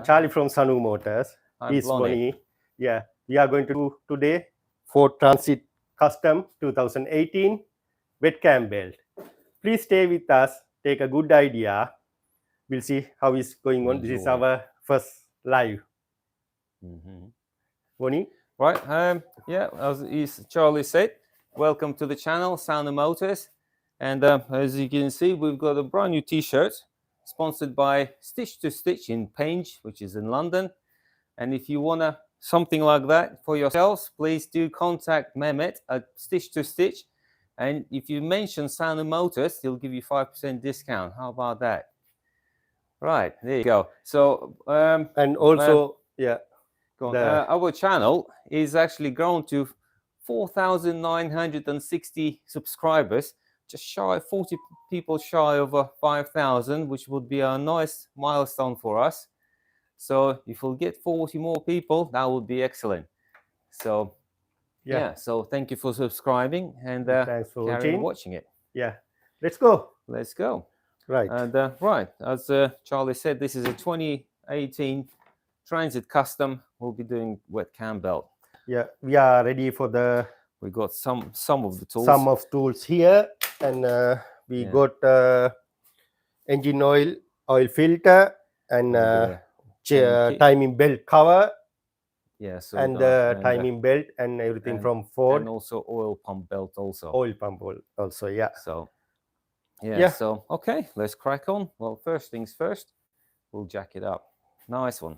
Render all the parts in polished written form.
Charlie from Sanu Motors. I'm He's Lonnie. Bonnie. Yeah, we are going to do today Ford Transit Custom 2018 wet cam belt. Please stay with us. Take a good idea. We'll see how it's going on. This is Enjoy. our first live. Bonnie? Right. Yeah, as Charlie said, welcome to the channel, Sound of Motors. And as you can see, we've got a brand new T-shirt sponsored by Stitch to Stitch in Penge, which is in London. And if you want something like that for yourselves, please do contact Mehmet at Stitch to Stitch. And if you mention Sound of Motors, he'll give you 5% discount. How about that? Right, there you go. So, and also, our channel is actually grown to 4,960 subscribers, just shy 40 people shy of 5,000, which would be a nice milestone for us. So if we'll get 40 more people, that would be excellent. So so thank you for subscribing and thanks for watching it. Yeah, let's go. Let's go. Right. And as Charlie said, this is a 2018 Transit Custom. We'll be doing wet cam belt. Yeah, we are ready for the. We got some of the tools. Some of tools here, and we got engine oil filter, and timing belt cover. Yeah, so and timing belt and everything from Ford. And also oil pump belt also. Oil pump also, yeah. So so okay, let's crack on. Well, first things first, we'll jack it up. Nice one.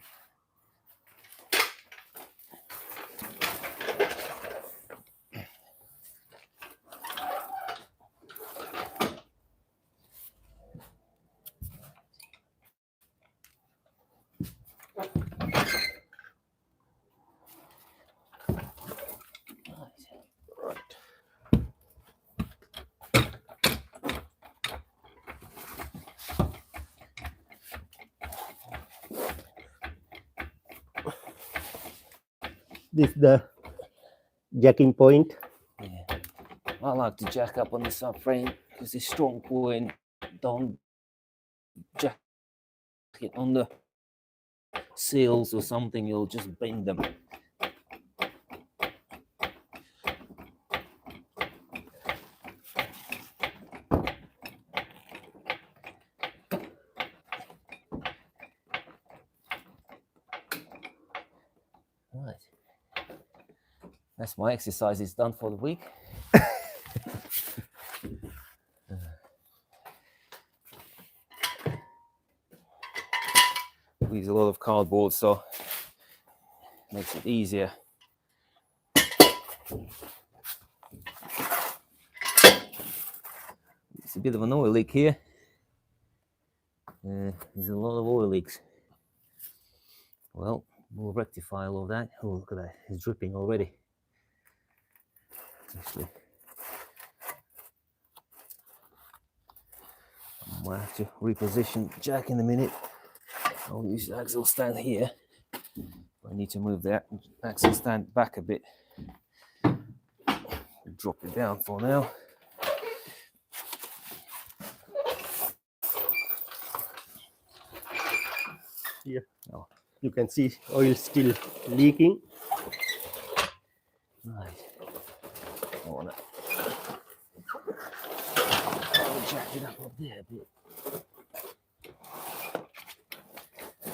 This is the jacking point. Yeah. I like to jack up on the subframe because it's strong pulling. Don't jack it on the seals or something, you'll just bend them. Right. That's my exercises done for the week. We use a lot of cardboard, so it makes it easier. It's a bit of an oil leak here. There's a lot of oil leaks. Well, we'll rectify all of that. Oh, look at that, it's dripping already. Actually, I might have to reposition jack in a minute. I'll use the axle stand here. I need to move the axle stand back a bit. Drop it down for now. Here, you can see oil still leaking. Right. I want to jack it up there a bit.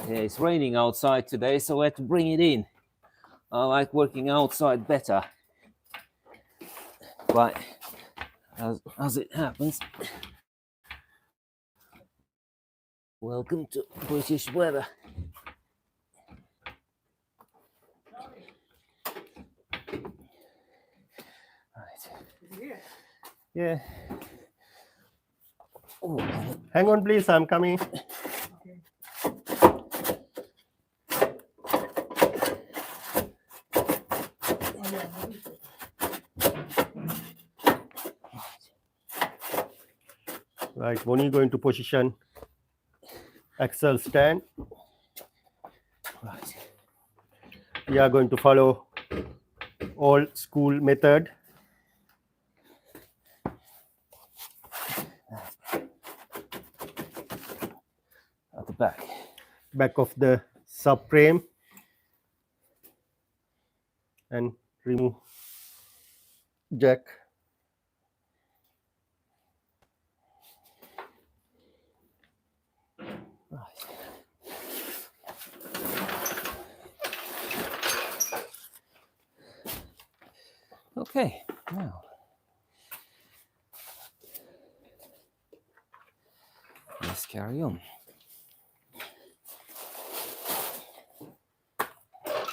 Yeah, it's raining outside today, so I had to bring it in. I like working outside better. But as it happens, welcome to British weather. Right. Yeah. Oh. Hang on, please. I'm coming. Right, Bonnie going to position axle stand. Right. We are going to follow old school method. At the back. Back of the subframe and remove jack. Okay, now let's carry on.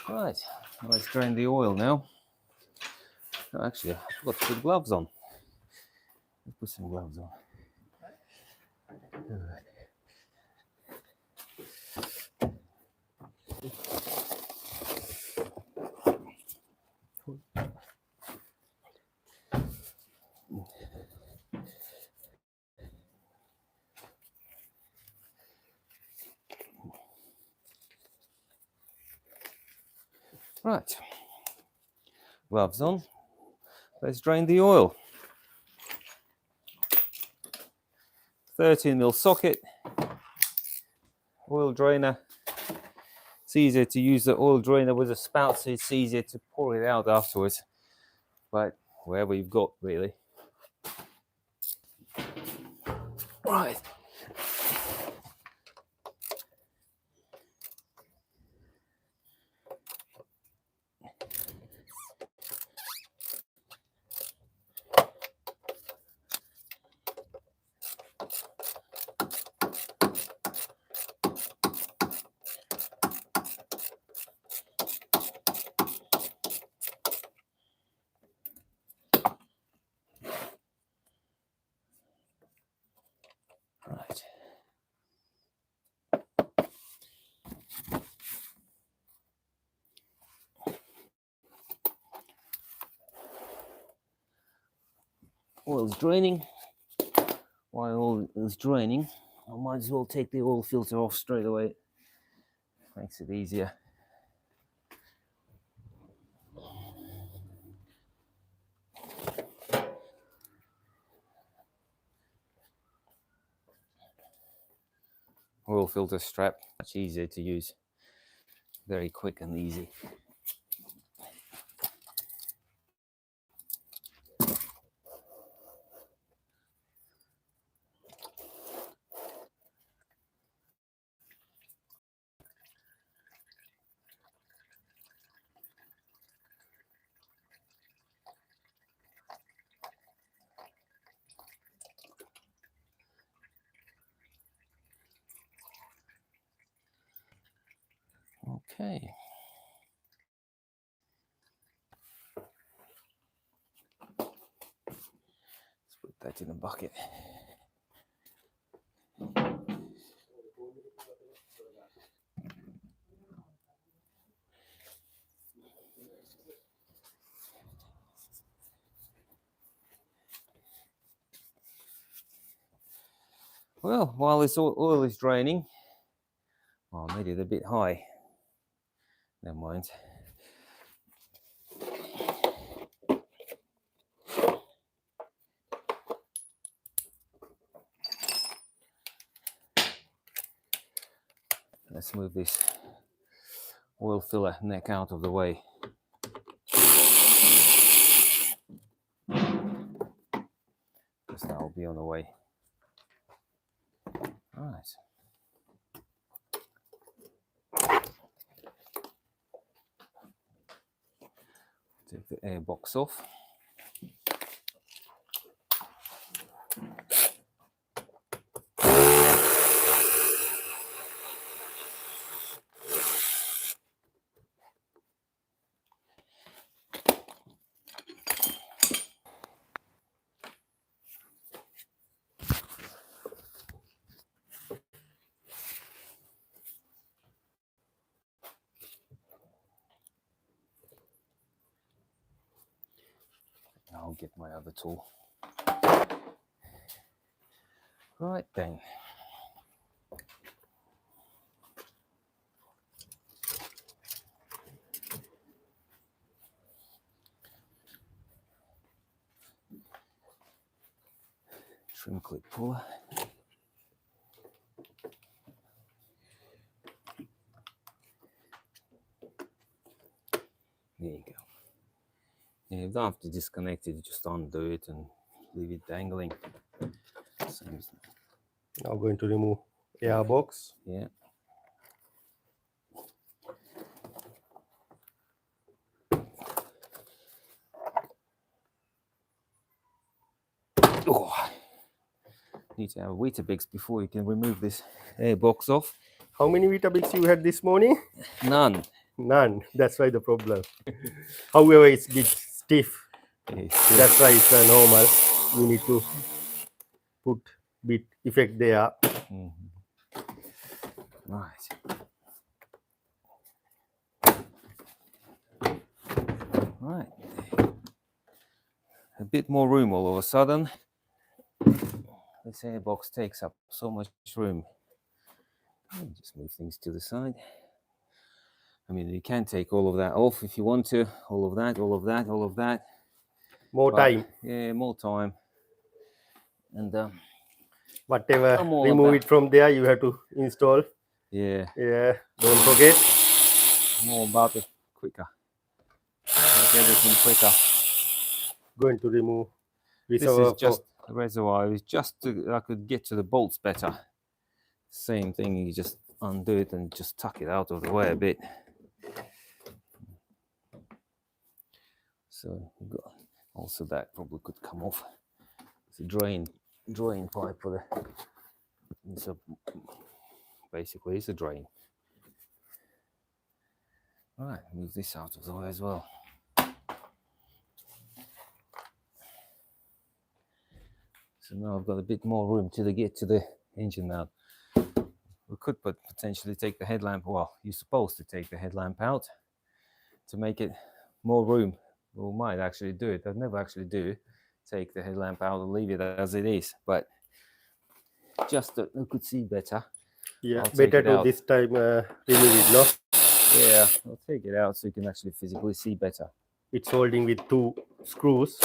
Right, let's drain the oil now. Oh, actually, I forgot to put gloves on. Let's put some gloves on. Right, gloves on. Let's drain the oil. 13mm socket, oil drainer. It's easier to use the oil drainer with a spout, so it's easier to pour it out afterwards. But wherever you've got, really. Right. Right. Oil's draining. While oil is draining, I might as well take the oil filter off straight away. Makes it easier. Oil filter strap, much easier to use. Very quick and easy. Okay. Let's put that in a bucket. Well, while this oil is draining, oh, I made it a bit high. Never mind. Let's move this oil filler neck out of the way. Because that will be on the way. All right. Take the air box off. I'll get my other tool. Right then. Trim clip puller. There you go. Yeah, you don't have to disconnect it, just undo it and leave it dangling. Same as- Now going to remove air box. Yeah. Oh, need to have a Weetabix before you can remove this air box off. How many Weetabix you had this morning? None. None. That's why the problem. However, it's a bit stiff. Yes. That's why it's normal. You need to put bit effect there. Right. Right. A bit more room all of a sudden. This air box takes up so much room. Just move things to the side. I mean, you can take all of that off if you want to. All of that, all of that, all of that. More But, time. Yeah, more time. And Whatever, I'm all remove about- it from there. You have to install. yeah, Yeah. Don't forget. more about it quicker. Make everything quicker. Going to remove This reservoir is just the reservoir. It's just I could get to the bolts better. Same thing. You just undo it and just tuck it out of the way a bit. So you've got also that probably could come off. It's a drain pipe for the. It's a, basically it's a drain. All right, move this out of the way as well. So now I've got a bit more room to get to the engine mount. We could potentially take the headlamp. Well, you're supposed to take the headlamp out to make it more room. We might actually do it. I'd never actually do take the headlamp out and leave it as it is, but just that we could see better. Yeah, I'll take better it to out. this time remove it, no? Yeah, I'll take it out so you can actually physically see better. It's holding with 2 screws.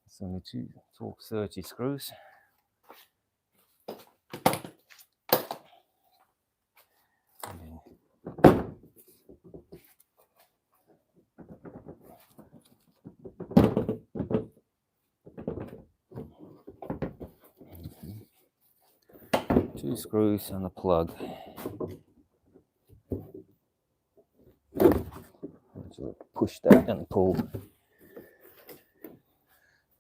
It's only 2 torque 30 screws. Two screws and a plug. So push that and pull.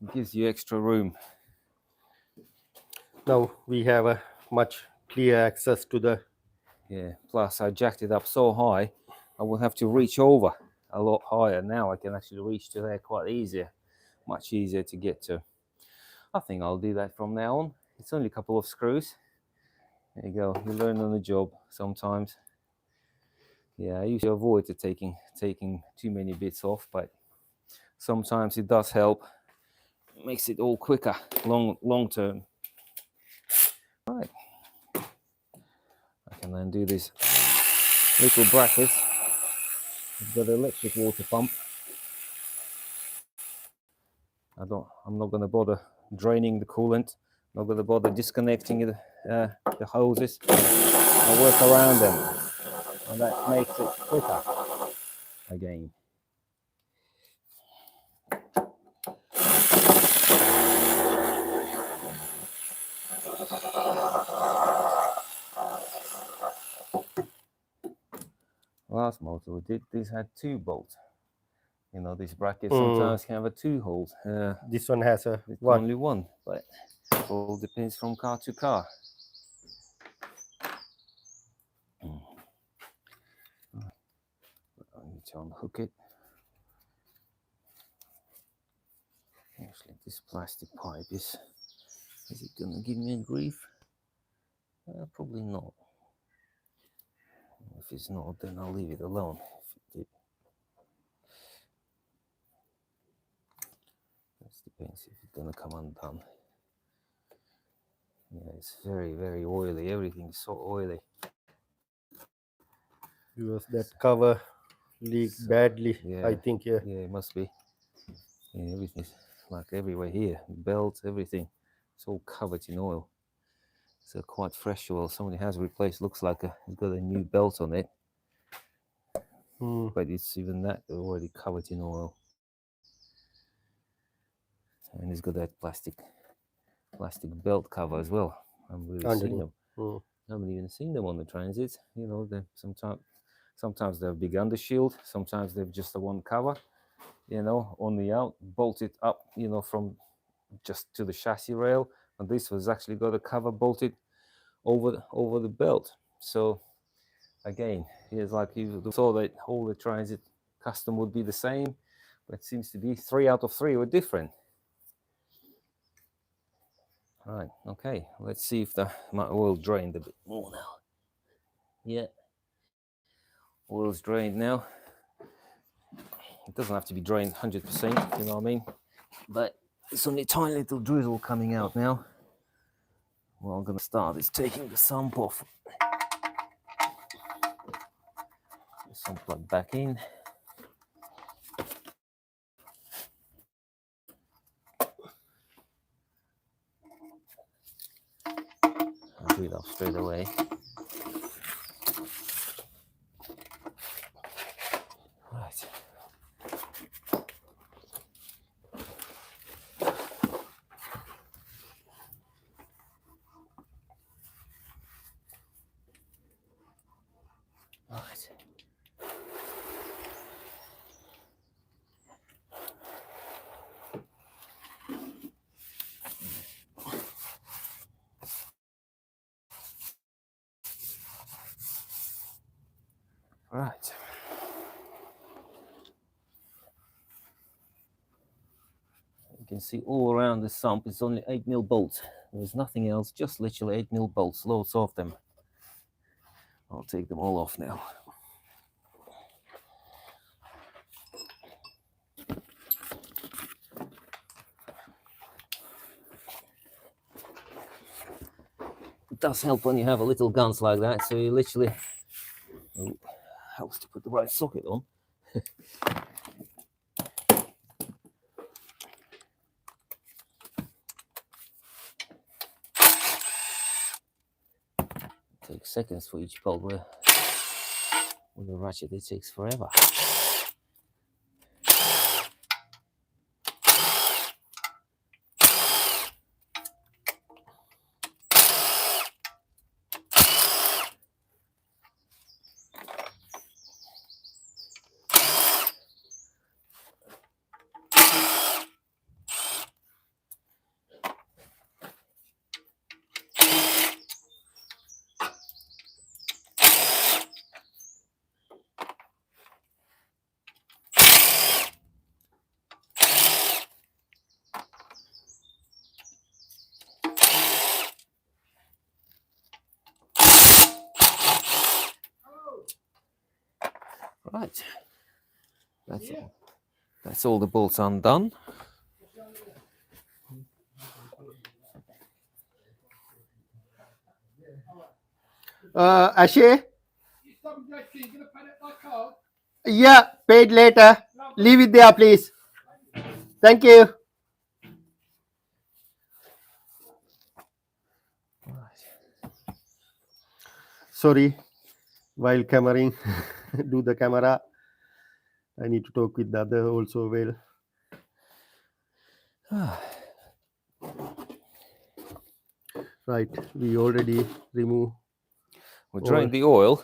It gives you extra room. Now we have a much clear access to the. Yeah. Plus, I jacked it up so high, I will have to reach over a lot higher. Now I can actually reach to there quite easier, much easier to get to. I think I'll do that from now on. It's only a couple of screws. There you go. You learn on the job sometimes. Yeah, I usually avoid taking too many bits off, but sometimes it does help. It makes it all quicker, long term. Right. I can then do these little brackets. We've got an electric water pump. I'm not going to bother draining the coolant. Not going to bother disconnecting the hoses. I'll work around them, and that makes it quicker. Again. Last motor we did, this had 2 bolts. You know, these brackets sometimes can have 2 holes. This one has a It's one. only 1, but it all depends from car to car. I need to unhook it. Actually, this plastic pipe is it gonna give me a grief? Probably not. If it's not, then I'll leave it alone. If it depends if it's gonna come undone. Yeah, it's very, very oily. Everything's so oily. Because that cover leaked badly, Yeah, I think. Yeah. Yeah, it must be. Yeah, everything's like everywhere here. Belts, everything. It's all covered in oil. So quite fresh oil. Somebody has replaced. Looks like it's got a new belt on it, but it's even that already covered in oil. And it's got that plastic belt cover as well. I've really seen them. I haven't even seen them on the Transits. You know, sometimes they're a big undershield. Sometimes they've just a one cover. You know, on the out, bolted up. You know, from just to the chassis rail. And this was actually got a cover bolted over the belt. So again, it's like you saw that all the Transit custom would be the same, but it seems to be 3 out of 3 were different. Right, okay, let's see if my oil drained a bit more now. Yeah, oil's drained now. It doesn't have to be drained 100%, you know what I mean? But it's only a tiny little drizzle coming out now. What I'm gonna start is taking the sump off. Sump plug back in. I'll do it off straight away. Right. Right. Right. You can see all around the sump it's only 8mm bolts. There's nothing else, just literally 8mm bolts, loads of them. I'll take them all off now. It does help when you have a little guns like that, so you literally helps to put the right socket on. It takes seconds for each bolt. With the ratchet, it takes forever. Right, that's all the bolts undone. Ashay? Yeah, paid later. Leave it there, please. Thank you. Sorry, while cameraing, do the camera. I need to talk with the other also well. Right, we already remove. We drained the oil,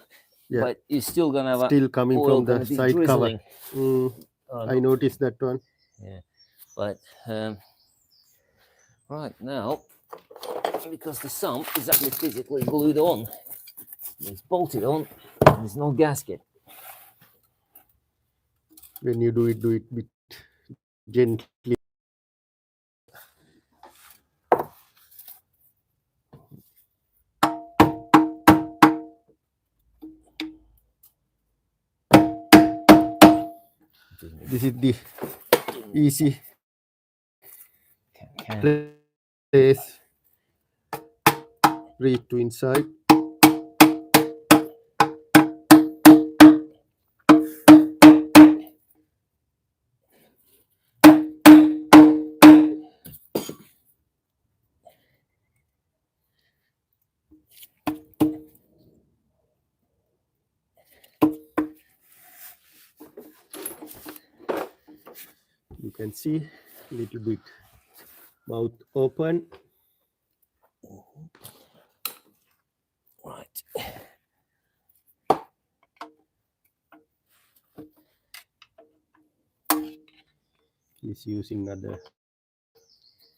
yeah, but you're still gonna have still coming oil from the side drizzling. cover. I noticed that one. Yeah, but right now, because the sump is actually physically glued on, it's bolted on, there's no gasket. When you do it bit gently. This is the easy place. Reach to inside. can see a little bit mouth open. Right. He's using another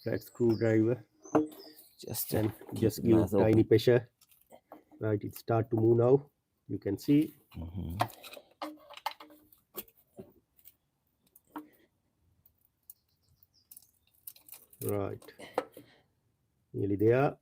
flat screwdriver Just and keep just the give mouth tiny open. pressure. Right, it start to move now. You can see. Right, nearly there.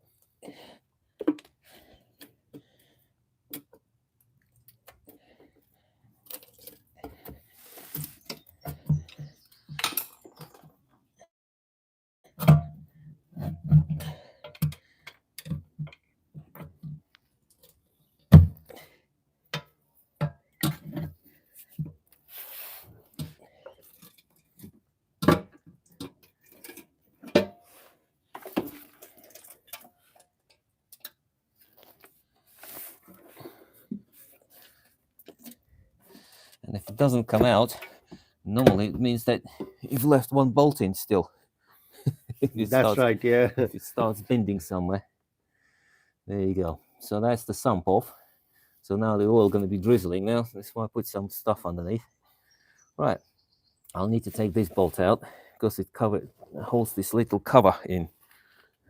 And if it doesn't come out, normally it means that you've left one bolt in still. That's right, yeah. If it starts bending somewhere. There you go. So that's the sump off. So now the oil going to be drizzling now. That's why I put some stuff underneath. Right. I'll need to take this bolt out because it holds this little cover in.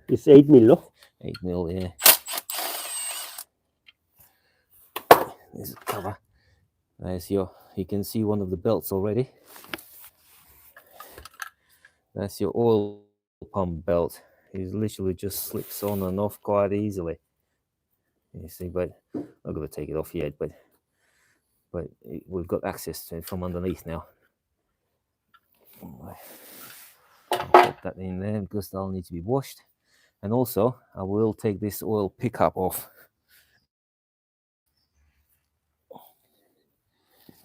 It's 8 mil, no? 8 mil, yeah. There's a cover. You can see one of the belts already. That's your oil pump belt. It literally just slips on and off quite easily. You see, but I'm not going to take it off yet, but we've got access to it from underneath now. I'll put that in there because they'll need to be washed. And also, I will take this oil pickup off.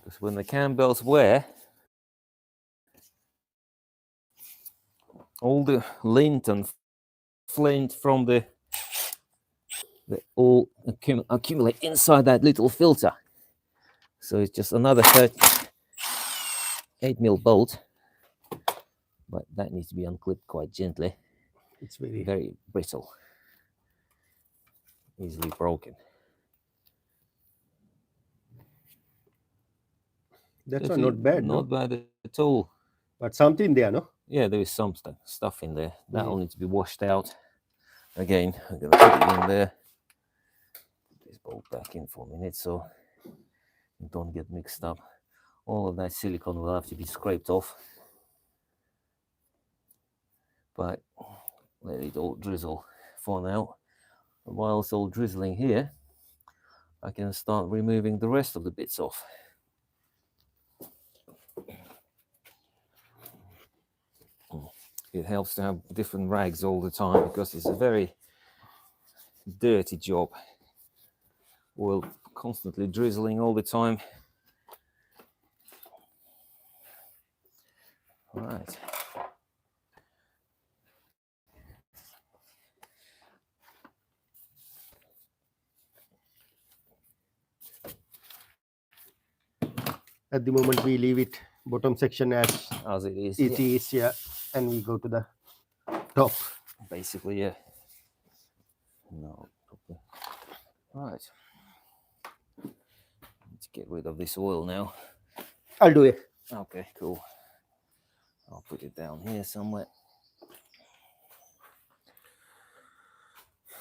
Because when the cam belts wear, all the lint and flint from the all accumulate inside that little filter. So it's just another 8 mil bolt, but that needs to be unclipped quite gently. It's very brittle, easily broken. That's not bad, Not no? bad at all. But something there, no? Yeah, there is some stuff in there. That'll need to be washed out. Again, I'm going to put it in there. Put this bolt back in for a minute so it don't get mixed up. All of that silicone will have to be scraped off. But let it all drizzle for now. And while it's all drizzling here, I can start removing the rest of the bits off. It helps to have different rags all the time because it's a very dirty job. Oil constantly drizzling all the time. Right. At the moment, we leave it bottom section as it is. It is, yeah. And we go to the top. Basically, yeah. No. Right. Let's get rid of this oil now. I'll do it. Okay, cool. I'll put it down here somewhere.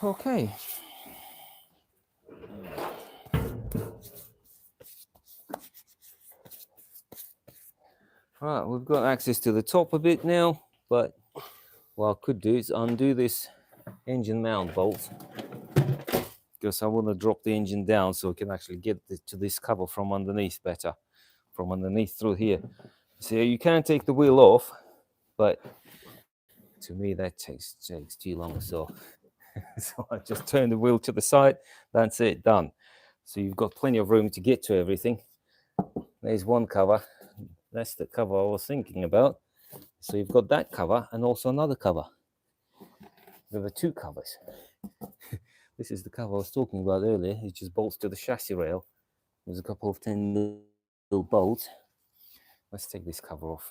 Okay. Right, we've got access to the top a bit now, but what I could do is undo this engine mount bolt because I want to drop the engine down so I can actually get to this cover from underneath better, from underneath through here. So you can take the wheel off, but to me that takes too long. So I just turn the wheel to the side. That's it, done. So you've got plenty of room to get to everything. There's one cover. That's the cover I was thinking about. So you've got that cover and also another cover. There are two covers. This is the cover I was talking about earlier. It just bolts to the chassis rail. There's a couple of 10 mil bolts. Let's take this cover off.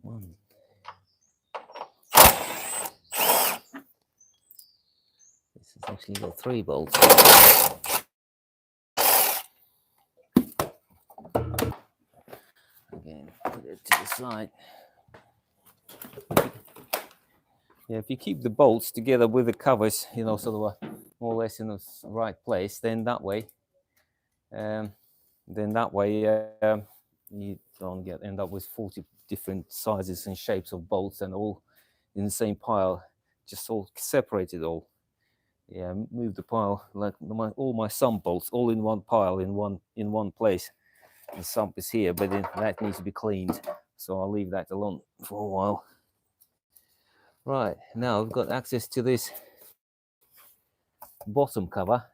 One. This has actually got 3 bolts. Again, put it to the side. Yeah, if you keep the bolts together with the covers, you know, sort of more or less in the right place, then that way, you don't end up with 40 different sizes and shapes of bolts and all in the same pile, just all separated all. Yeah, move the pile like all my sump bolts all in one pile in one place. The sump is here, but then that needs to be cleaned, so I'll leave that alone for a while. Right, now I've got access to this bottom cover.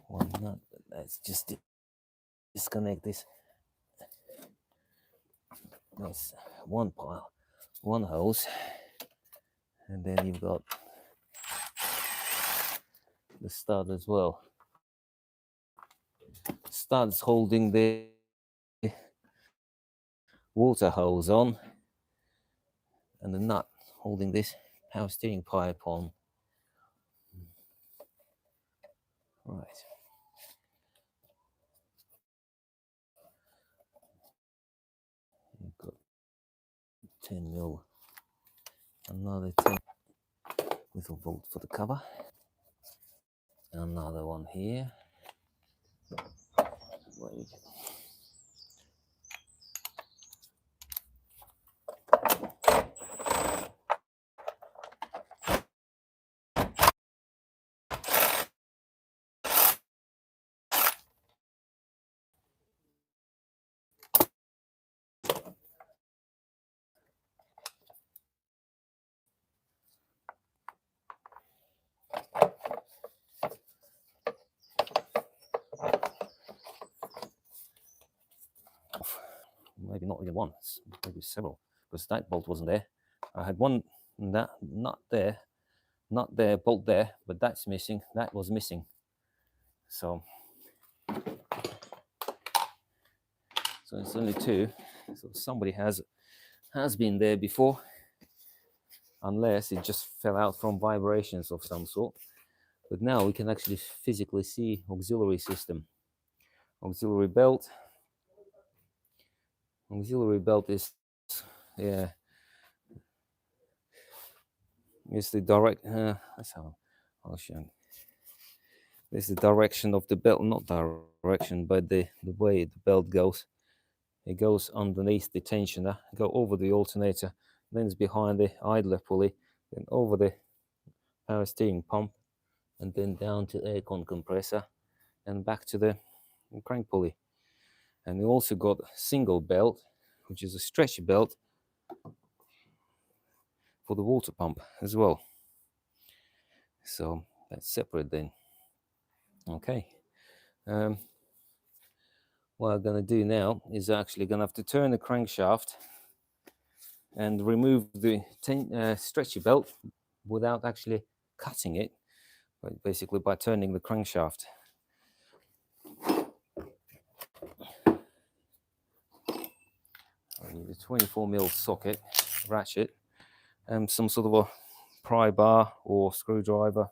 One nut, but let's just disconnect this. That's one pile, one hose, and then you've got the stud as well. Stud's holding the water hose on, and the nut holding this power steering pipe on. Right. You've got 10 mil, another 10 little bolt for the cover, another one here. Wait. Maybe not even one, maybe several, because that bolt wasn't there. I had one that nut there, bolt there, but that's missing. That was missing. So it's only 2. So somebody has been there before, unless it just fell out from vibrations of some sort. But now we can actually physically see auxiliary system, auxiliary belt. Auxiliary belt is, yeah, it's the direct. That's how I'll show you. It's the direction of the belt, not direction, but the way the belt goes. It goes underneath the tensioner, go over the alternator, then it's behind the idler pulley, then over the power steering pump, and then down to aircon compressor, and back to the crank pulley. And we also got a single belt, which is a stretchy belt for the water pump as well. So that's separate then. Okay. What I'm going to do now is actually going to have to turn the crankshaft and remove the stretchy belt without actually cutting it, but basically by turning the crankshaft. I need a 24mm socket, ratchet, and some sort of a pry bar or screwdriver.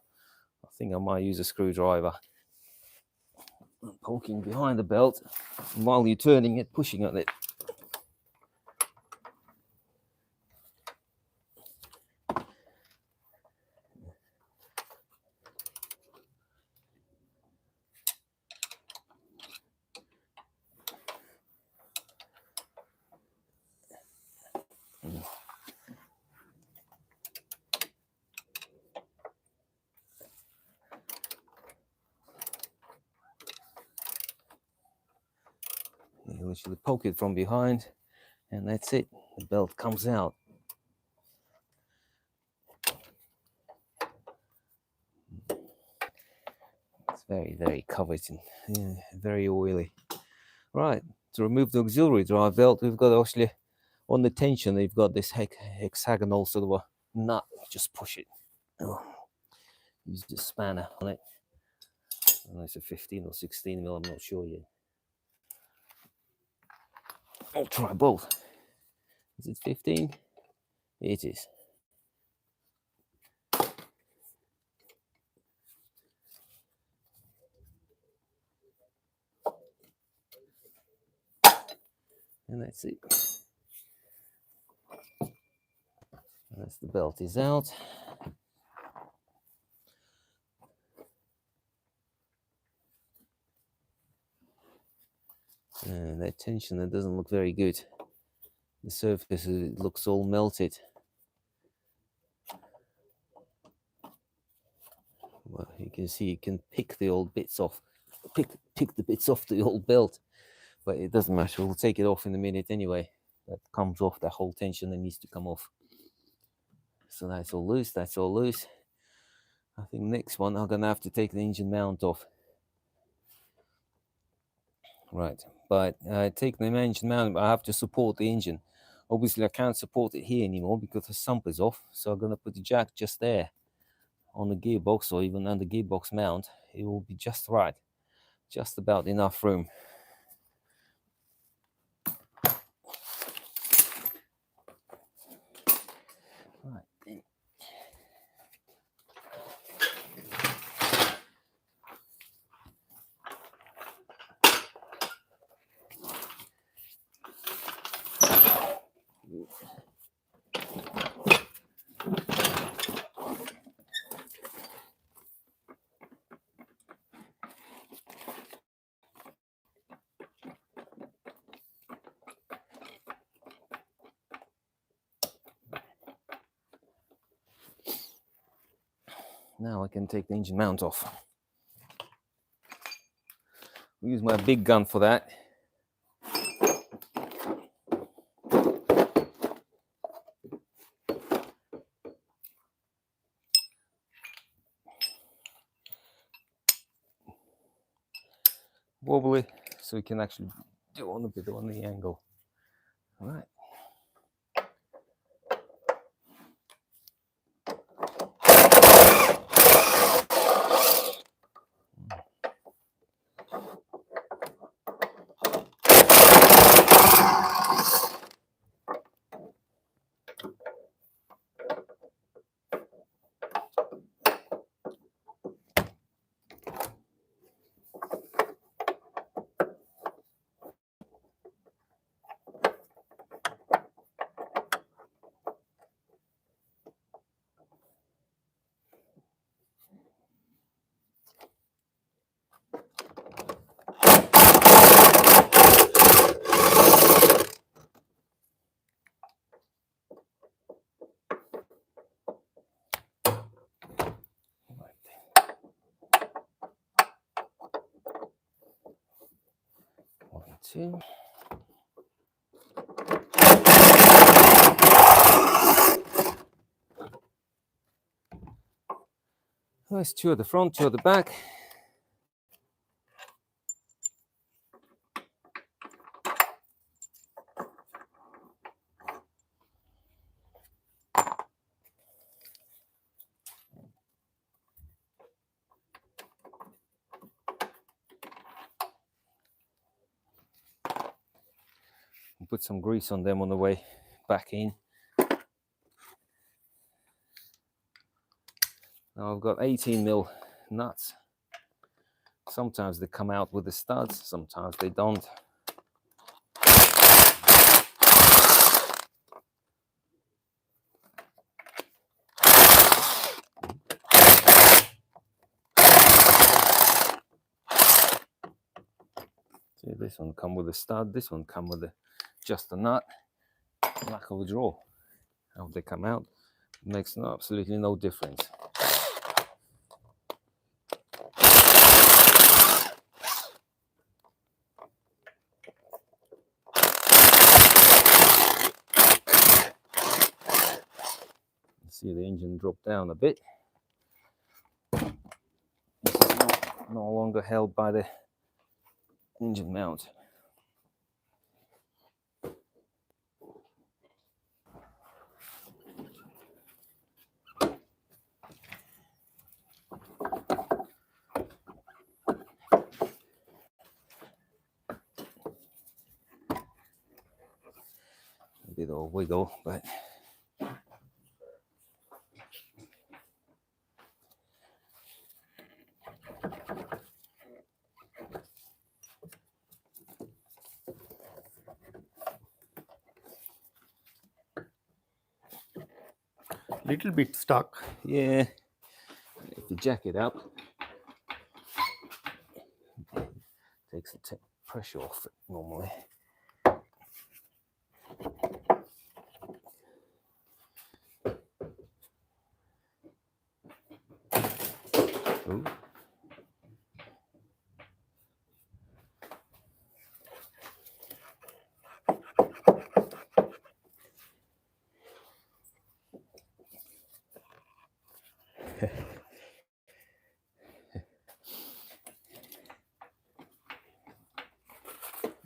I think I might use a screwdriver. Poking behind the belt, and while you're turning it, pushing on it. You literally poke it from behind, and that's it. The belt comes out. It's very, very covered and very oily. Right, to remove the auxiliary drive belt, we've got actually on the tension, you've got this hexagonal sort of a nut. Just push it. Use the spanner on it. don't know, it's a 15 or 16 mil, I'm not sure yet. I'll try both. Is it 15? It is. And that's it. As the belt is out. And that tension, that doesn't look very good. The surface, it looks all melted. Well, you can see you can pick the old bits off, pick the bits off the old belt, but it doesn't matter. We'll take it off in a minute anyway. That comes off, that whole tension that needs to come off. So that's all loose, that's all loose. I think next one, I'm gonna have to take the engine mount off. Right, but taking the engine mount, I have to support the engine. Obviously, I can't support it here anymore because the sump is off. So I'm gonna put the jack just there on the gearbox, or even on the gearbox mount. It will be just right, just about enough room. Right. Now I can take the engine mount off. I'll use my big gun for that. Wobbly, so we can actually do on a bit on the angle. All right. One, two. There's two at the front, two at the back. We'll put some grease on them on the way back in. Now I've got 18 mil nuts. Sometimes they come out with the studs, sometimes they don't. See, this one come with a stud, this one come with just a nut, lack of a draw. How they come out makes absolutely no difference. See the engine drop down a bit. This is no longer held by the engine mount. little wiggle, but Little bit stuck. yeah, if you jack it up, takes the pressure off it normally. Ooh.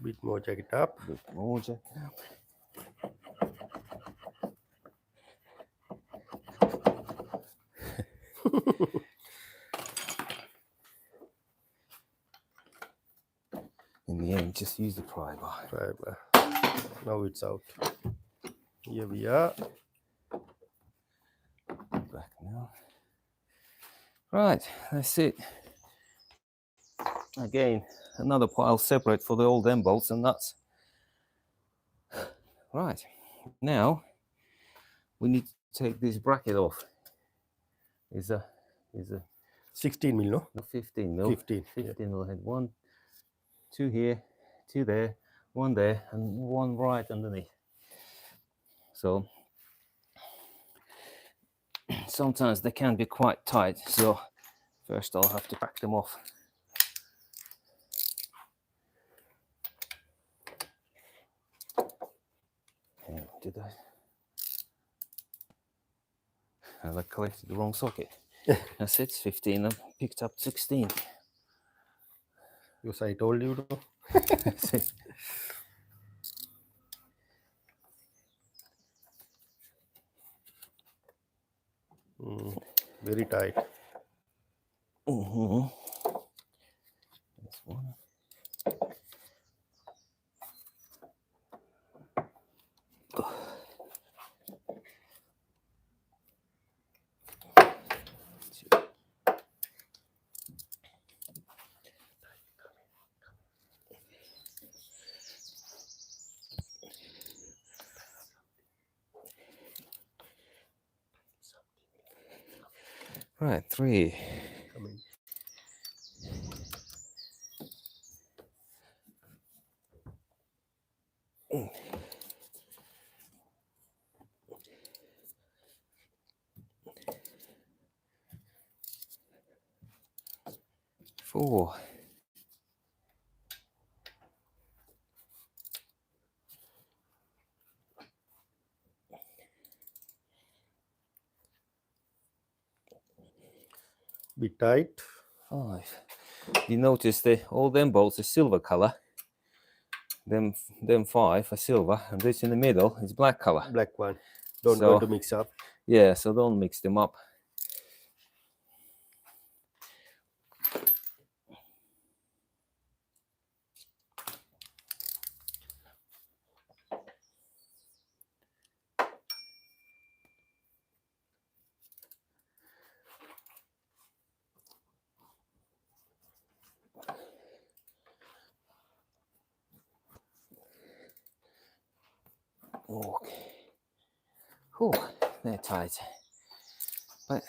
Bit more, jack it up. A bit more jack it up. In the end, just use the pry bar. Pry bar. Now it's out. Here we are. Back now. Right, that's it. Again, another pile separate for the old end bolts and nuts. Right, now we need to take this bracket off. Is a 16 mil, no? 15 mil. 15. 15 mil head. 1, 2 here, 2 there, 1 there, and 1 right underneath. So sometimes they can be quite tight. So first I'll have to back them off. And did I collected the wrong socket. That's it, 15. I picked up 16. Because I told you to. That's it. Very tight. Mm-hmm. That's one. Right, 3. Coming. 4. Be tight. 5. You notice the all them bolts are silver color. Them 5 are silver, and this in the middle is black color. Black one. Don't So- go to mix up. Yeah, so don't mix them up. Okay. Whew, they're tight. But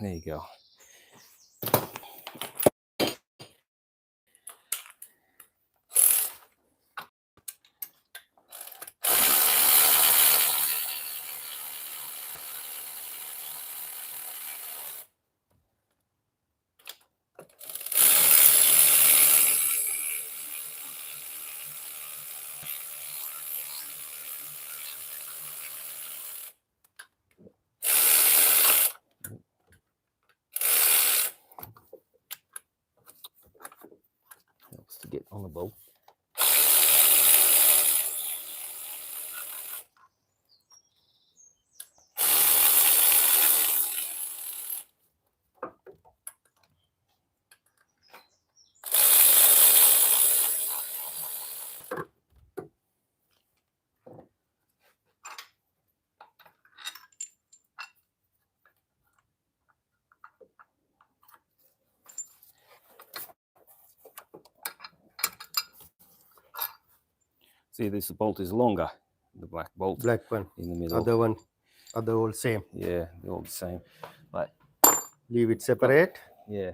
there you go. Helps to get on the bolt. See, this bolt is longer, the black bolt Black one. in the middle. Other one. Other all same. Yeah, they're all the same. But Leave it separate. yeah,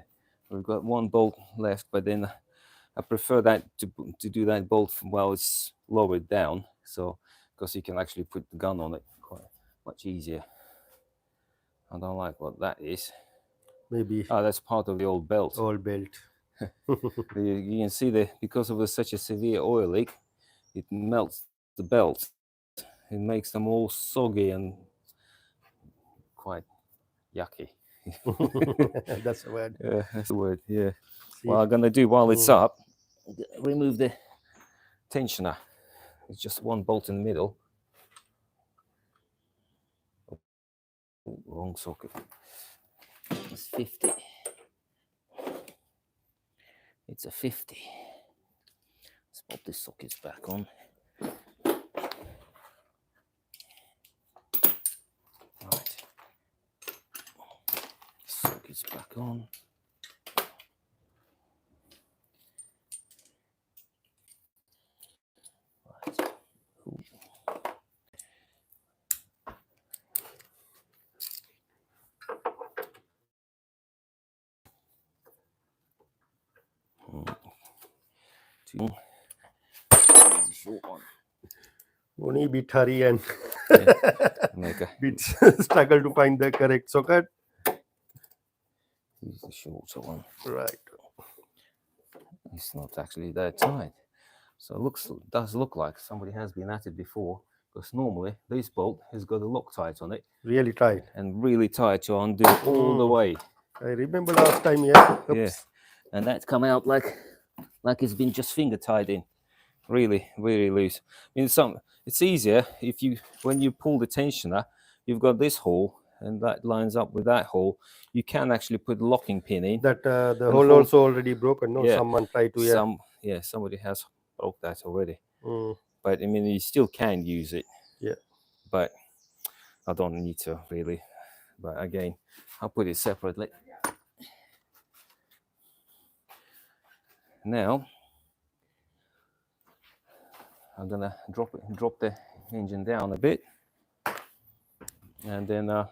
we've got one bolt left, but then I prefer that to do that bolt while it's lowered down, so because you can actually put the gun on it quite much easier. I don't like what that is. Maybe Oh, that's part of the old belt. all belt. You can see that because of such a severe oil leak, it melts the belts. It makes them all soggy and quite yucky. That's the word. Yeah, that's the word. Yeah. See? What I'm gonna do while it's up, remove the tensioner. It's just one bolt in the middle. Oh, wrong socket. It's 50. It's a 50. Let's pop the sockets back on. Right. Sockets back on. Right. Ooh. Two. Here's a short one. Only bit hurry and Make a, bit struggle to find the correct socket. here's the shorter one. Right. It's not actually that tight. So it does look like somebody has been at it before, because normally this bolt has got a Loctite on it Really tight. and really tight to undo all the way. I remember last time, yeah. Oops. Yeah, and that's come out like it's been just finger tied in, really loose. I mean, it's easier if when you pull the tensioner, you've got this hole and that lines up with that hole. You can actually put the locking pin in. That the hole also already broken. No, Yeah. someone tried to. Somebody has broke that already. Mm. But I mean, you still can use it. Yeah. But I don't need to really. But again, I'll put it separately. Now I'm gonna drop the engine down a bit, and then that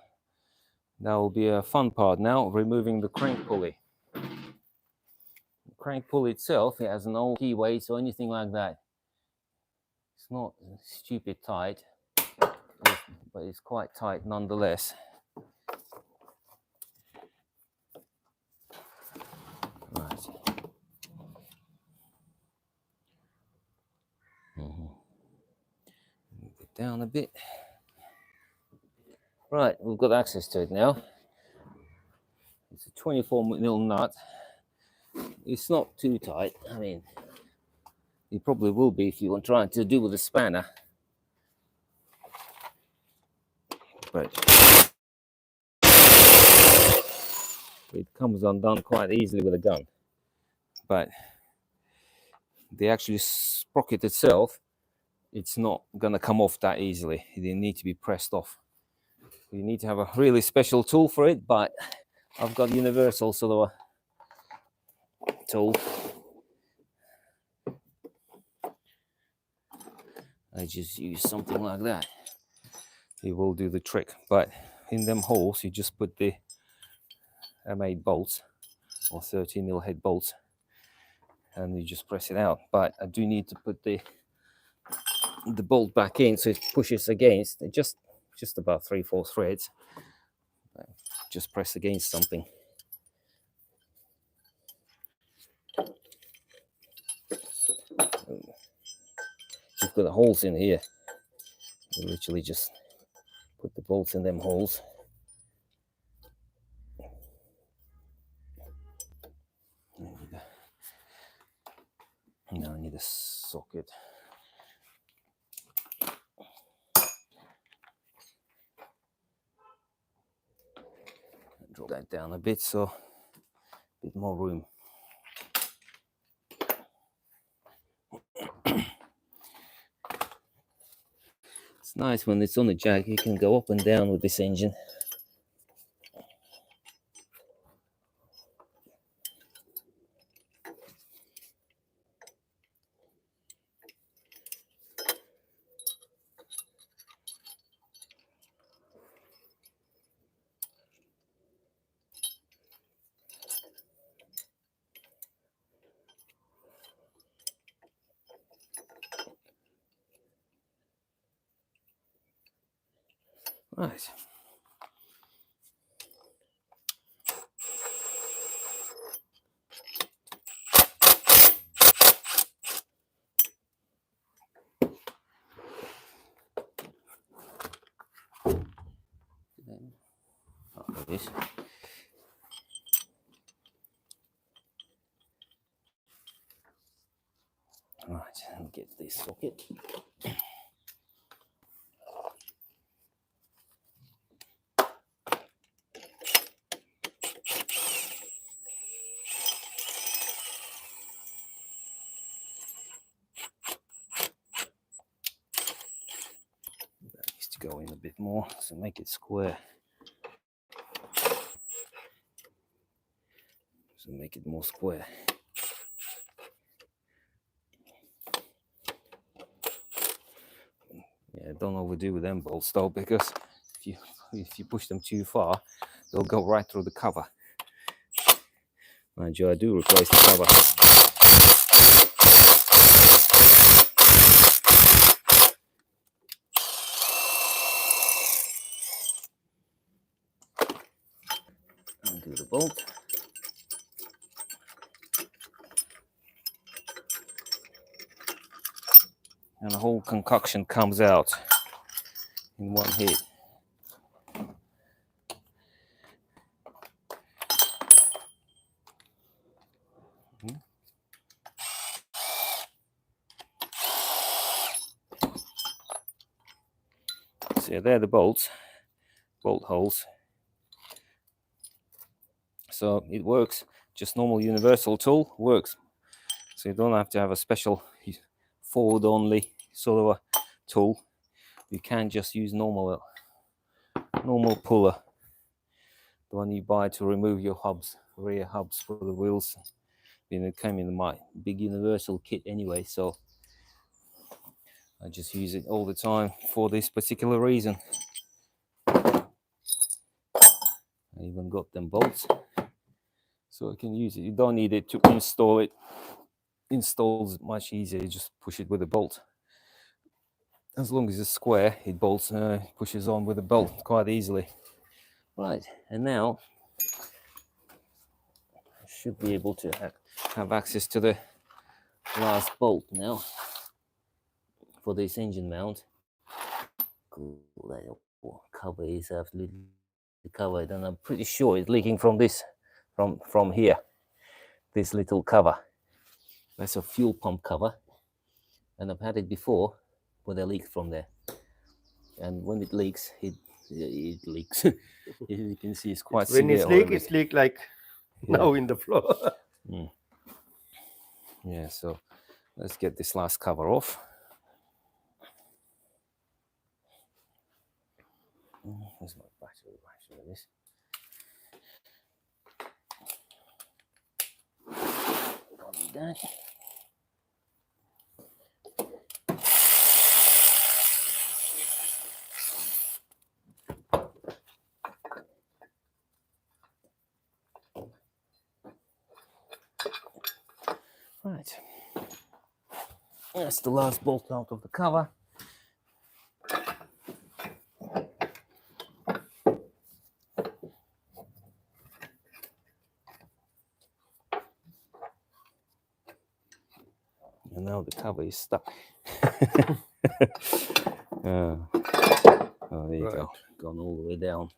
will be a fun part now, removing the crank pulley. The crank pulley itself, it has no key weights or anything like that. It's not stupid tight, but it's quite tight nonetheless. Right. Move it down a bit. Right, we've got access to it now. It's a 24mm nut. It's not too tight. I mean, it probably will be if you're trying to do with a spanner. But it comes undone quite easily with a gun. But the actual sprocket itself, it's not going to come off that easily. They need to be pressed off. You need to have a really special tool for it, but I've got universal sort of a tool. I just use something like that. It will do the trick. But in them holes, you just put the M8 bolts or 13mm head bolts, and you just press it out. But I do need to put the bolt back in so it pushes against just about 3/4 threads. Just press against something. You've got the holes in here. You literally just put the bolts in them holes. Now I need a socket. Drop that down a bit so a bit more room. It's nice when it's on the jack, you can go up and down with this engine. Right. Oh, there it is. Right, and get this socket. That needs to go in a bit more, so make it square. So make it more square. Yeah, don't overdo with them bolts though, because if you push them too far, they'll go right through the cover. Mind you, I do replace the cover. Undo the bolt. And the whole concoction comes out in one hit. So yeah, they're the bolts, bolt holes. So it works, just normal universal tool works. So you don't have to have a special forward only sort of a tool. You can just use normal puller, the one you buy to remove your hubs, rear hubs for the wheels. It came in my big universal kit anyway, so I just use it all the time for this particular reason. I even got them bolts, so I can use it. You don't need it to install it. Installs much easier. You just push it with a bolt. As long as it's square, it bolts, pushes on with a bolt quite easily. Right, and now I should be able to have access to the last bolt now for this engine mount. That cover is absolutely covered, and I'm pretty sure it's leaking from this, from here. This little cover. That's a fuel pump cover, and I've had it before, where they leaked from there. And when it leaks, it leaks. You can see it's quite When severe. it's leak like now in the floor. Yeah, so let's get this last cover off. There's my battery with this. Don't need that. Right. That's the last bolt out of the cover. And now the cover is stuck. Oh, there you go. Gone all the way down.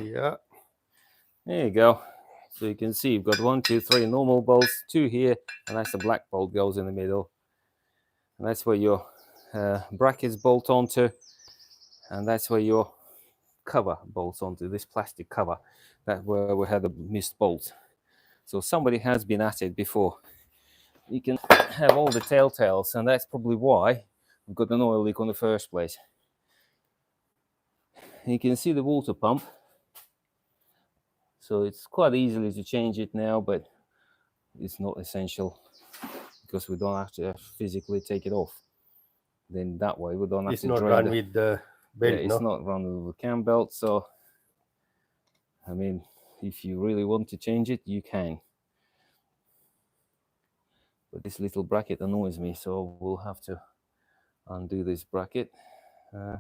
Yeah. There you go. So you can see you've got 1, 2, 3 normal bolts, 2 here, and that's the black bolt goes in the middle. And that's where your brackets bolt onto, and that's where your cover bolts onto, this plastic cover. That's where we had a missed bolt. So somebody has been at it before. You can have all the telltales, and that's probably why we've got an oil leak in the first place. You can see the water pump. So it's quite easily to change it now, but it's not essential because we don't have to physically take it off. Then that way we don't have It's to not drain run the, with the belt, yeah, it's not run with the cam belt. So I mean, if you really want to change it, you can. But this little bracket annoys me, so we'll have to undo this bracket. Is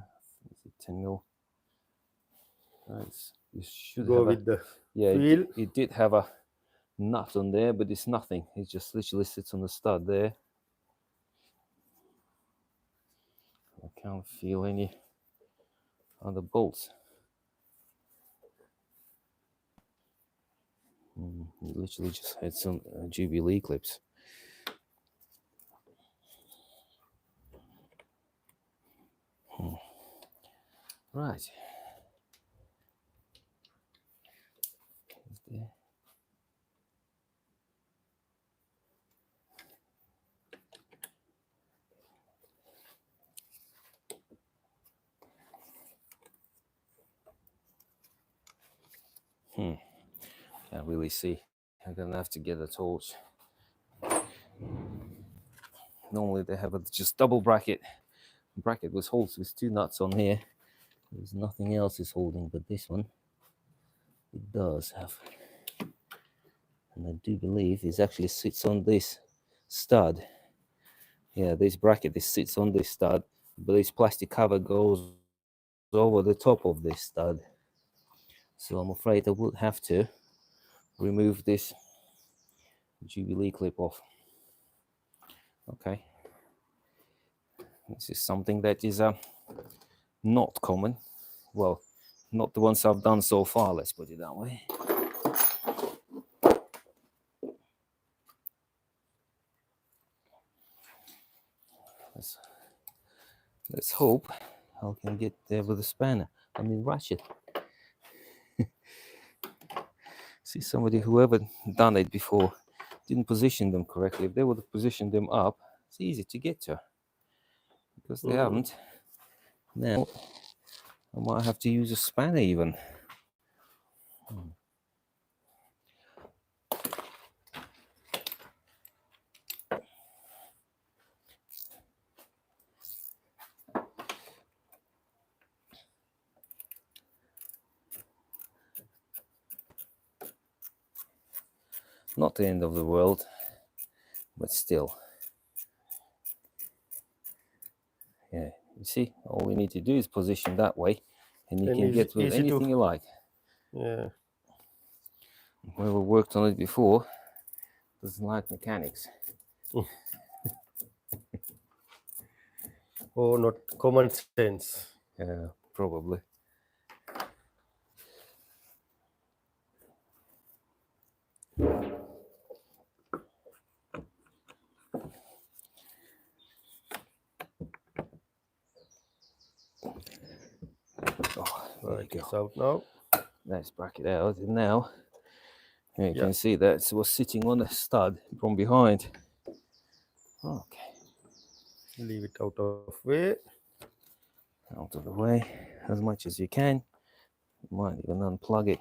it 10 mil? You should Go have with the yeah. wheel. It did have a nut on there, but it's nothing. It just literally sits on the stud there. I can't feel any other bolts. It literally just had some Jubilee clips. Right. There. Can't really see. I'm gonna have to get a torch. Normally they have a just double bracket. Bracket was holds with two nuts on here. There's nothing else is holding, but this one it does have. And I do believe this actually sits on this stud. Yeah, this bracket this sits on this stud, but this plastic cover goes over the top of this stud. So I'm afraid I would have to remove this Jubilee clip off. Okay. This is something that is not common. Well, not the ones I've done so far, let's put it that way. Let's hope I can get there with a spanner. I mean ratchet. See, somebody whoever done it before didn't position them correctly. If they would have positioned them up, it's easy to get to. Because they haven't. Now I might have to use a spanner even. Not the end of the world, but still. Yeah, you see, all we need to do is position that way, and you can get with anything you like. Yeah. Whoever worked on it before doesn't like mechanics. Or not common sense. Yeah, probably. Oh, there Right, you it's go. out now. Let's back it out. And now you Yeah. can see that it was sitting on a stud from behind. Okay, Leave it out of way. out of the way as much as you can. You might even unplug it.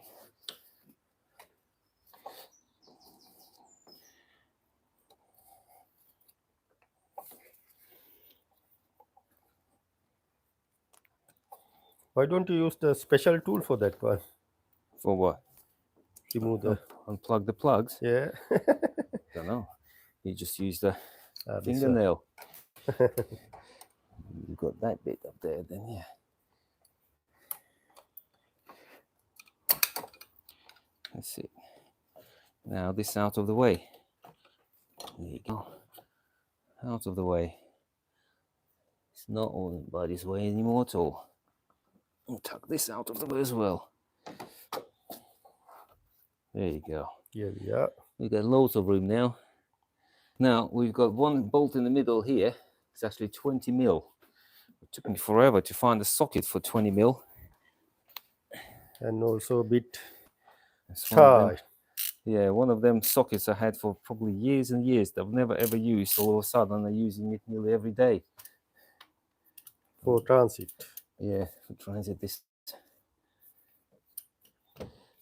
Why don't you use the special tool for that one? For what? Remove the. Unplug the plugs? Yeah. Don't know. You just use the This one. fingernail. You've got that bit up there, then yeah. That's it. Now this out of the way. There you go. Out of the way. It's not all by this way anymore at all. I'll tuck this out of the way as well. There you go. Here we are. We've got loads of room now. Now we've got one bolt in the middle here. It's actually 20 mil. It took me forever to find a socket for 20 mil. And also a bit That's tight. Yeah, one of them sockets I had for probably years and years that I've never ever used. All of a sudden I'm using it nearly every day. For transit. Yeah, for transit this.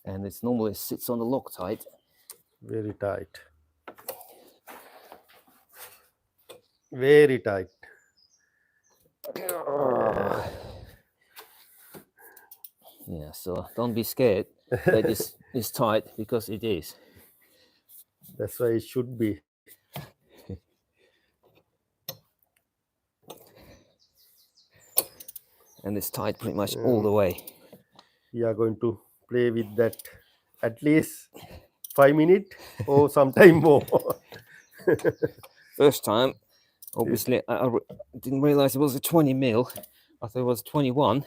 And it's normally sits on the Loctite. Very tight. Very tight. Yeah, so don't be scared that it's tight, because it is. That's why it should be. And it's tight pretty much all the way. We are going to play with that at least 5 minutes or sometime more. First time, obviously, I didn't realize it was a 20 mil. I thought it was 21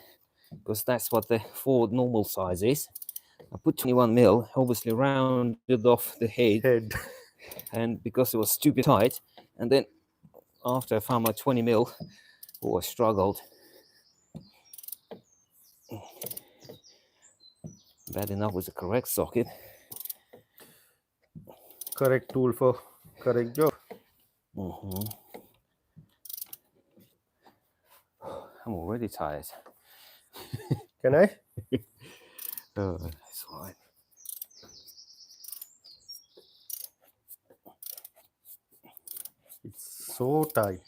because that's what the Ford normal size is. I put 21 mil, obviously rounded off the head, Head. and because it was stupid tight, and then after I found my 20 mil, oh, I struggled. Bad enough with the correct socket. Correct tool for correct job. I'm already tired. Can I? Oh, that's all right. It's so tight.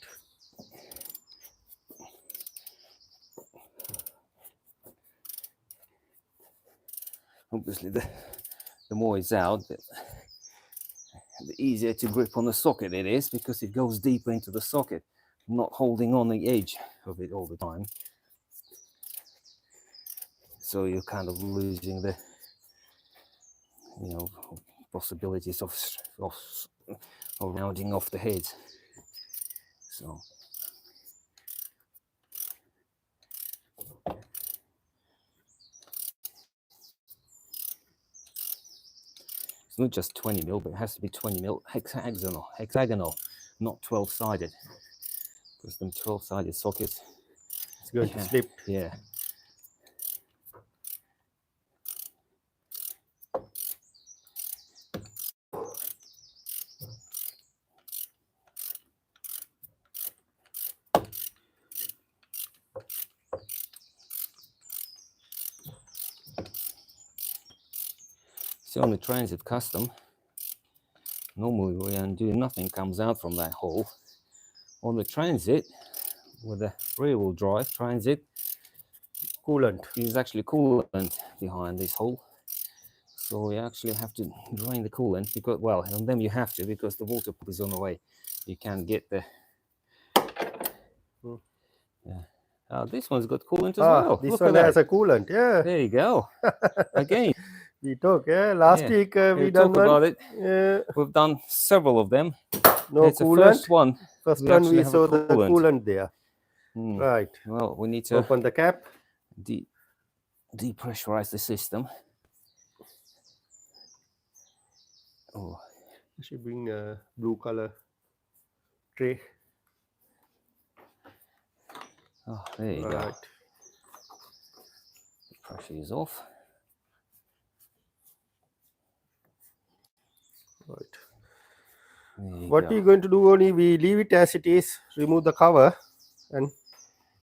Obviously, the more it's out, the easier to grip on the socket it is because it goes deeper into the socket, not holding on the edge of it all the time. So you're kind of losing the, possibilities of rounding off the head. So it's not just 20 mil, but it has to be 20 mil hexagonal, not 12-sided, because them 12-sided sockets, It's going to slip. yeah. So on the Transit Custom, normally we undo, nothing comes out from that hole. On the Transit, with the rear-wheel drive Transit, Coolant. is actually coolant behind this hole. So you actually have to drain the coolant because, well, on them you have to because the water pump is on the way. You can't get the. Yeah. This one's got coolant as well. This Look one at has that. a coolant. Yeah. There you go. Again. We talk. Yeah. Last week we We'll done talk one. about it. We've done several of them. No It's the coolant. first one. First we one actually we have saw a the coolant. coolant there. Right. Well, we need to Open the cap. depressurize the system. Oh, I should bring a blue color tray. there you go. Right. The pressure is off. Right. What are you going to do? Only we leave it as it is, remove the cover, and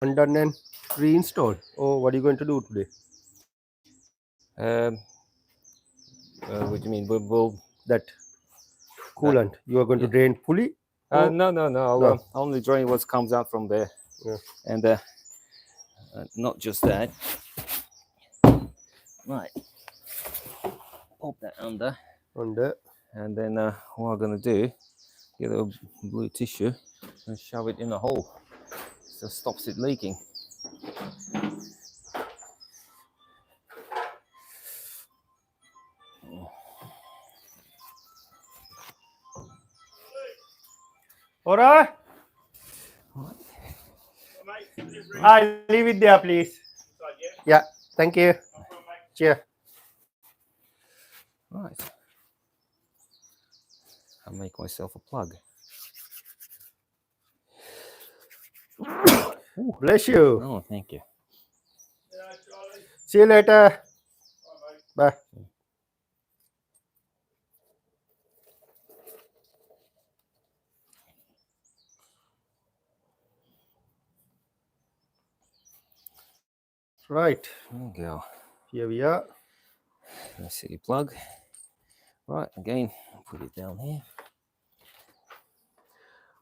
undone and reinstall. Or what are you going to do today? What do you mean? We'll That coolant you are going to drain fully? no. I'll only drain what comes out from there. Yeah. And not just that. Right. Pop that under. And then what I'm going to do, get a blue tissue and shove it in the hole. So it stops it leaking. All right. I'll leave it there, please. Yeah. Thank you. Cheers. Right. I'll make myself a plug. Bless you. Oh, thank you. See you later. Bye. Right. There we go. Here we are. Let's see the plug. Right, again, put it down here.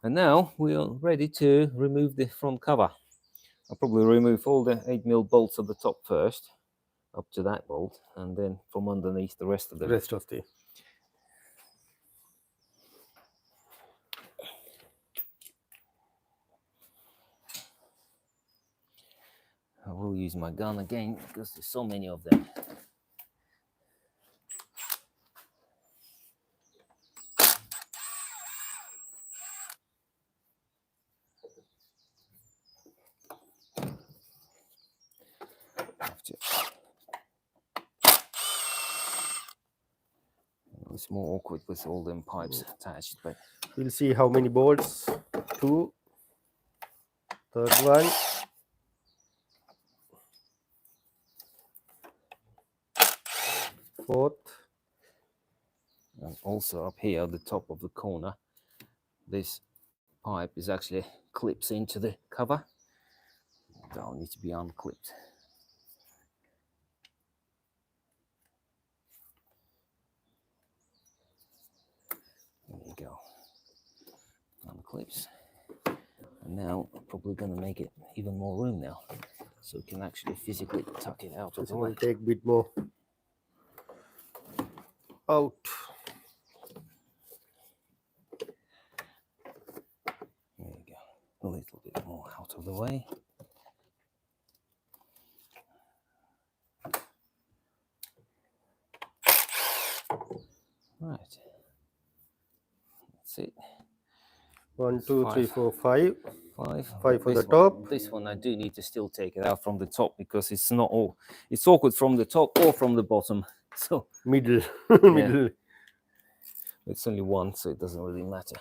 And now we are ready to remove the front cover. I'll probably remove all the 8mm bolts at the top first, up to that bolt, and then from underneath the rest of the I will will use my gun again because there's so many of them. It's more awkward with all them pipes attached, but we'll see how many bolts. 2, third one, fourth, and also up here at the top of the corner, this pipe is actually clips into the cover. Don't need to be unclipped. There you go. Unclips. And now I'm probably going to make it even more room now, so we can actually physically tuck it out of this the will way. take a bit more out. There you go. A little bit more out of the way. Right. That's it. 1, 2, 3, 5. 4, 5. 5. 5 for This the one- top. This one I do need to still take it out from the top because it's not all. It's awkward from the top or from the bottom. So Middle. yeah, Middle. it's only one, so it doesn't really matter.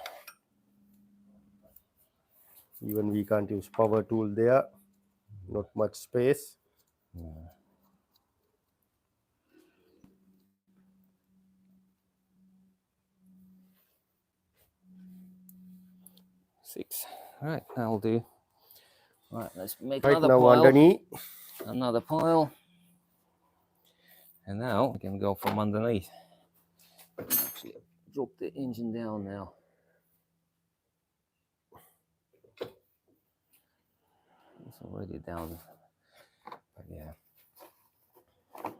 Even we can't use power tool there. Not much space. Yeah. 6. Right, that'll do. Right, let's make Right another now pile. underneath. Another pile. And now we can go from underneath. Actually, drop the engine down now. It's already down. But yeah.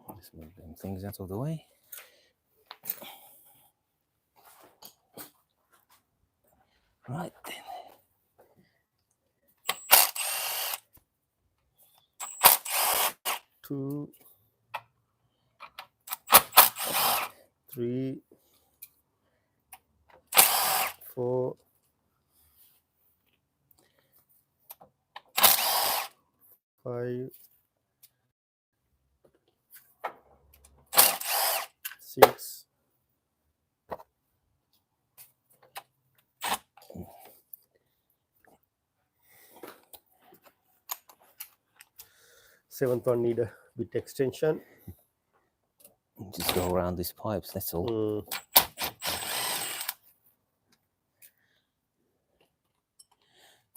Let's move them things out of the way. Right then. 2, 3, 4, 5, 6, 7th one need a bit extension. Just go around these pipes, that's all.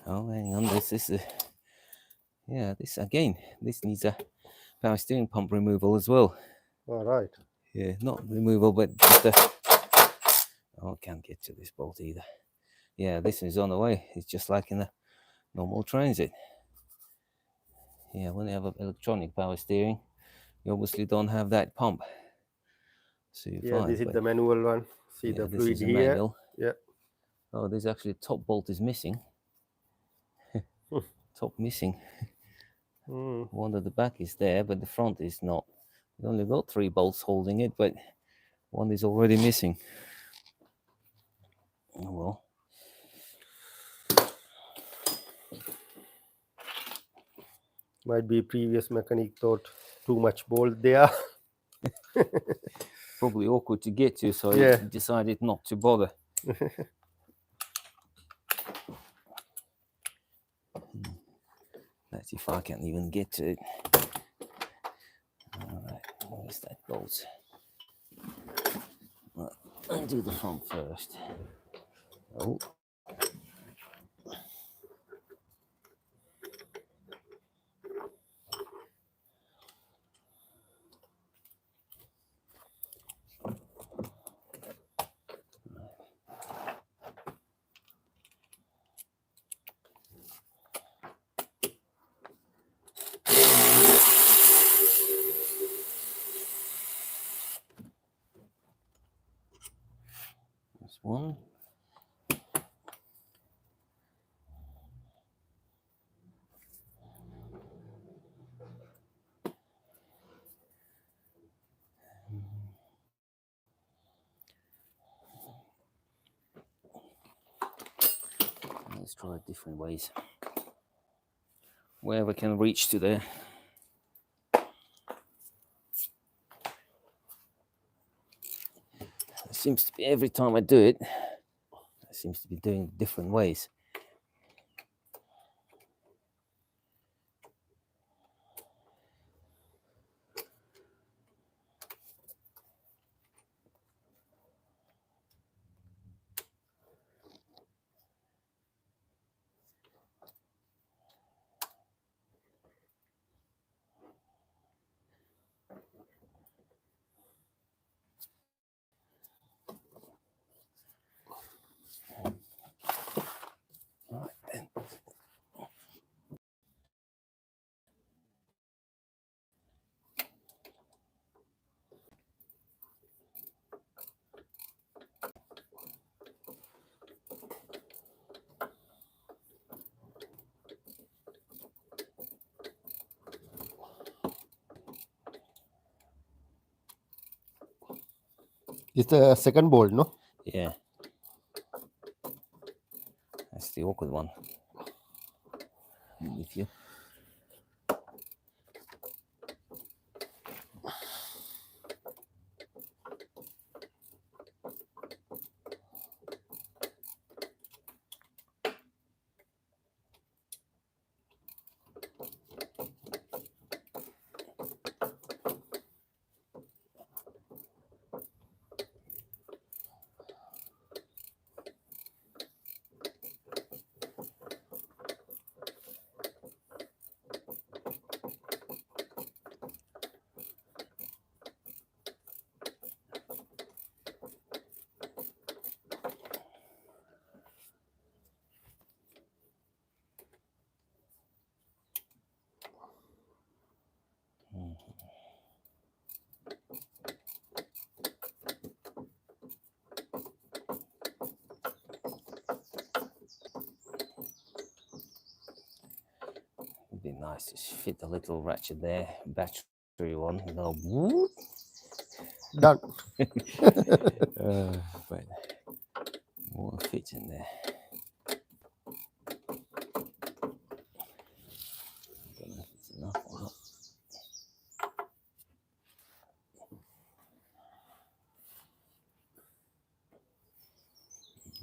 Oh, hang on, this is yeah, this again, this needs a power steering pump removal as well. All right. Yeah, not removal, but just a... Oh, I can't get to this bolt either. Yeah, this is on the way. It's just like in a normal transit. Yeah, when you have an electronic power steering, you obviously don't have that pump. So you're Yeah, fine, this is but the manual one. See yeah, the this fluid is a here. manual. Yeah. Oh, there's actually top bolt is missing. Top missing. One at the back is there, but the front is not. We only got 3 bolts holding it, but one is already missing. Oh well. Might be previous mechanic thought too much bolt there. Probably awkward to get to, so Yeah. he decided not to bother. Let's see if I can even get to it. Alright, where's that bolt? Right, undo the front first. Oh. This one. Let's try different ways. Wherever can reach to there. It seems to be every time I do it, I seems to be doing different ways. Right then. It's the second bolt, no? Yeah. That's the awkward one. With you. It'd be nice to fit a little ratchet there, battery one, and go whoop. Done. But won't fit in there. Don't know if it's enough or not.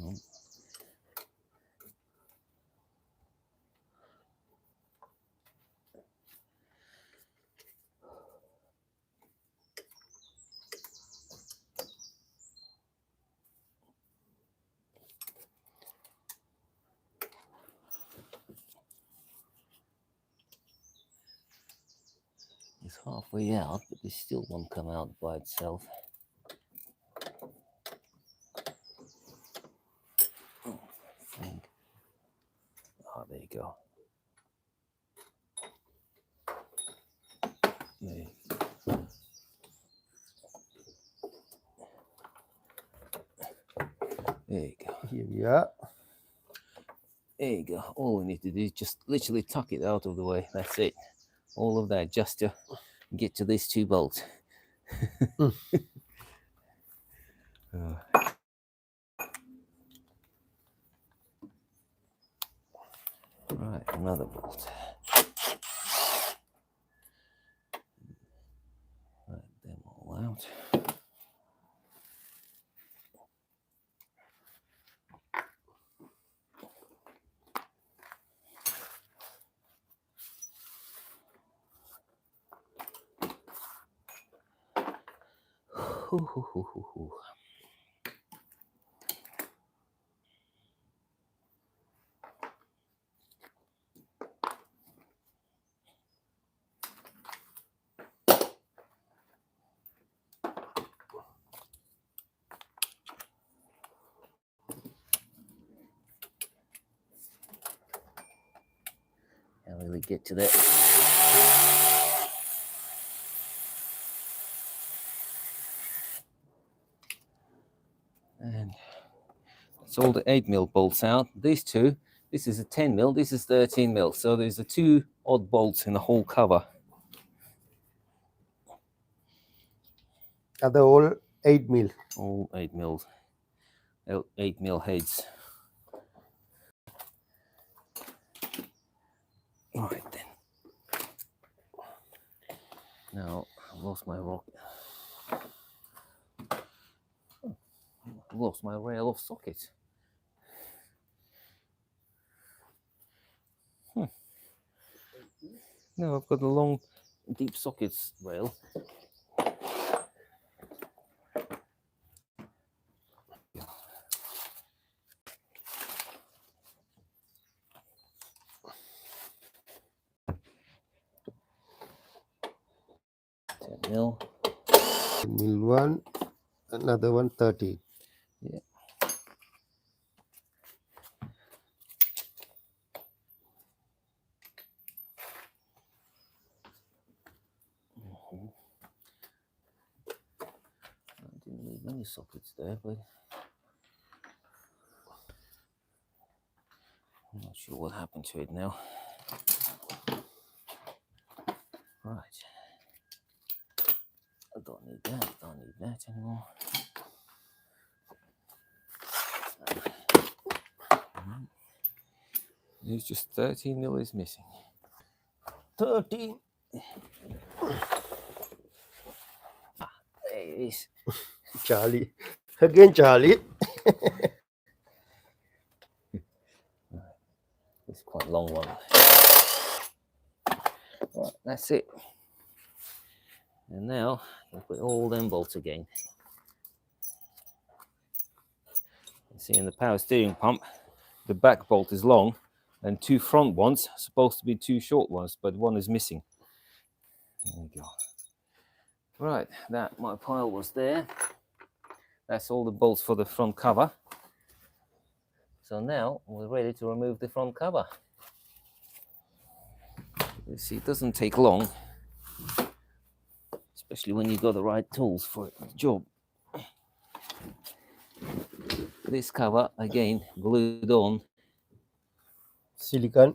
No. It's halfway out, but this still won't come out by itself. Oh, I think. Oh, there you go. There. There you go. Here we are. There you go. All we need to do is just literally tuck it out of the way. That's it. All of that just to get to these two bolts. Right, another bolt. Right, them all out. Can't really get to that. And it's all the 8mm bolts out. These two, this is a 10mm, this is 13mm. So there's the two odd bolts in the whole cover. Are they all 8mm? All 8mm, 8mm heads. Right then. Now I've lost my rock. I've lost my rail of socket. No, I've got a long, deep sockets rail. Mil. Mill one, another one 30. Yeah. I didn't leave many sockets there, but I'm not sure what happened to it now. Right. I don't need that anymore. There's just 13 mil is missing. 13. There it is. Charlie. Again, Charlie. It's quite a long one. Right, that's it. And now we'll put all them bolts again. You see in the power steering pump, the back bolt is long and two front ones are supposed to be two short ones, but one is missing. There we go. Right, that my pile was there. That's all the bolts for the front cover. So now we're ready to remove the front cover. You see, it doesn't take long, especially when you've got the right tools for the job. This cover, again, glued on Silicon.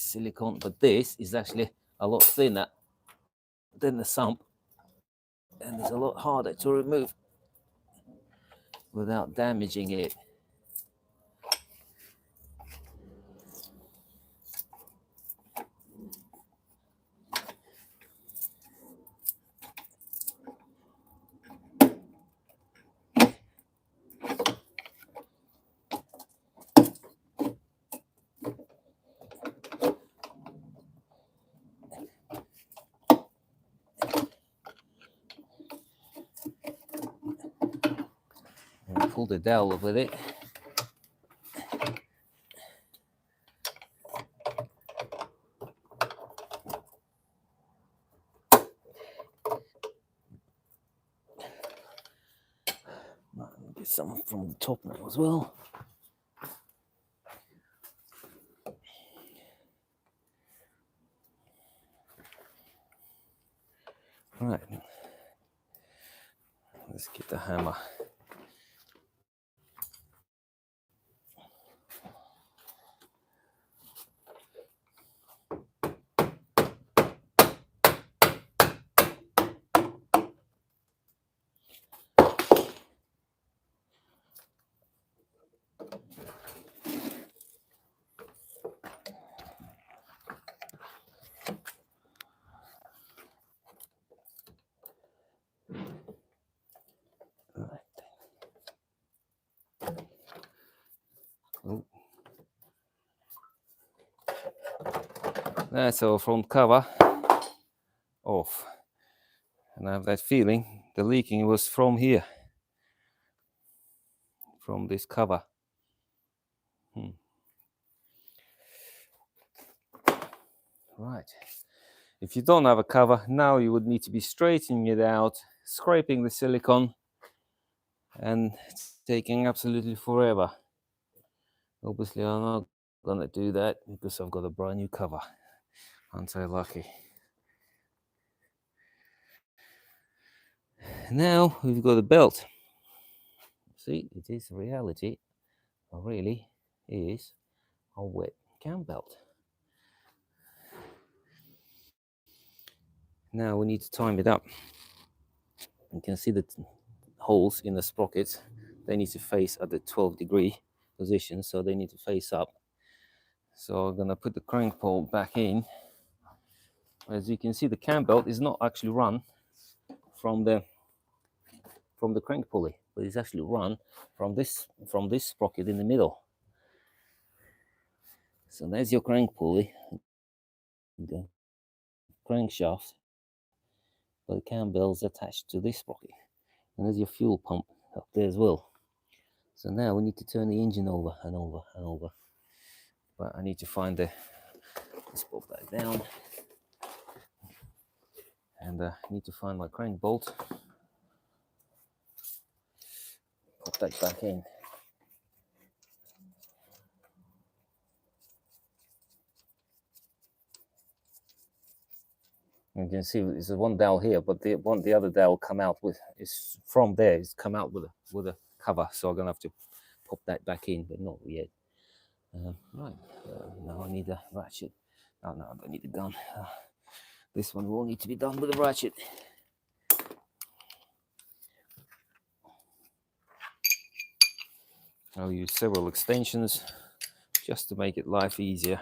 silicone, but this is actually a lot thinner than the sump, and it's a lot harder to remove without damaging it. And pull the dowel with it. Get some from the top now as well. Right, let's get the hammer. Right. Oh. That's our front cover off. And I have that feeling the leaking was from here, from this cover. Right. If you don't have a cover, now you would need to be straightening it out, scraping the silicone, and it's taking absolutely forever. Obviously, I'm not gonna do that because I've got a brand new cover. Aren't I lucky? Now we've got a belt. See, it is reality. It really is a wet cam belt. Now we need to time it up. You can see the holes in the sprockets. They need to face at the 12-degree position, so they need to face up. So I'm gonna put the crank pole back in. As you can see, the cam belt is not actually run from the crank pulley, but it's actually run from this sprocket in the middle. So there's your crank pulley, the crankshaft, but the cam belt's attached to this sprocket, and there's your fuel pump up there as well. So now we need to turn the engine over and over and over. But I need to find let's pop that down, and I need to find my crank bolt. Pop that back in. You can see there's one dowel here, but the other dowel come out with is from there. It's come out with a cover, so I'm gonna have to pop that back in, but not yet. Right, now I need a ratchet. Oh no, I don't need a gun. This one will need to be done with a ratchet. I'll use several extensions just to make it life easier.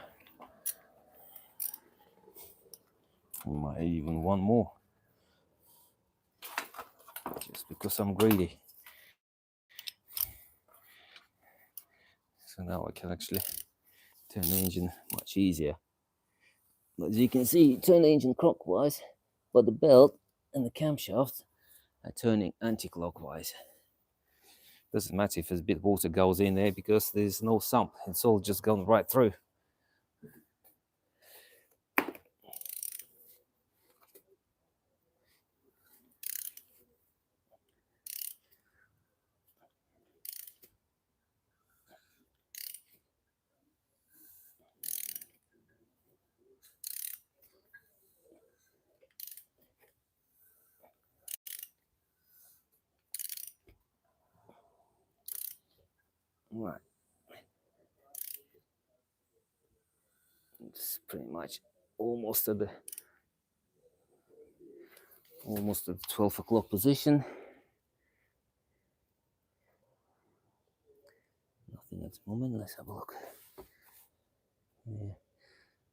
Might even one more, just because I'm greedy. So now I can actually turn the engine much easier. As you can see, turn the engine clockwise, but the belt and the camshaft are turning anti-clockwise. Doesn't matter if a bit of water goes in there because there's no sump. It's all just gone right through. Right. It's pretty much almost at the 12 o'clock position. Nothing at the moment. Let's have a look. Yeah.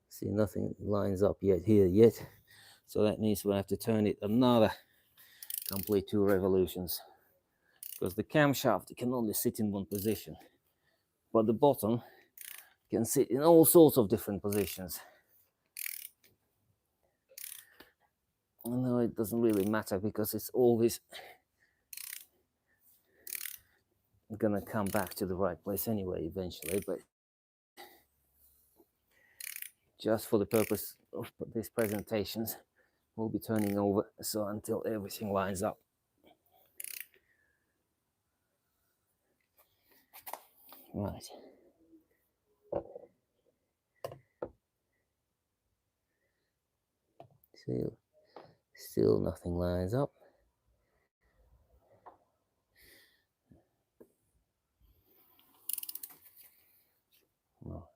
See, nothing lines up yet here yet. So that means we'll have to turn it another complete 2 revolutions, because the camshaft can only sit in one position, but the bottom can sit in all sorts of different positions. No, it doesn't really matter because it's always gonna come back to the right place anyway eventually, but just for the purpose of these presentations, we'll be turning over so until everything lines up. Right. Still nothing lines up. No.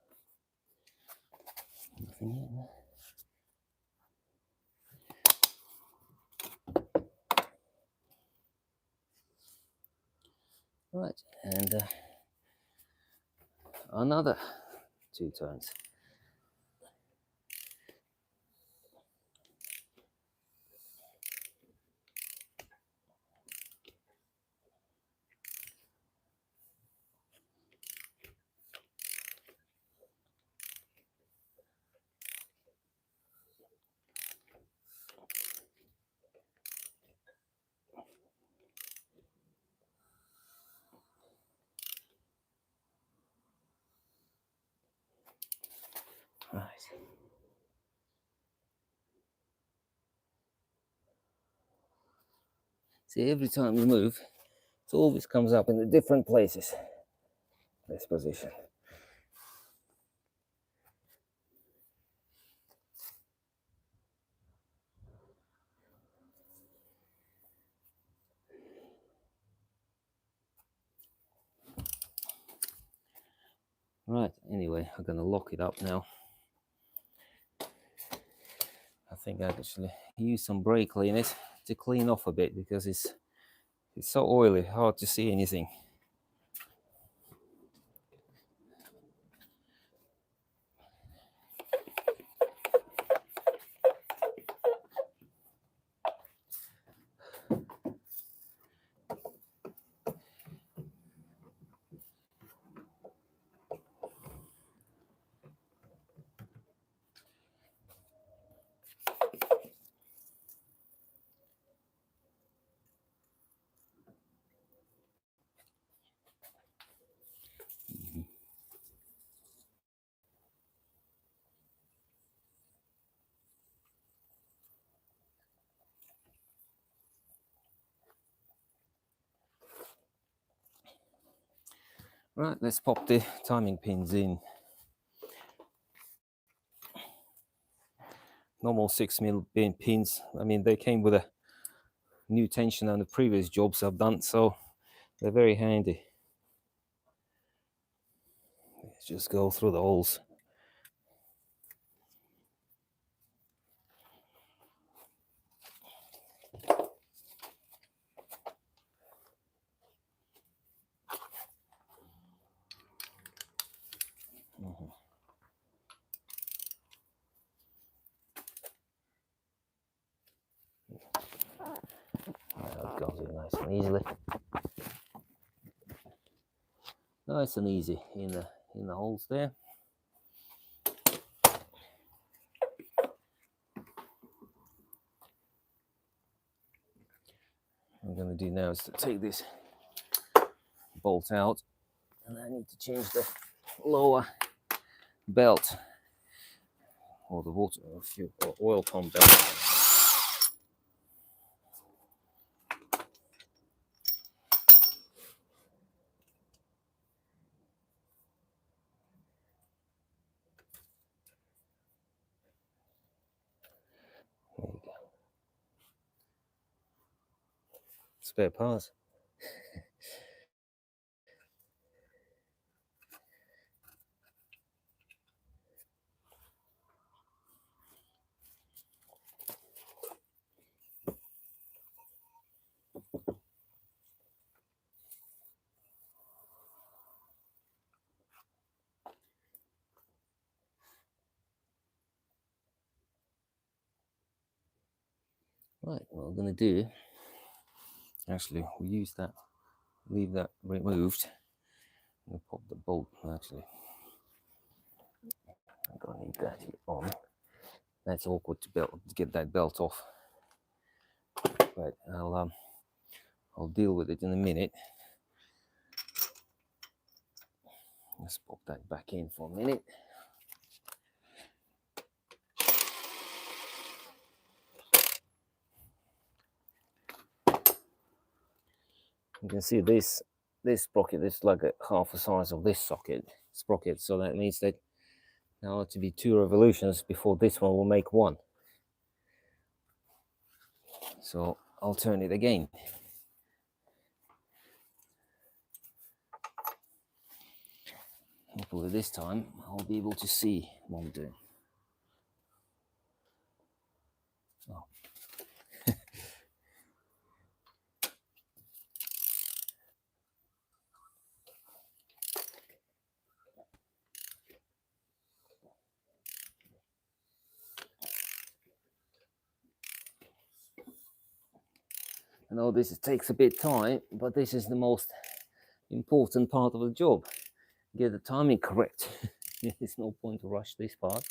Nothing yet. Right, and another 2 turns. Right. See, every time you move, it always comes up in the different places. This position. Right, anyway, I'm gonna lock it up now. I think I actually use some brake cleaners to clean off a bit because it's so oily, hard to see anything. Right, let's pop the timing pins in. Normal 6mm pins. I mean, they came with a new tension on the previous jobs I've done, so they're very handy. Let's just go through the holes. That goes in nice and easily. Nice and easy in the holes there. What I'm going to do now is to take this bolt out, and I need to change the lower belt, or the water or oil pump belt. There you go. Spare parts. Right, what I'm going to do, actually, we'll use that, leave that removed. We'll pop the bolt, actually. I don't need that on. That's awkward to get that belt off. But I'll deal with it in a minute. Let's pop that back in for a minute. You can see this sprocket is like half the size of this sprocket, so that means that now to be 2 revolutions before this one will make 1. So I'll turn it again. Hopefully this time I'll be able to see what I'm doing. Oh. I know this takes a bit of time, but this is the most important part of the job. Get the timing correct. There's no point to rush this part.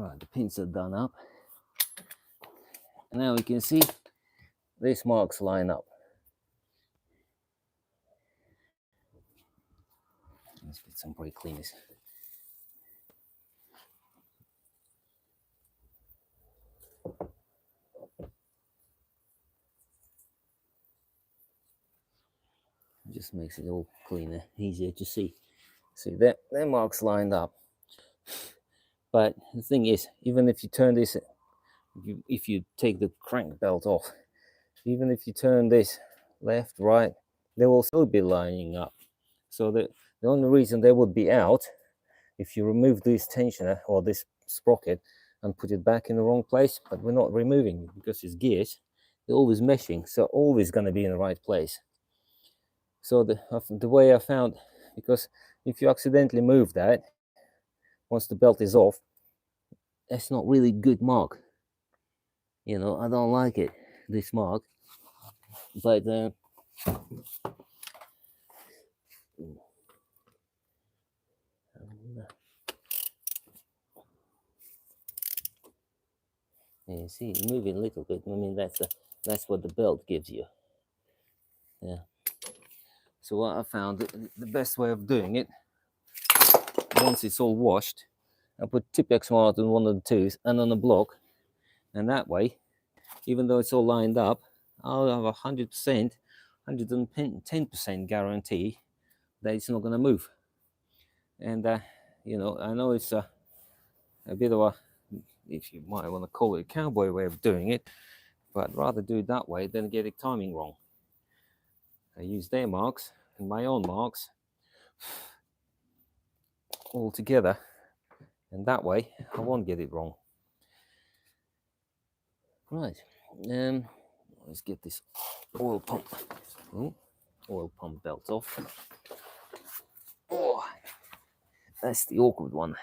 Right, the pins are done up. And now we can see these marks line up. Let's get some brake cleaners. It just makes it all cleaner, easier to see. See that their marks lined up. But the thing is, even if you turn this, if you take the crank belt off, even if you turn this left, right, they will still be lining up. So the only reason they would be out, if you remove this tensioner or this sprocket and put it back in the wrong place, but we're not removing it because it's gears, they're always meshing, so always going to be in the right place. So the way I found, because if you accidentally move that, once the belt is off, that's not really good mark. You know, I don't like it, this mark. But you see, moving a little bit. I mean, that's what the belt gives you. Yeah. So what I found, the best way of doing it, once it's all washed, I put Tipex mark on one of the tools and on the block, and that way, even though it's all lined up, I'll have 100%, 110% guarantee that it's not going to move. And you know, I know it's a bit of a, if you might want to call it, a cowboy way of doing it, but I'd rather do it that way than get the timing wrong. I use their marks and my own marks all together, and that way I won't get it wrong. Right, let's get this oil pump belt off. Oh, that's the awkward one,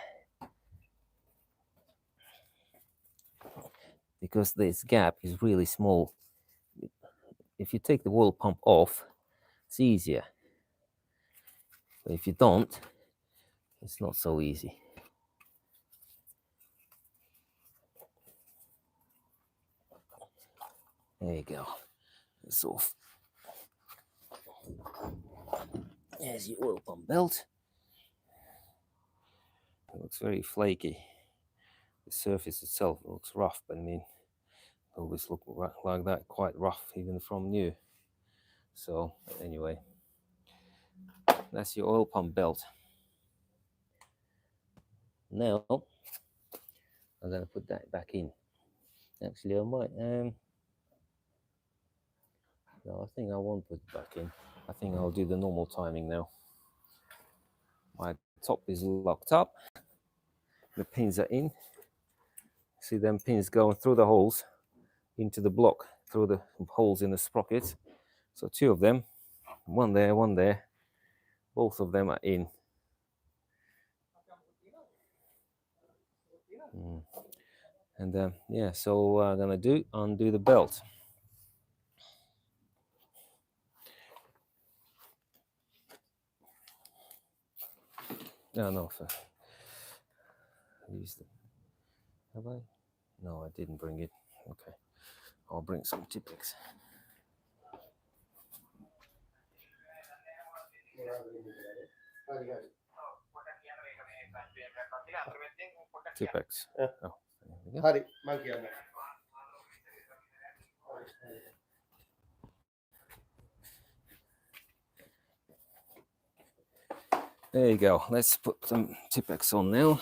because this gap is really small. If you take the oil pump off, it's easier, but if you don't, it's not so easy. There you go. It's off. There's your oil pump belt. It looks very flaky. The surface itself looks rough, but I mean, it always look like that, quite rough, even from new. So anyway, that's your oil pump belt. Now I'm gonna put that back in. Actually, I might. No, I think I won't put it back in. I think I'll do the normal timing now. My top is locked up. The pins are in. See them pins going through the holes into the block, through the holes in the sprockets. So two of them, one there, one there. Both of them are in. And yeah, so what I'm gonna do, undo the belt. No, sir. Have I? No, I didn't bring it. Okay, I'll bring some Tipex. Tipex. Yeah. Oh, there we go. Hari, monkey on that. There you go. Let's put some Tipex on now.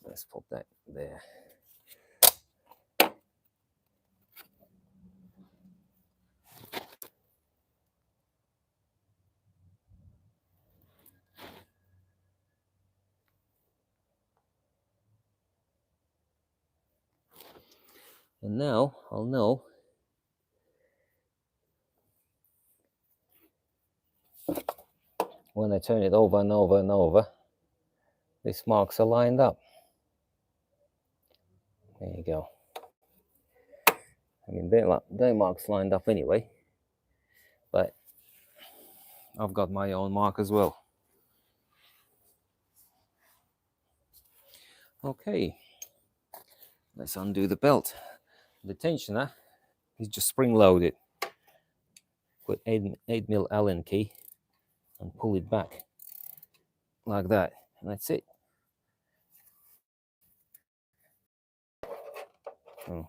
Let's pop that there. And now I'll know when I turn it over and over and over, these marks are lined up. There you go. I mean, their marks lined up anyway, but I've got my own mark as well. Okay, let's undo the belt. The tensioner is just spring loaded. Put 8mm Allen key and pull it back like that, and that's it. Oh,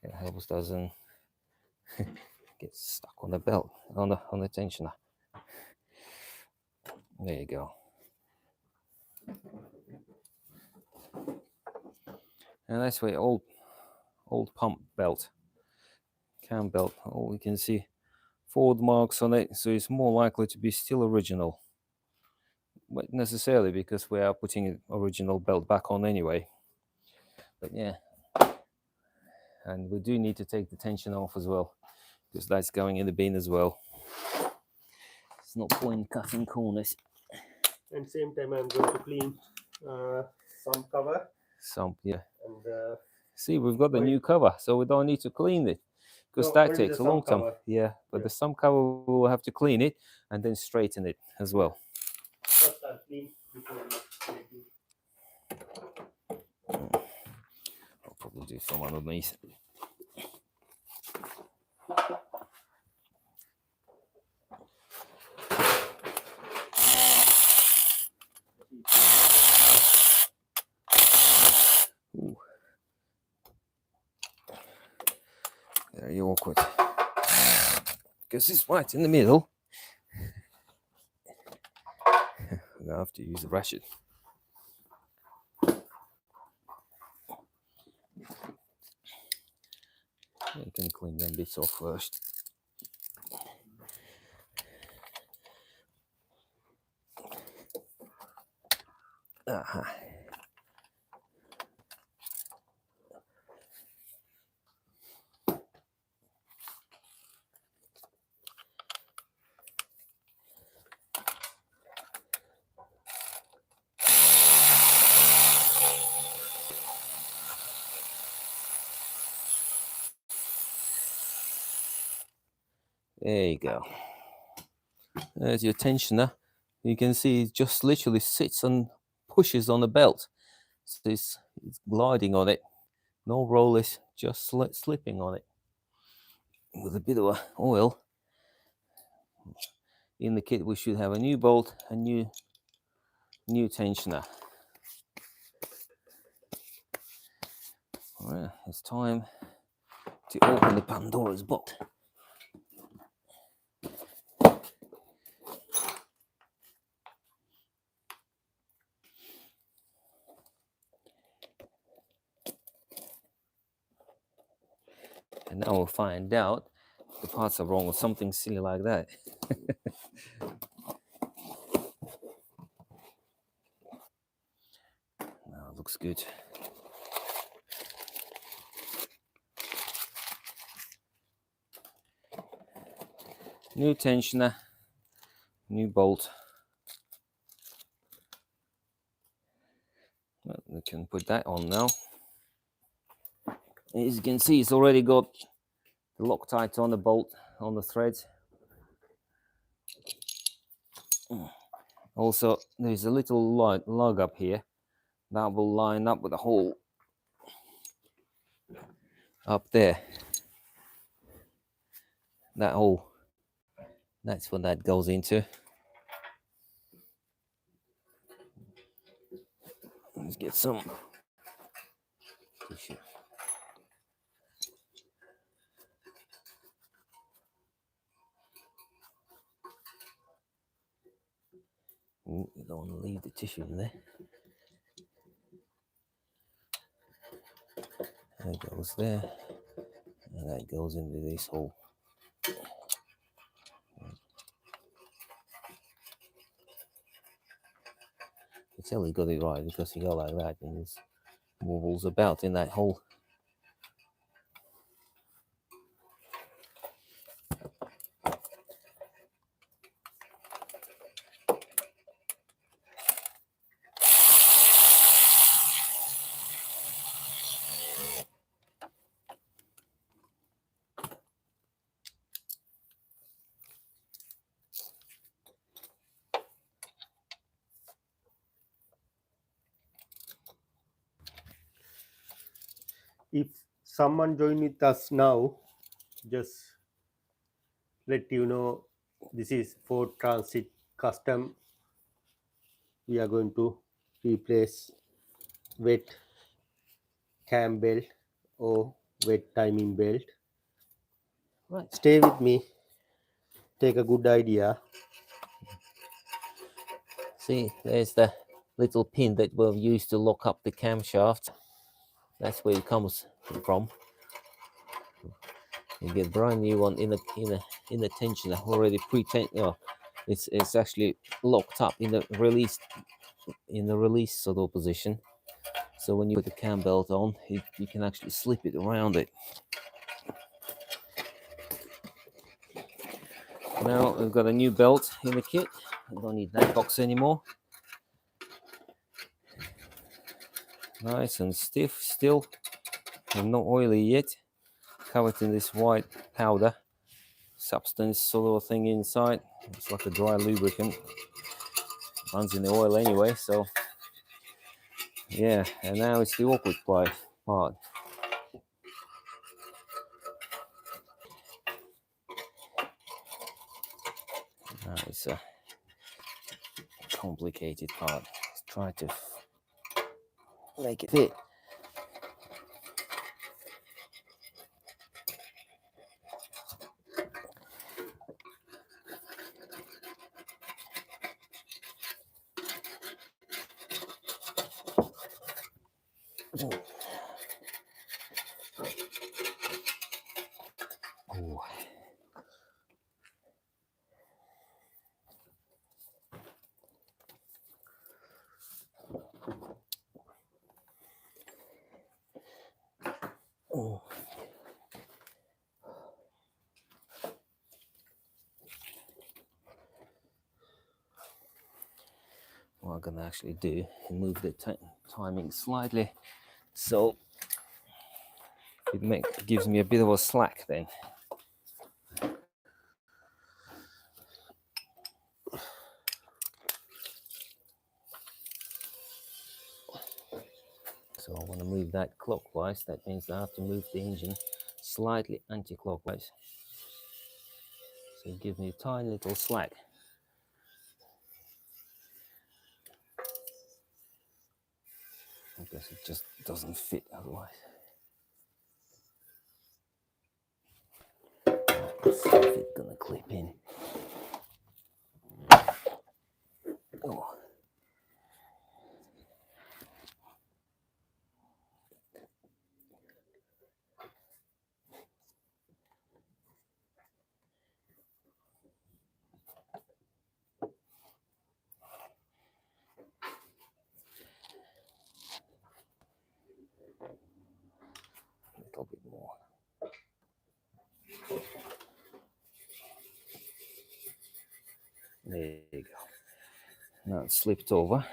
it helps, doesn't get stuck on the belt, on the tensioner. There you go. And that's where old pump belt, cam belt. Oh, you can see forward marks on it, so it's more likely to be still original. But necessarily, because we are putting an original belt back on anyway. But yeah, and we do need to take the tension off as well, because that's going in the bin as well. no point cutting corners. And same time I'm going to clean some cover. Yeah. And see, we've got the new cover, so we don't need to clean it because no, that only takes the a long some time. cover. Yeah, but Yeah. the some cover we'll have to clean it and then straighten it as well. First I'll clean before we I'll probably do some underneath. Ooh. Very awkward because it's right in the middle. I'm gonna have to use a ratchet. You can clean them bits off first. There you go. There's your tensioner. You can see it just literally sits and pushes on the belt. So it's gliding on it. No rollers, just slipping on it. With a bit of oil. In the kit we should have a new bolt, a new tensioner. Well, it's time to open the Pandora's box. And now we'll find out the parts are wrong or something silly like that. Now it looks good. New tensioner, new bolt. Well, we can put that on now. As you can see, it's already got the Loctite on the bolt, on the threads. Also, there's a little lug up here that will line up with the hole up there. That hole, that's what that goes into. Let's get some tissue. Ooh, you don't want to leave the tissue in there. That goes there, and that goes into this hole. You tell he got it right because he go like that and it wobbles about in that hole. if someone join with us now, just let you know this is Ford Transit Custom. We are going to replace wet cam belt or wet timing belt. Right. Stay with me, take a good idea. See, there's the little pin that we'll use to lock up the camshaft. That's where it comes from. You get brand new one in the tensioner already it's actually locked up in the release sort of position. So when you put the cam belt on, you can actually slip it around it. Now we've got a new belt in the kit. We don't need that box anymore. Nice and stiff still, and not oily yet. Covered in this white powder substance sort of thing inside. It's like a dry lubricant. Runs in the oil anyway, so yeah. And now it's the awkward part. Now it's a complicated part. Let's try to make it fit. Oh. Oh. What I'm gonna actually do is move the timing slightly, so it gives me a bit of a slack then. So I want to move that clockwise. That means I have to move the engine slightly anti-clockwise. So it gives me a tiny little slack. Because it just doesn't fit otherwise. Let's see if it's gonna clip in. Oh. A little bit more. There you go. Now it's slipped over.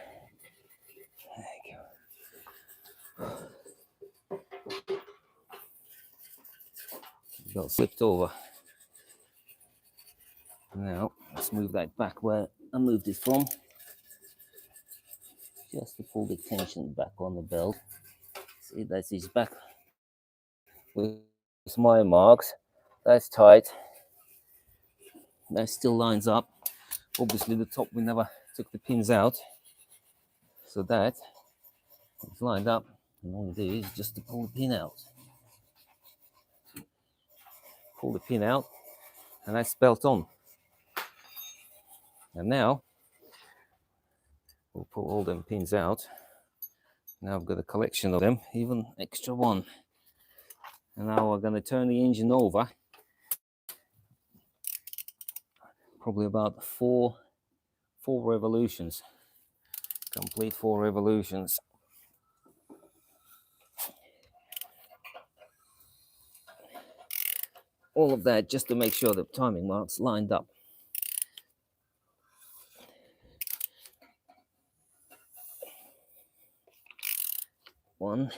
There you go. It got slipped over. Now let's move that back where I moved it from. Just to pull the tension back on the belt. See, that's his back with my marks. That's tight. That still lines up. Obviously the top we never took the pins out. So that it's lined up. And all you do is just to pull the pin out. Pull the pin out, and that's belt on. And now we'll pull all them pins out. Now I've got a collection of them, even extra one. And now we're going to turn the engine over. Probably about four revolutions. Complete 4 revolutions. All of that just to make sure the timing marks lined up. One.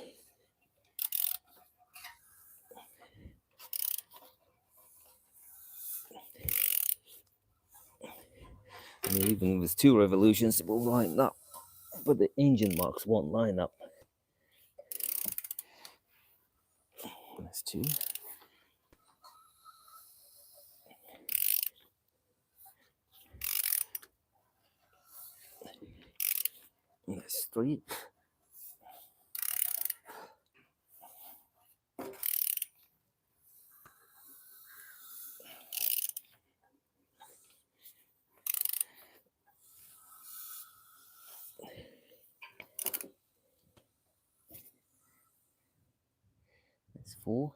And even with 2 revolutions, it will line up. But the engine marks won't line up. That's 2. That's 3. That's 4.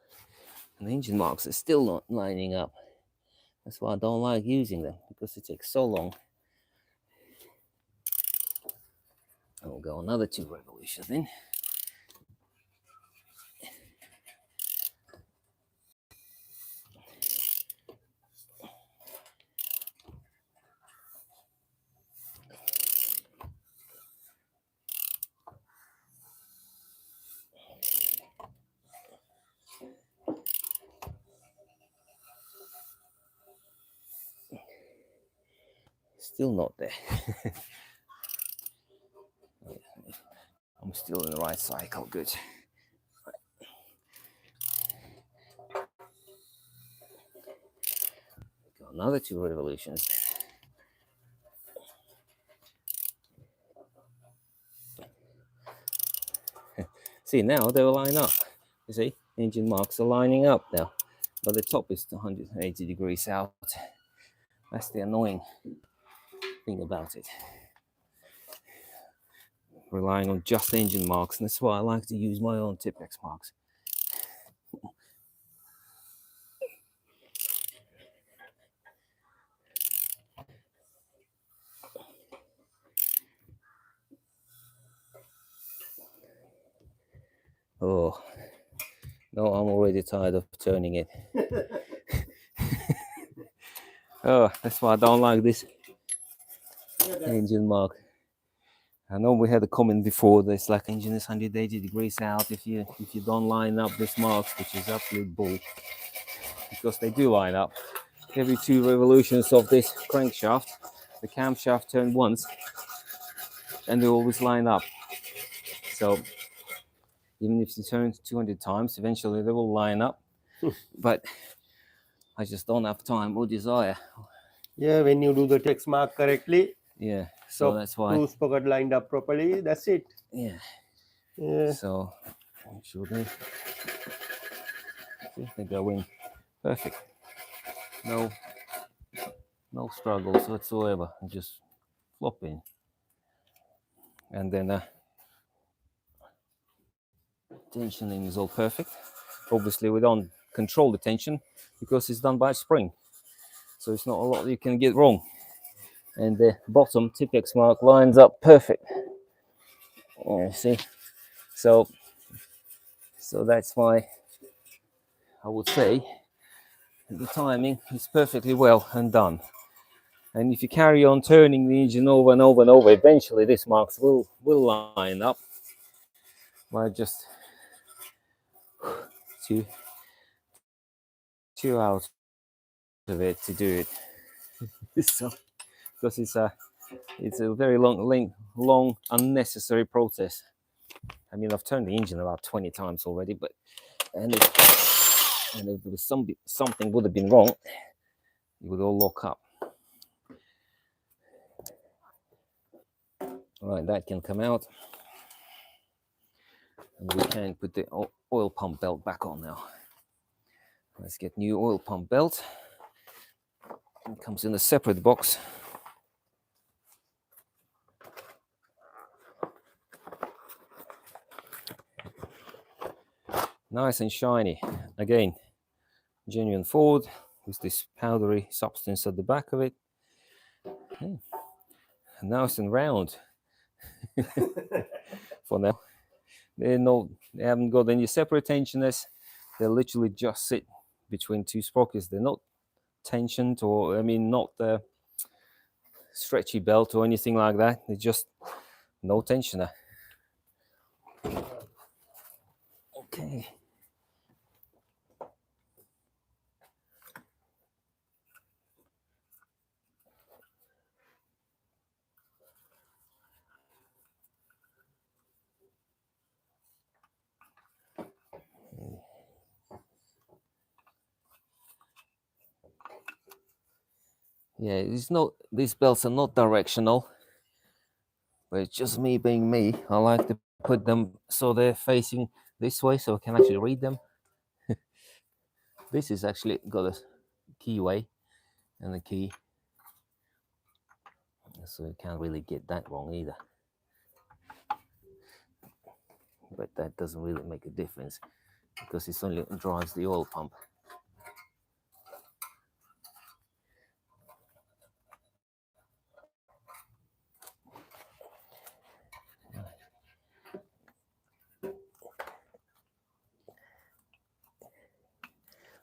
And the engine marks are still not lining up. That's why I don't like using them, because it takes so long. I'll go another 2 revolutions then. Still not there. I'm still in the right cycle. Good. Got another 2 revolutions. See, now they will line up. You see, engine marks are lining up now, but the top is 180 degrees out. That's the annoying thing about it. Relying on just engine marks, and that's why I like to use my own Tipex marks. Oh, no, I'm already tired of turning it. Oh, that's why I don't like this engine mark. I know we had a comment before that's like engine is 180 degrees out if you don't line up these marks, which is absolute bull, because they do line up. Every 2 revolutions of this crankshaft, the camshaft turn once, and they always line up. So even if you turn 200 times, eventually they will line up. But I just don't have time or desire. Yeah, when you do the text mark correctly, Yeah, so that's why. 2 sprocket lined up properly, that's it. Yeah. Yeah. So make sure they go in perfect. No struggles whatsoever. Just flop in. And then tensioning is all perfect. Obviously, we don't control the tension because it's done by spring. So it's not a lot you can get wrong. And the bottom Tipex mark lines up perfect. You see? So that's why I would say the timing is perfectly well and done. And if you carry on turning the engine over and over and over, eventually these marks will line up. By just two out of it to do it. So, because it's a very long unnecessary process. I mean, I've turned the engine about 20 times already, but and if there was something would have been wrong, it would all lock up. All right, that can come out, and we can put the oil pump belt back on now. Let's get new oil pump belt. It comes in a separate box. Nice and shiny. Again, genuine Ford with this powdery substance at the back of it. Yeah. Nice and round. For now. They haven't got any separate tensioners. They literally just sit between 2 sprockets. They're not tensioned, or I mean, not the stretchy belt or anything like that. They're just no tensioner. Okay. Yeah, it's not. These belts are not directional, but it's just me being me. I like to put them so they're facing this way, so I can actually read them. This is actually got a keyway and a key, so you can't really get that wrong either. But that doesn't really make a difference because it only drives the oil pump.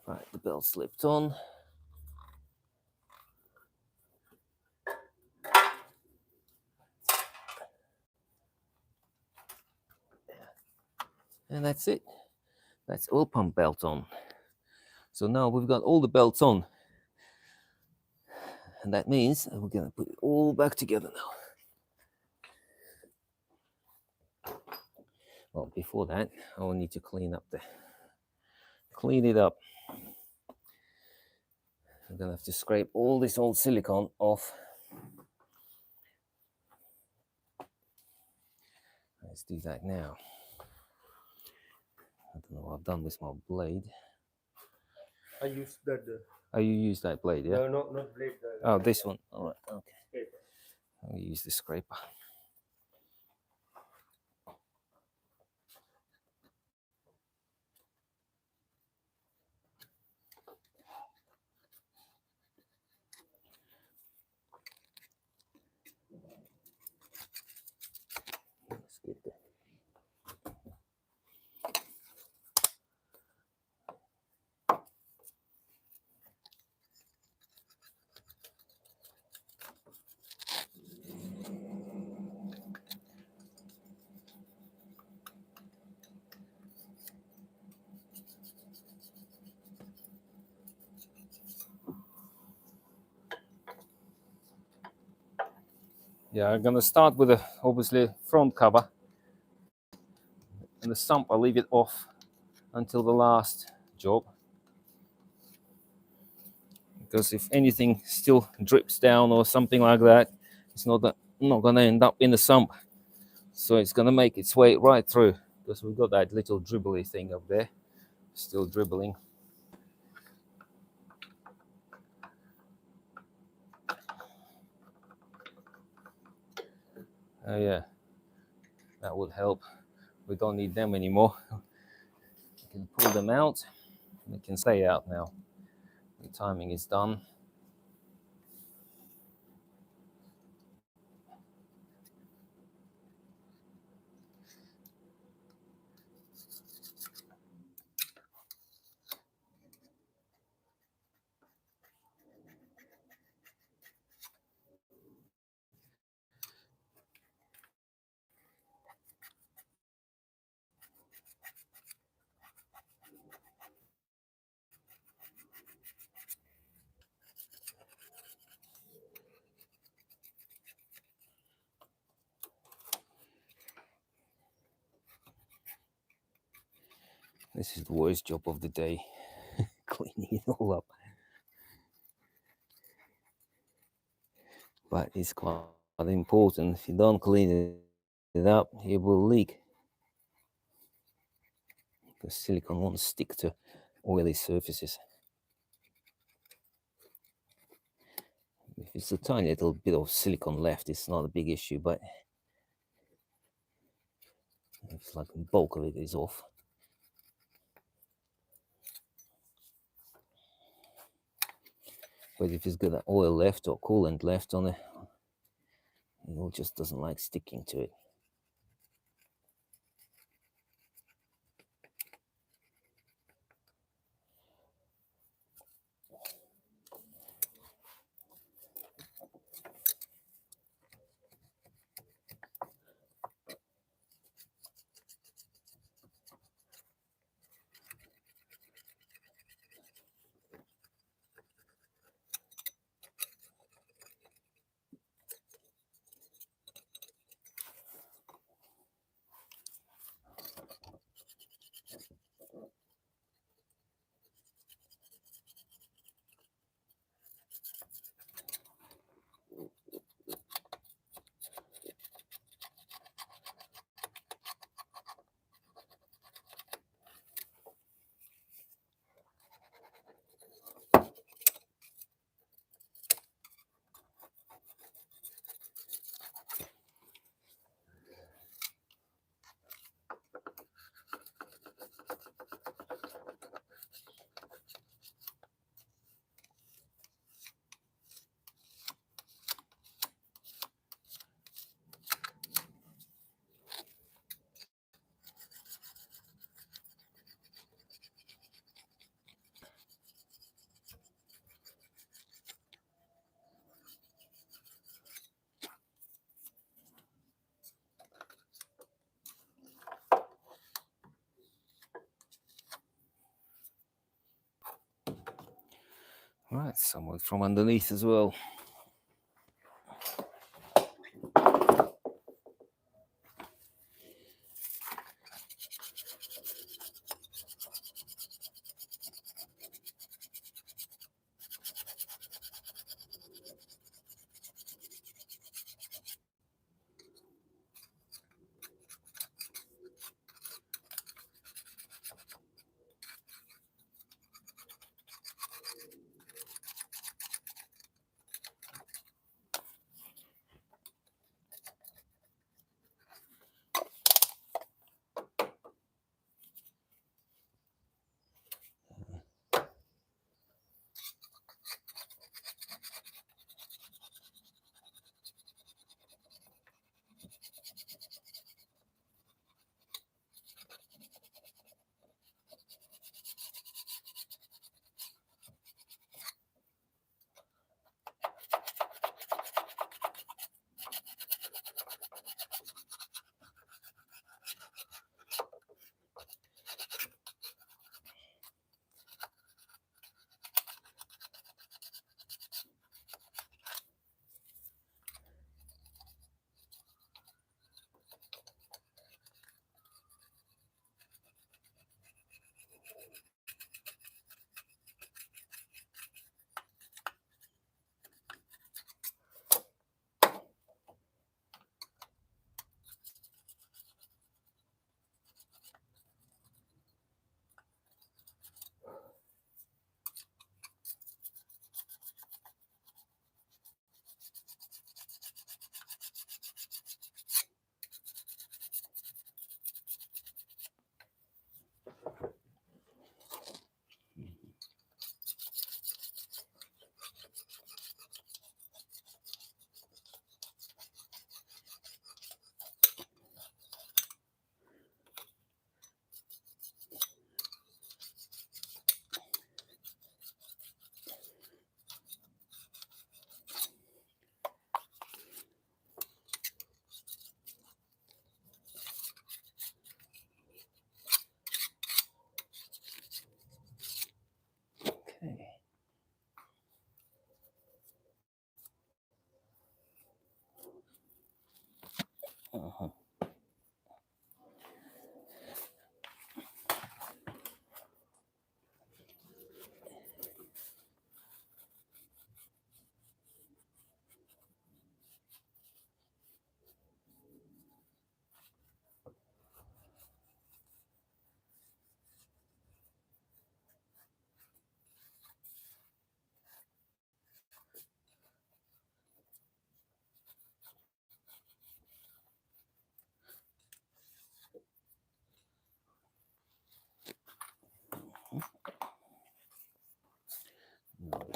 Right, the belt slipped on. And that's it. That's oil pump belt on. So now we've got all the belts on. And that means that we're going to put it all back together now. Well, before that, I will need to clean it up. I'm going to have to scrape all this old silicone off. Let's do that now. I don't know what I've done with my blade. I use that. Oh, you use that blade, yeah? No, not blade. Oh, this one. All right, okay. Paper. I'll use the scraper. Let's get that. Yeah, I'm gonna start with the obviously front cover, and the stump I'll leave it off until the last job, because if anything still drips down or something like that, it's not gonna end up in the sump, so it's gonna make its way right through, because we've got that little dribbly thing up there still dribbling. Oh yeah, that would help. We don't need them anymore. We can pull them out. They can stay out now. The timing is done. This is the worst job of the day, cleaning it all up. But it's quite important. If you don't clean it up, it will leak. The silicone won't stick to oily surfaces. If it's a tiny little bit of silicone left, it's not a big issue, but it's like the bulk of it is off. But if it's got oil left or coolant left on it, it just doesn't like sticking to it. Right, somewhat from underneath as well.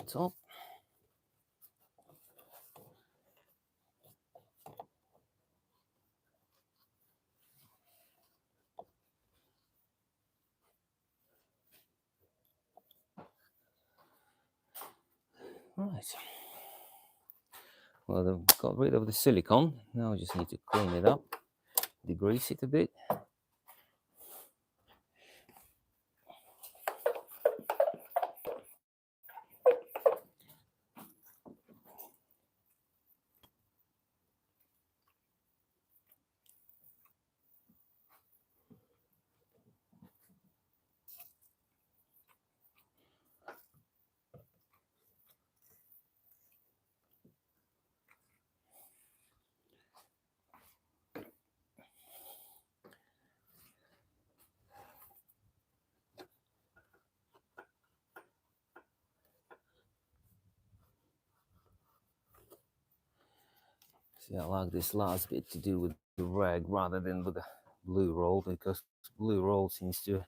Top. Right. Well, I've got rid of the silicone. Now I just need to clean it up, degrease it a bit. See, I like this last bit to do with the rag rather than with the blue roll, because blue roll seems to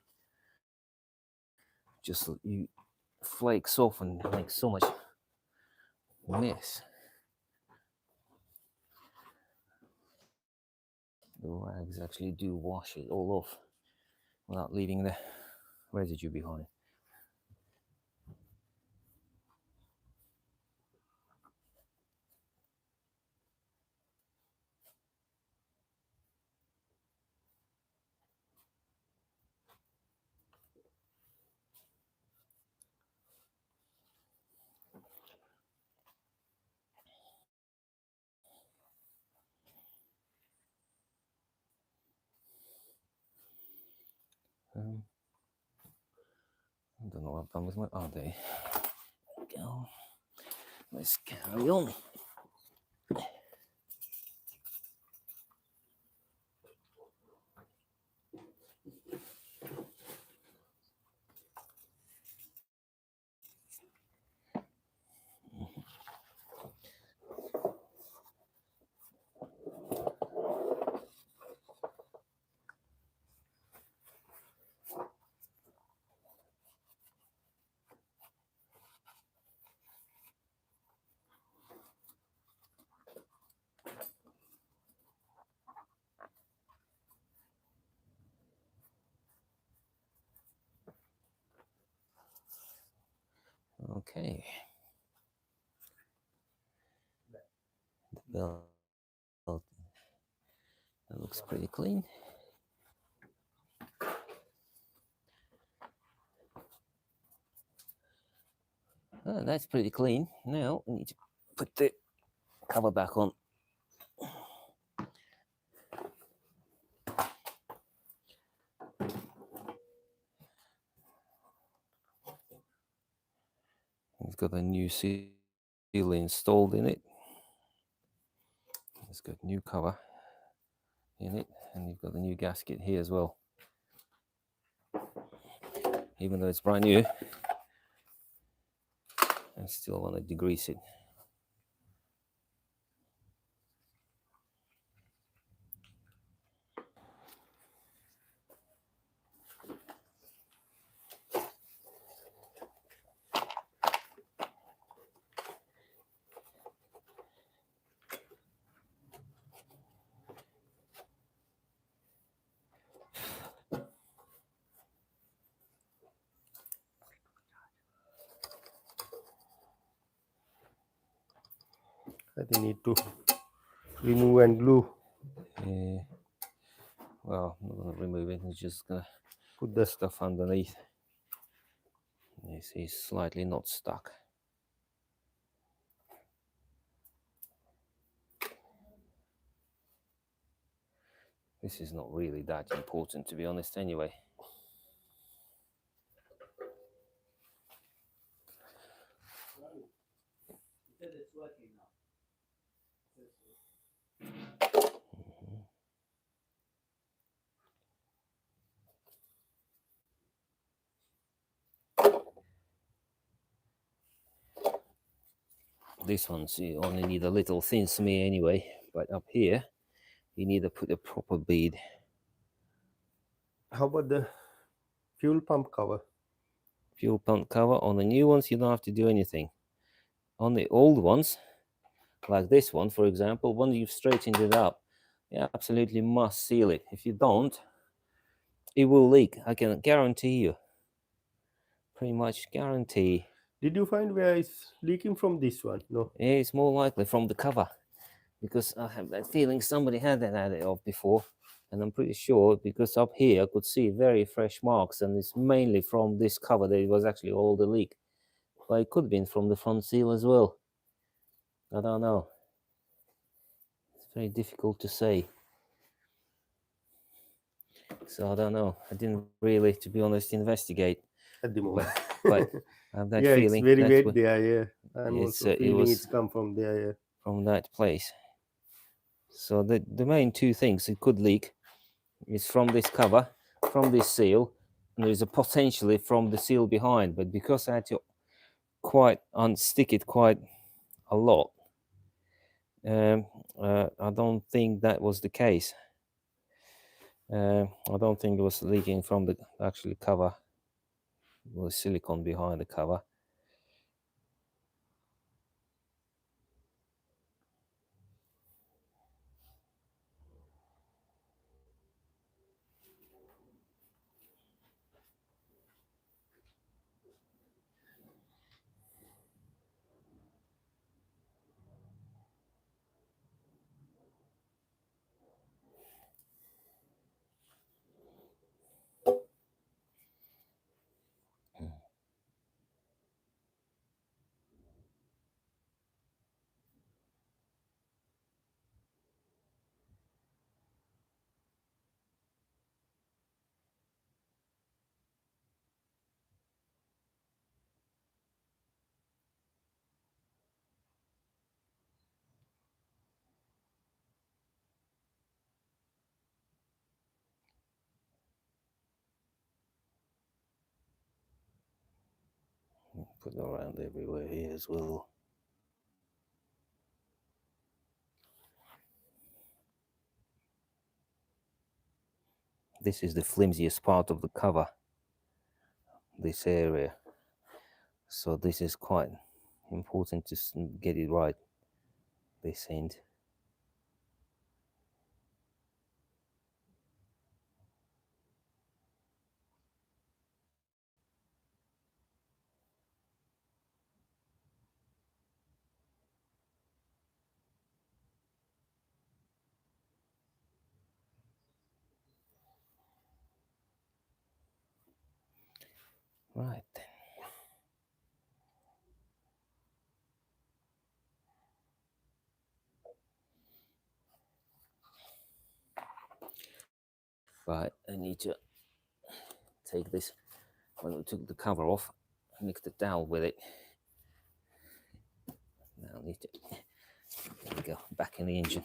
just you flakes off and make so much mess. The rags actually do wash it all off without leaving the residue behind. I don't know what I've done with my... Oh, there we go. Let's carry on. Okay. The belt, that looks pretty clean. Oh, that's pretty clean. Now we need to put the cover back on. It's got a new seal installed in it. It's got new cover in it, and you've got the new gasket here as well. Even though it's brand new, I still want to degrease it. I think need to remove and glue. Well, I'm not going to remove it. I'm just going to Put the the stuff underneath. You see, it's slightly not stuck. This is not really that important, to be honest, anyway. This one's, you only need a little thin smear anyway, but up here you need to put a proper bead. How about the fuel pump cover? Fuel pump cover on the new ones, you don't have to do anything. On the old ones, like this one, for example, when you've straightened it up, you absolutely must seal it. If you don't, it will leak. I can guarantee you. Pretty much guarantee. Did you find where it's leaking from this one? No. It's more likely from the cover, because I have that feeling somebody had it off before, and I'm pretty sure, because up here I could see very fresh marks, and it's mainly from this cover that it was actually all the leak. But it could have been from the front seal as well. I don't know. It's very difficult to say. So I don't know. I didn't really, to be honest, investigate. At the moment. But I have that yeah, feeling. it's very that's wet there. Yeah, I'm It's, also it feeling was- it's come from there. Yeah. from that place. So the main two things it could leak is from this cover, from this seal, and there's a potentially from the seal behind. But because I had to quite unstick it quite a lot, I don't think that was the case. I don't think it was leaking from the actually cover, the silicone behind the cover. Put it around everywhere here as well. This is the flimsiest part of the cover, this area. So this is quite important to get it right, this end. Right then. Right, I need to take this, when we took the cover off, mix the dowel with it. Now I need to, there we go, back in the engine.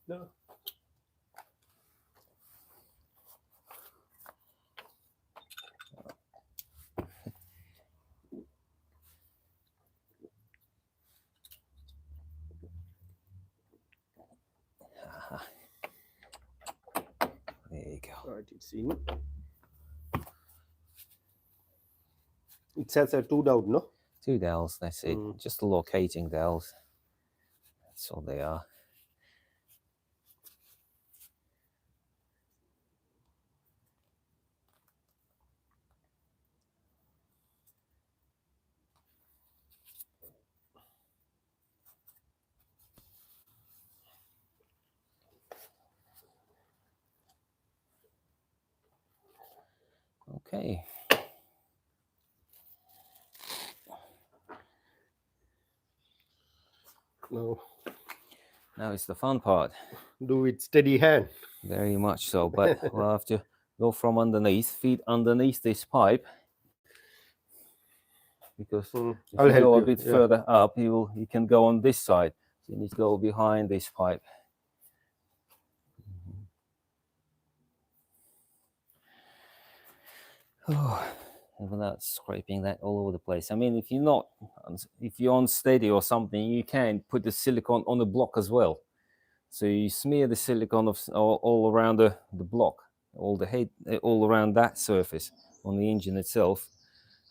No. There you go. Right, it's in. It says a 2 dowel, no? 2 dowels, that's it. Just locating dowels. That's all they are. Okay. Now it's the fun part. Do it steady hand. Very much so, but we'll have to go from underneath, feet underneath this pipe, because if I'll you help go a you, bit yeah. further up, you can go on this side. So you need to go behind this pipe. Oh, and without scraping that all over the place. I mean, if you're unsteady or something, you can put the silicone on the block as well. So you smear the silicone all around the block, all the head, all around that surface on the engine itself,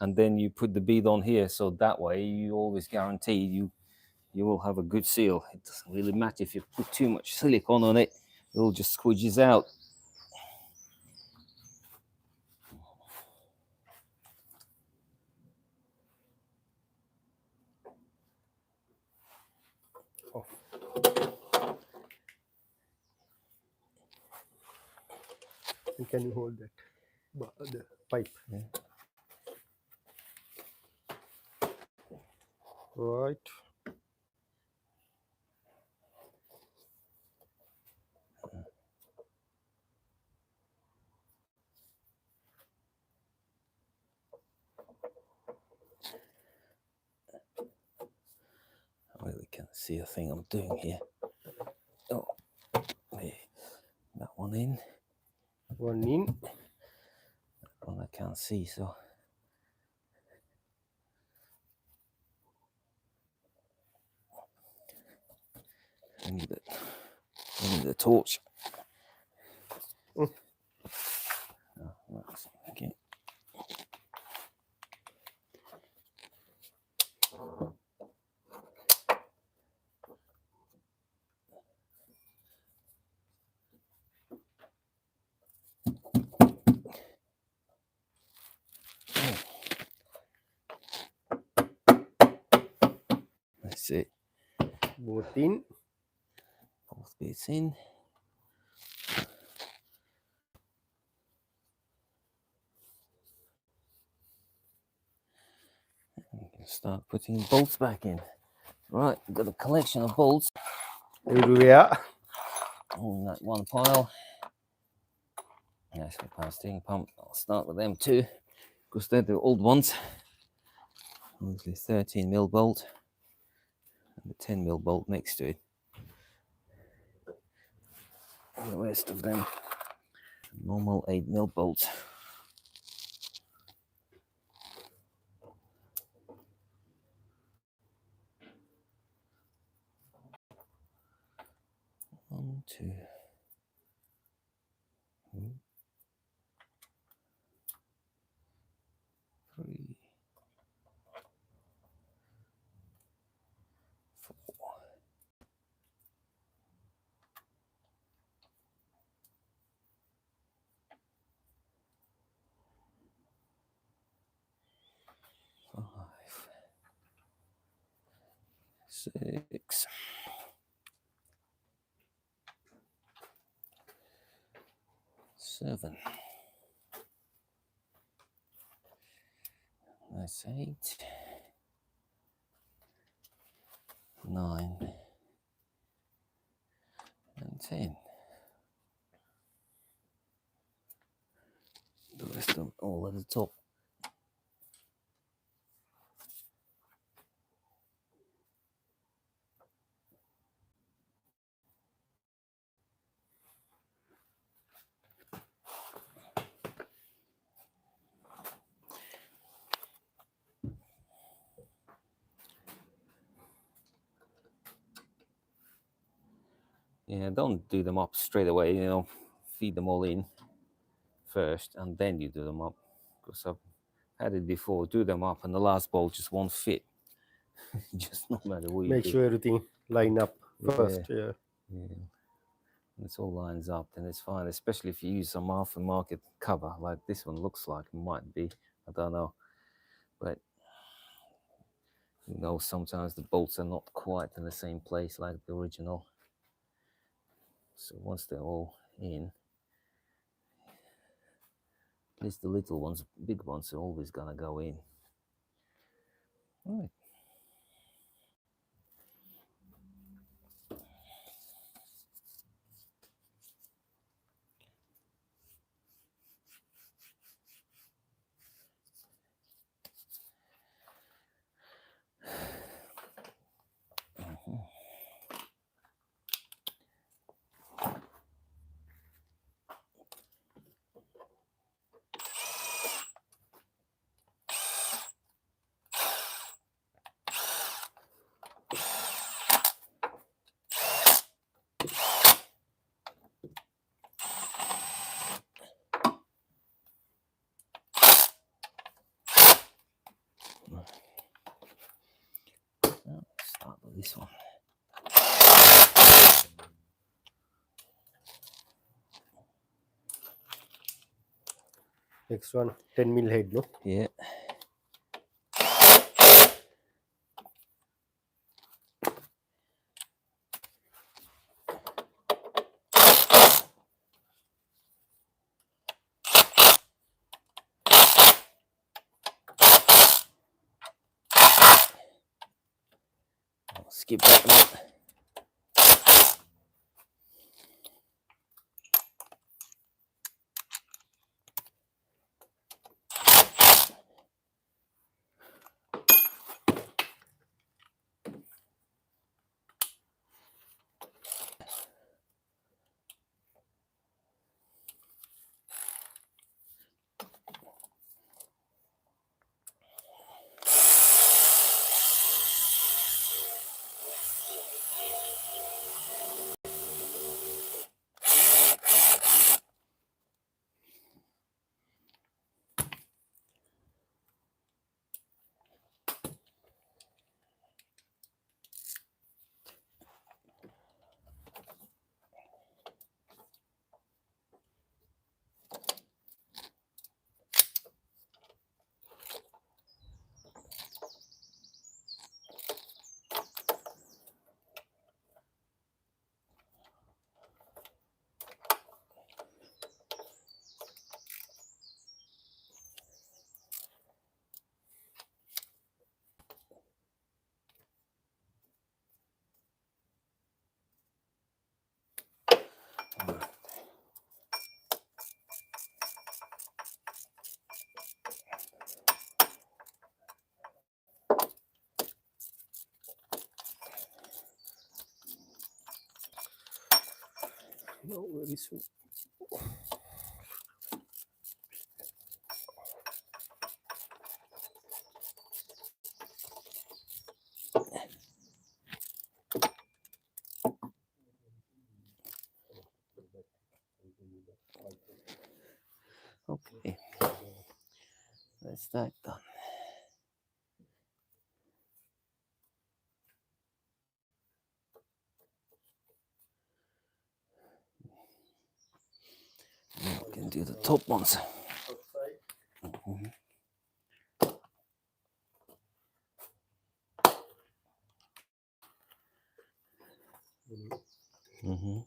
and then you put the bead on here. So that way, you always guarantee you will have a good seal. It doesn't really matter if you put too much silicone on it; it will just squidges out. And can you hold that? The pipe. Yeah. Right. I really can't see a thing I'm doing here. Oh, there. That one in. One in. That one I can't see, so. I need a torch. Mm. Oh, okay. That's it. Both in. Both bits in. We can start putting bolts back in. Right, we've got a collection of bolts Everywhere. on that one pile. Nice for power steering pump. I'll start with them too, because they're the old ones. Obviously 13mm bolt and the 10mm bolt next to it. And the rest of them normal 8mm bolts. One, two, three, four. 5, 6, 7. That's 8, 9, and 10. The rest of them all at the top. Yeah, don't do them up straight away, feed them all in first and then you do them up. Because I've had it before, do them up and the last bolt just won't fit. Just no matter what you Make do. sure everything line up first. Yeah. Yeah. And it's all lines up, then it's fine, especially if you use some aftermarket cover like this one looks like it might be. I don't know. But sometimes the bolts are not quite in the same place like the original. So once they're all in, At least the little ones, big ones are always gonna go in. Right. Start with this one. Next one, 10 mil head, no? Yeah. I'll skip that one. No, very soon. Okay. That's that done. Now we can do the top ones. Mm-hmm.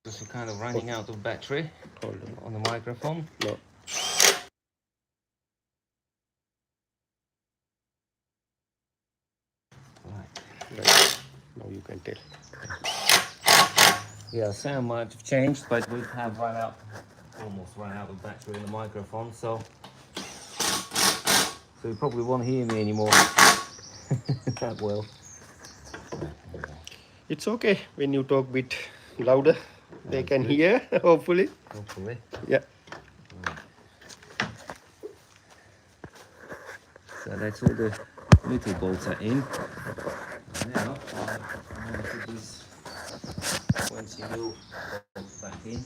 Just kind of running out of battery on the microphone. No. Right. Now you can tell. Yeah, sound might have changed, but we have almost run out of battery in the microphone, so you probably won't hear me anymore that well. It's okay when you talk a bit louder. They can hear, hopefully. Hopefully. Yeah. So that's all the little bolts are in. And now I'm going to put these 20 mil bolts back in.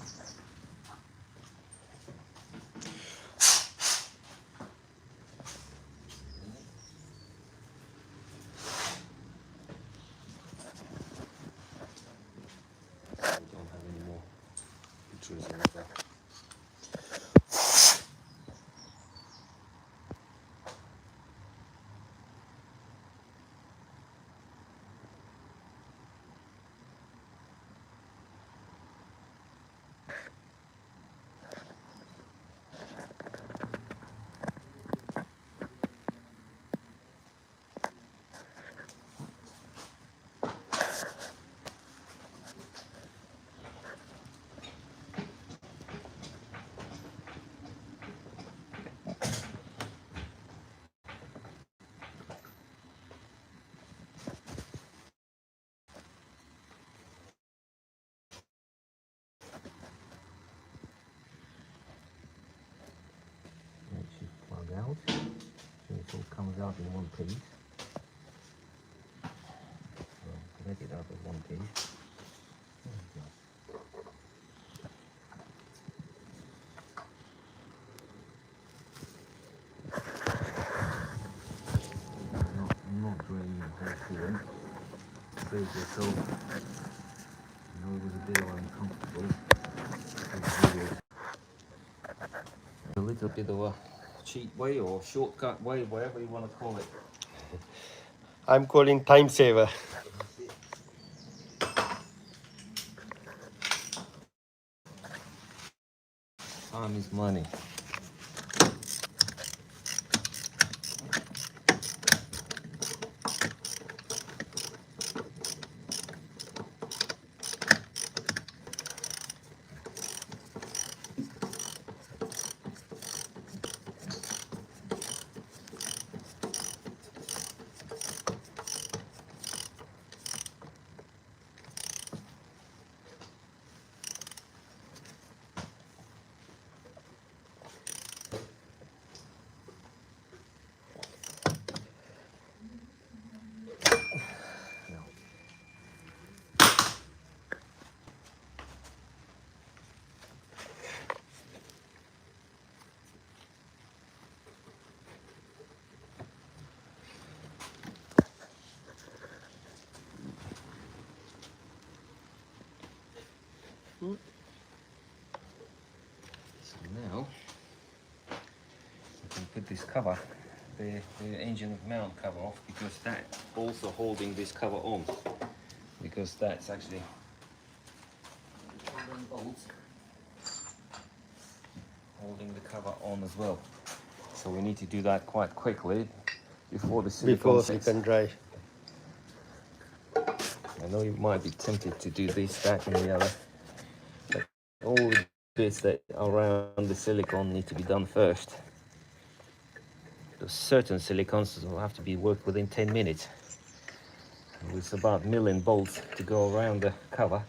screws in as well. It should plug out, so it all comes out in one piece. Well, let it out as one piece. There we go. Not really important. Save yourself. I know it was a bit uncomfortable. A little bit of a cheat way or shortcut way, whatever you want to call it. I'm calling time saver. Time is money. So now we can put this cover, the engine mount cover off, because that's also holding this cover on, because that's actually holding bolts, holding the cover on as well. So we need to do that quite quickly before the silicone sets. Dry. I know you might be tempted to do this, that and the other, but all the bits that are around the silicone need to be done first. There's certain silicones will have to be worked within 10 minutes. With about 1 million bolts to go around the cover,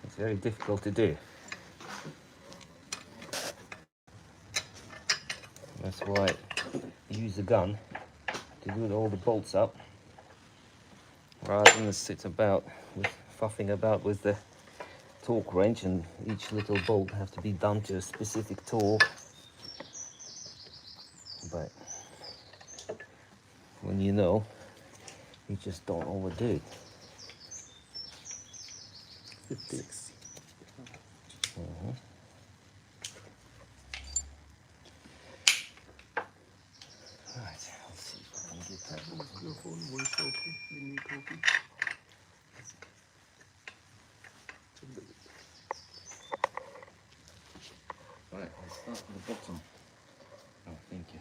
it's very difficult to do. That's why you use a gun to do all the bolts up, rather than sit about with fuffing about with the torque wrench, and each little bolt has to be done to a specific torque. But when you know, you just don't overdo it. 56. Right, let's see if I can get that. Your phone voice okay? When you talking? Right, let's start from the bottom. Oh, thank you.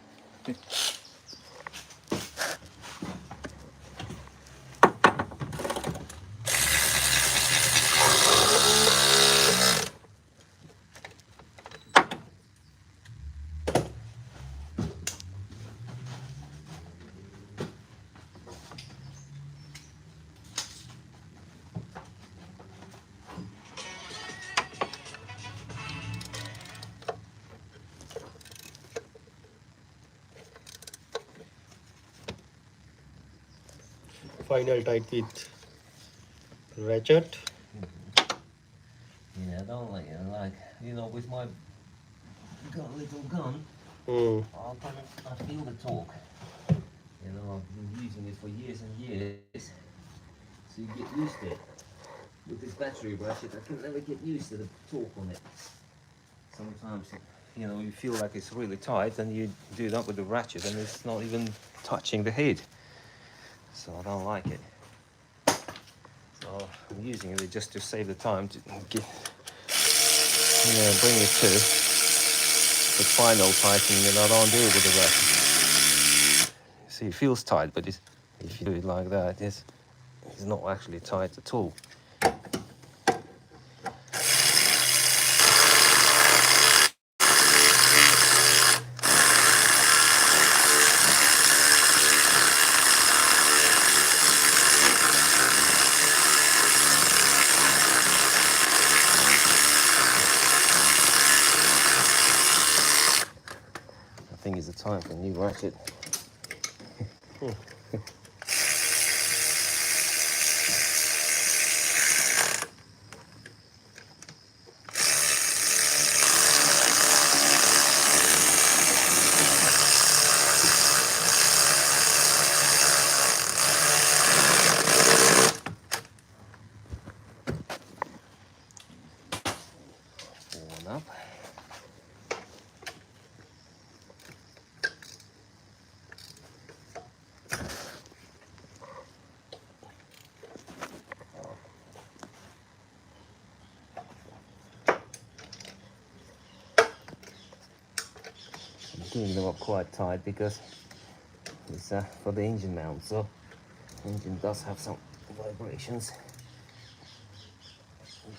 Final tight with ratchet. Yeah, I don't like it. You know, with my little gun, Mm. I feel the torque. You know, I've been using it for years and years, so you get used to it. With this battery ratchet, I can never get used to the torque on it. sometimes, you know, you feel like it's really tight and you do it up with the ratchet and it's not even touching the head. So I don't like it. So I'm using it just to save the time to get, bring it to the final tightening, and I don't do it with the ratchet. See, it feels tight, but if you do it like that, it's not actually tight at all. I think it's a time for a new ratchet. One up. I'm doing them up quite tight because it's for the engine mount, so the engine does have some vibrations,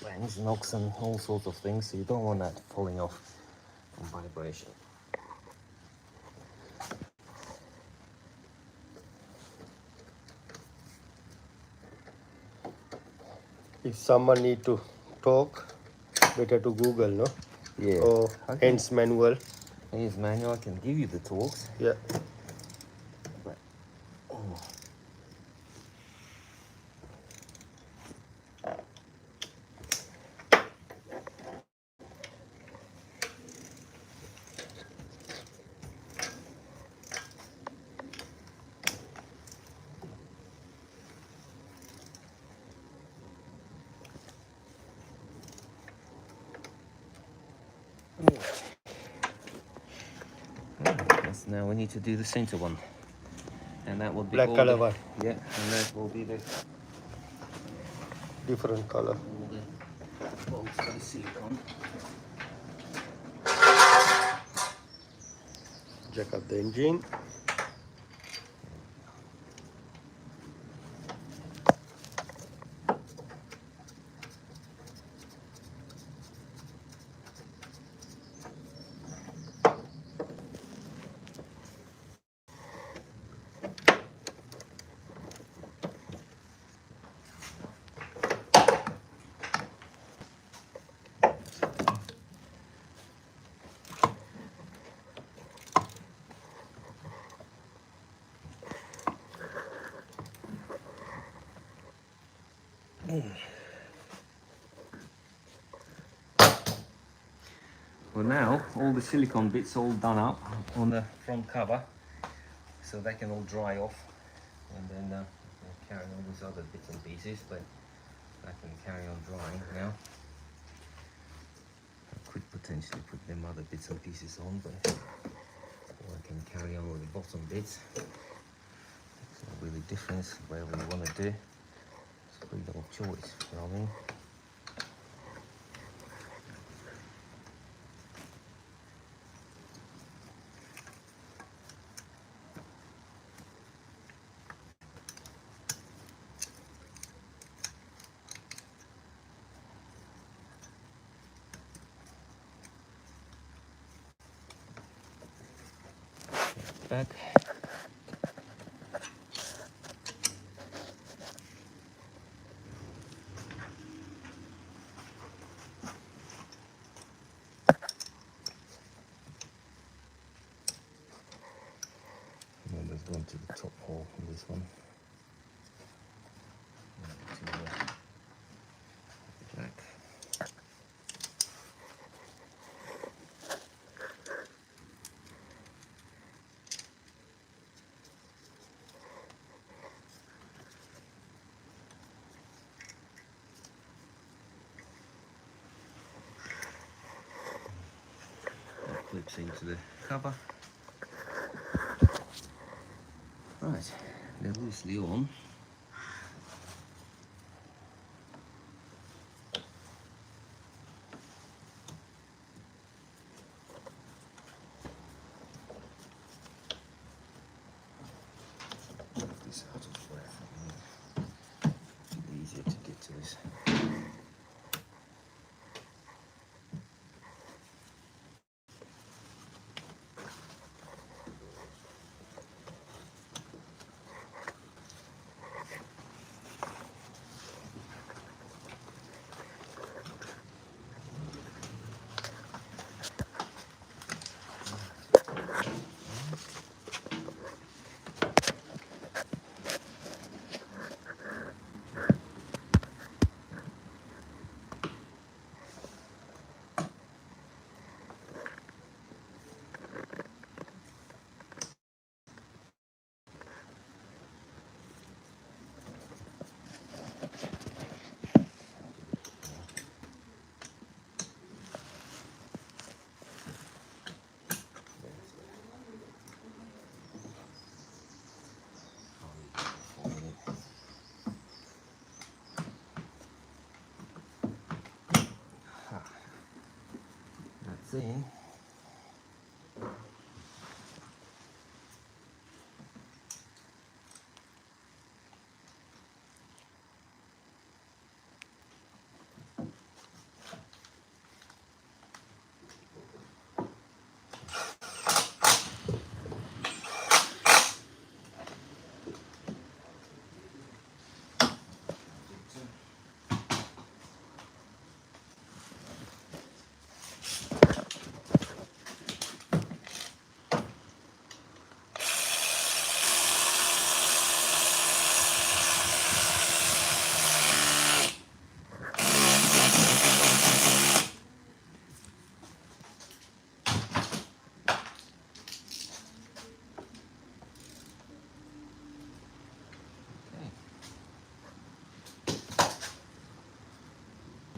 bangs, knocks and all sorts of things, so you don't want that falling off from vibration. If someone need to talk, better to Google, no? Yeah. Or Okay. hence manual. Here's manual. I can give you the torques. Yeah. But, now we need to do the center one, and that will be Black all color the, one. yeah, and that will be the Different color. all the bolts for the silicone. Jack up the engine. Well, now all the silicone bits all done up on the front cover, so they can all dry off, and then we'll carry on with other bits and pieces, but I can carry on drying now. I could potentially put them other bits and pieces on, but or I can carry on with the bottom bits. It's not really different, whatever you want to do. It's freedom of choice, you know what I mean? Back. And then there's one to the top hole in this one. And to the back. clips into the cover. Right, they're loosely on. Move this out of the way for me. Easier to get to this. That's in.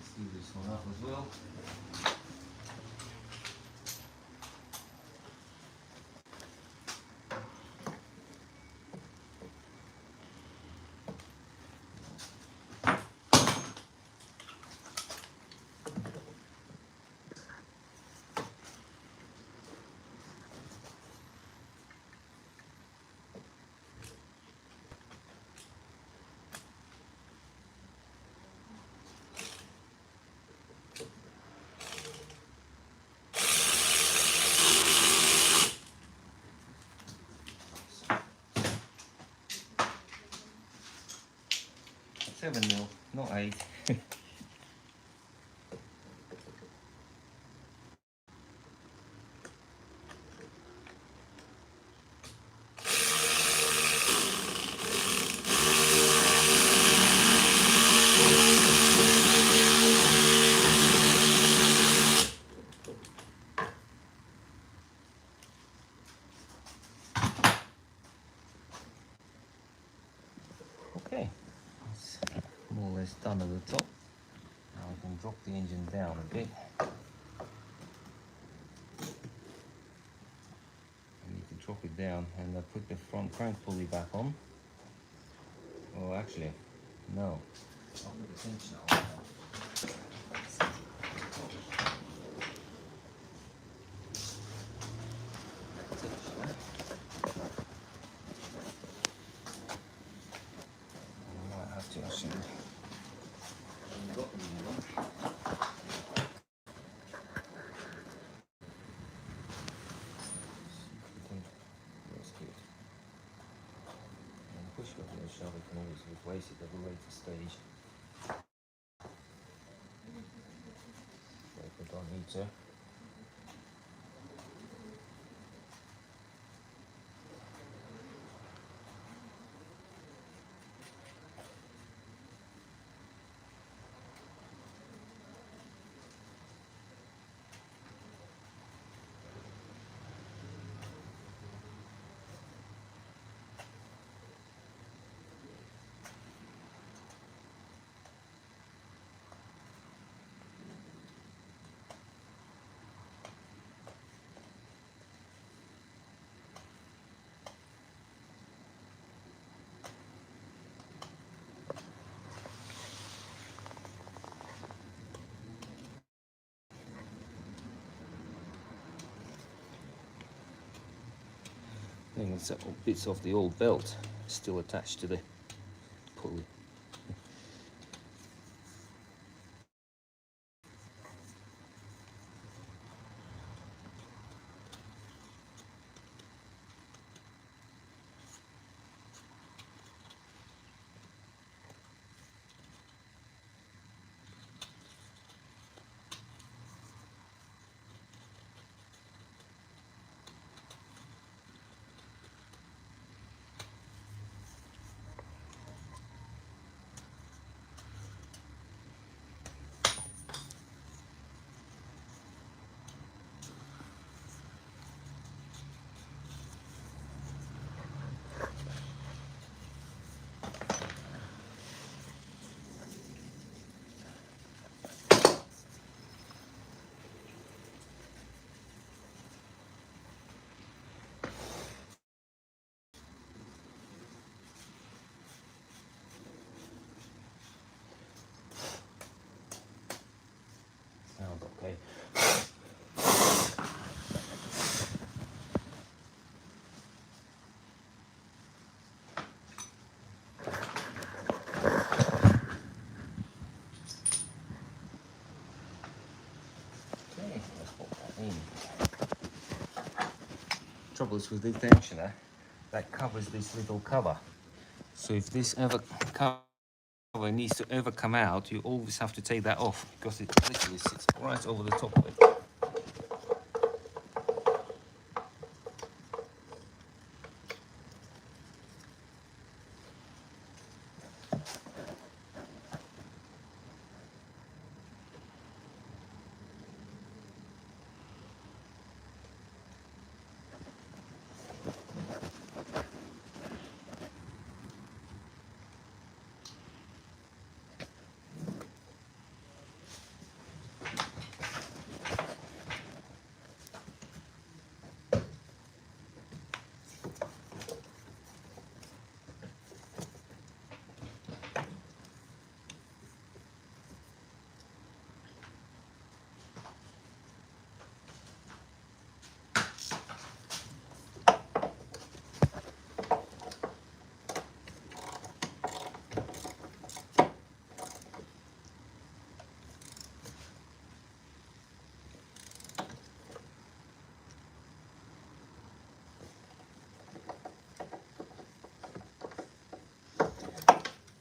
Speed this one up as well. Seven mil, not 8. Okay, it's more or less done at the top. Now I can drop the engine down a bit. I need to drop it down and I put the front crank pulley back on. Oh, actually, no. I'll put the tension on. I might have to actually. That's good. And push button and shove it can always replace it at a later stage. So if I don't need to. And it's bits of the old belt still attached to the pulley. Sounds okay. Okay, let's put that in. Trouble is with the tensioner, that covers this little cover. So if this cover needs to ever come out, you always have to take that off because it literally sits right over the top of it.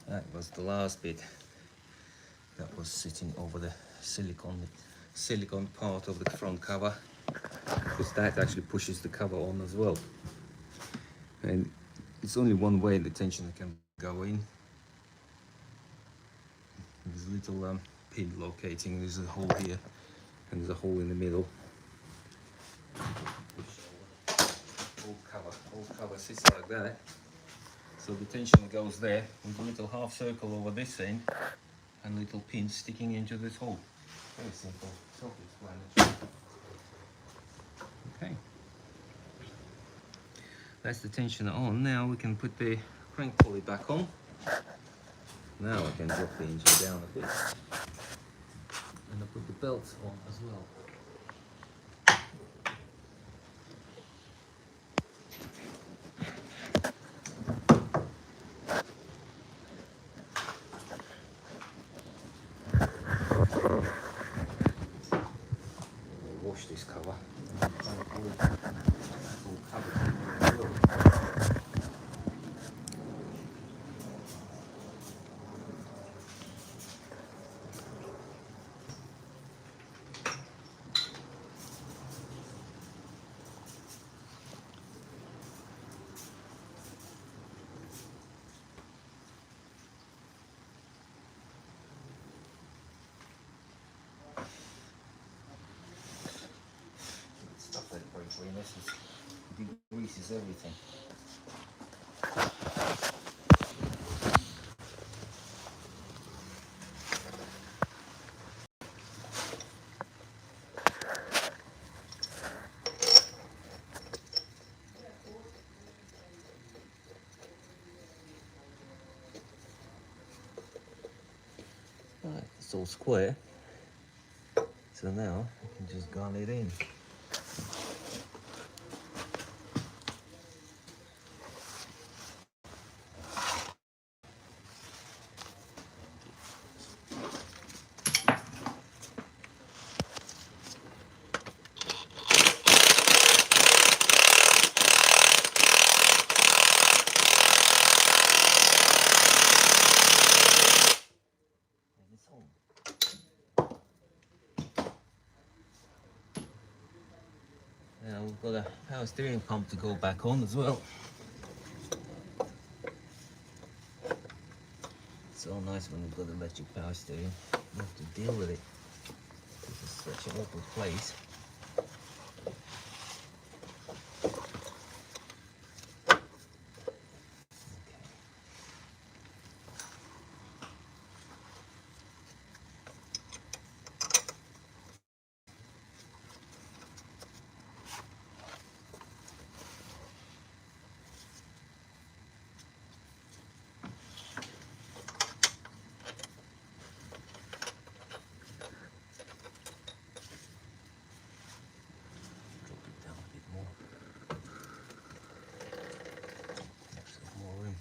That was the last bit that was sitting over the silicone part of the front cover, because that actually pushes the cover on as well. And it's only one way the tensioner can go in. There's a little pin locating, there's a hole here and there's a hole in the middle. Old cover sits like that. So the tensioner goes there with a little half circle over this end and little pins sticking into this hole. Very simple, self-explanatory. Okay. That's the tensioner on. Now we can put the crank pulley back on. Now I can drop the engine down a bit. And I'll put the belt on as well. We'll wash this cover. Stop that very clean. This degreases everything. Right, it's all square. So now I can just gun it in. power steering pump to go back on as well. It's so nice when you've got electric power steering. You have to deal with it. This is such an awkward place. Drop it down a bit more. Give yourself more room.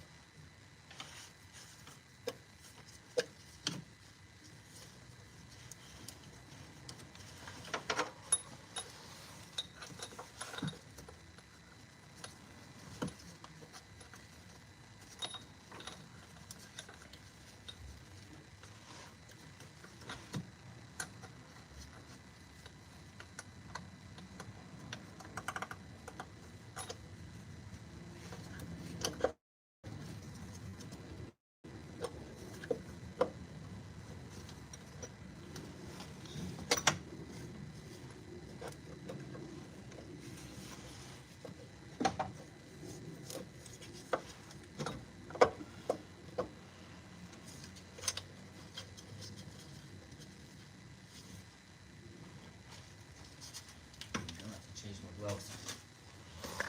Don't have to change my gloves.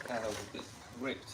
That was a bit ripped.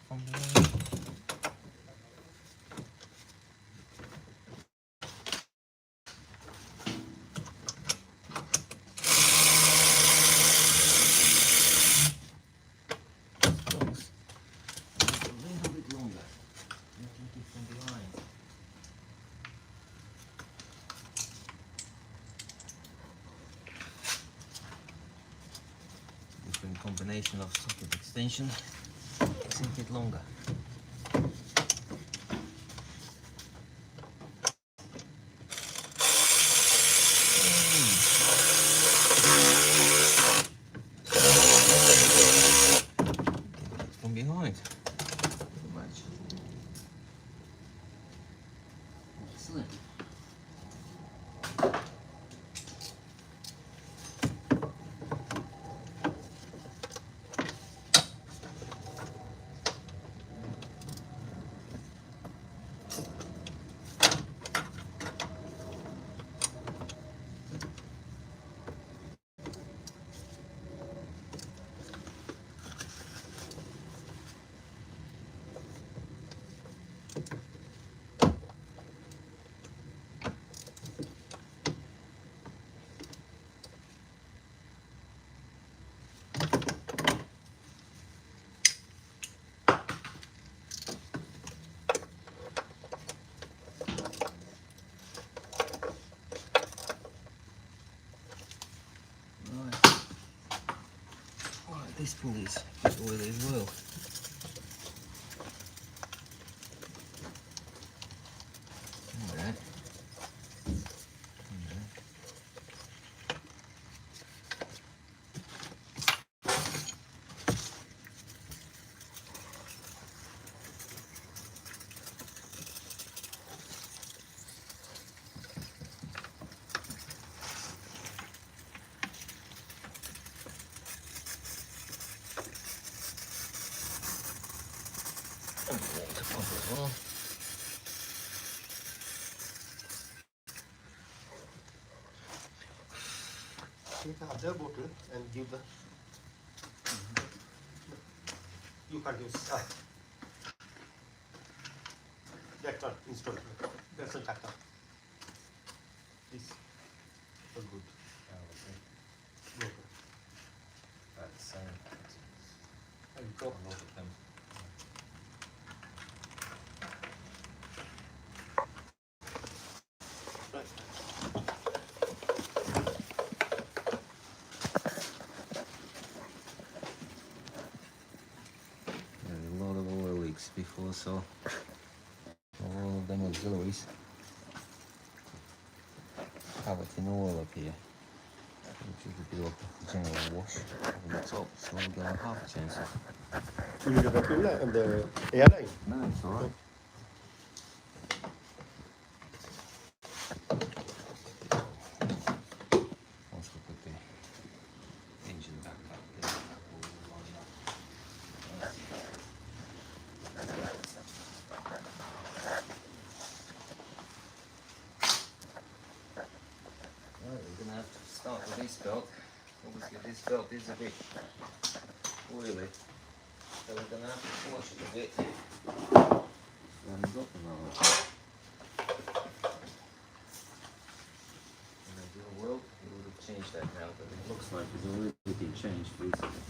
From the close. A little bit longer. Not looking from behind. Different combination of socket extension makes it a bit longer. From behind. Pretty much. Excellent. this pulley is a bit oily as well. Alright. Water pump as well. Take the other bottle and give the. You can't use that one install. That's a tactile. This for good. No good. That's the same. And drop A lot of them. A lot of oil leaks before, so all of them auxiliaries covered in oil up here, which is a bit of a general wash over the top, so we'll get a half a chance. You need a vacuum and the airline. No, it's alright. Once we put the engine back up, then we'll line up. Right, we're going to have to start with this belt. Obviously this belt is a bit oily, so we're going to have to wash it a bit. And we've got the roller. In an ideal world, we would have changed that now, but it looks like it's already been changed recently.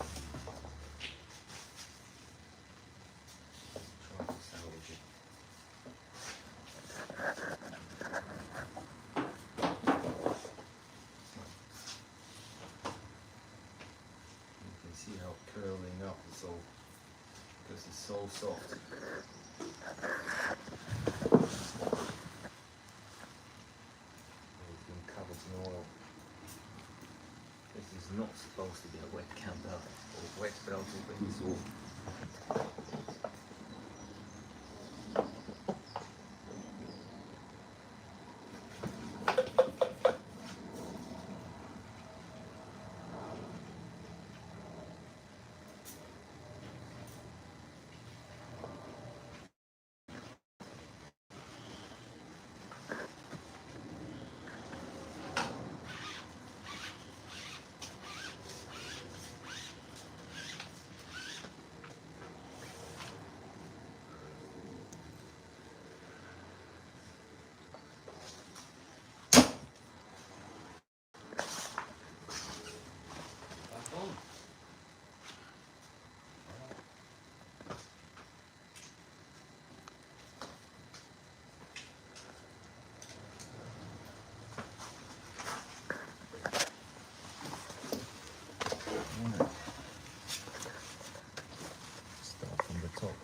Try to salvage it. You can see how curling up it's all, because it's so soft. It's been covered in oil. This is not supposed to be a wet cam belt or wet belt over his oil. Start from the top.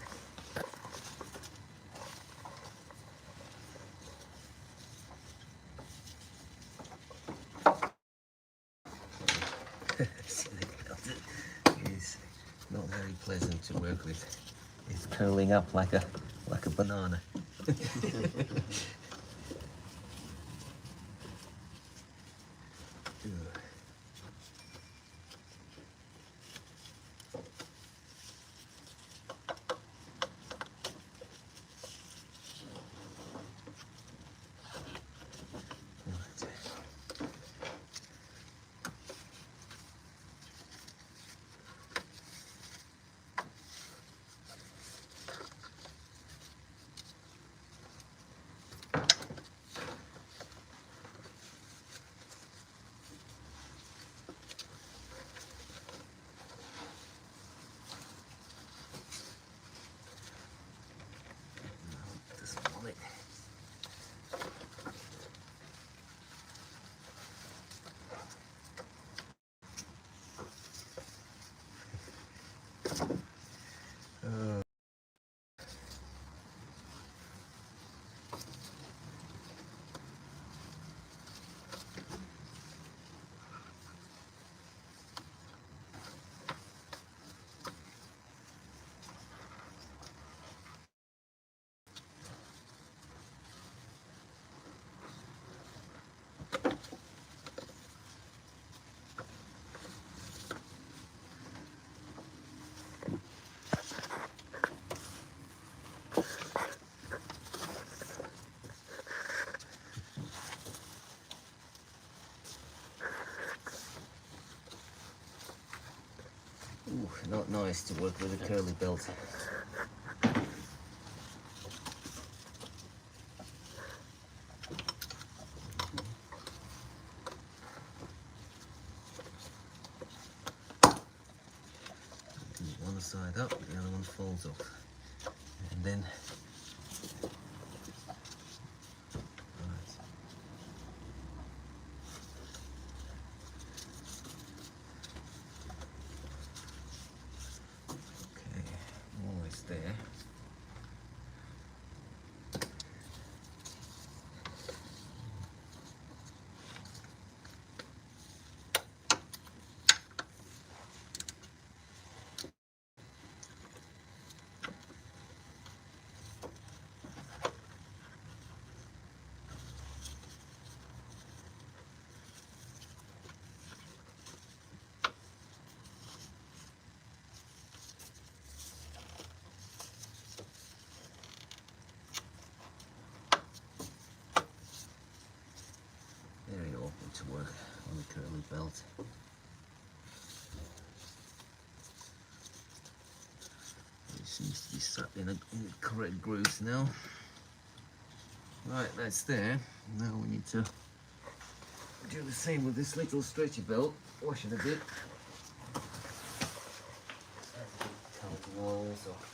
It's not very pleasant to work with. It's curling up like a banana. Ooh, not nice to work with a curly belt. One side up, the other one folds off. And then almost there. Very awkward to work on the curly belt. It seems to be stuck in the correct grooves now. Right, that's there. Now we need to do the same with this little stretchy belt. Wash it a bit. Count the walls off.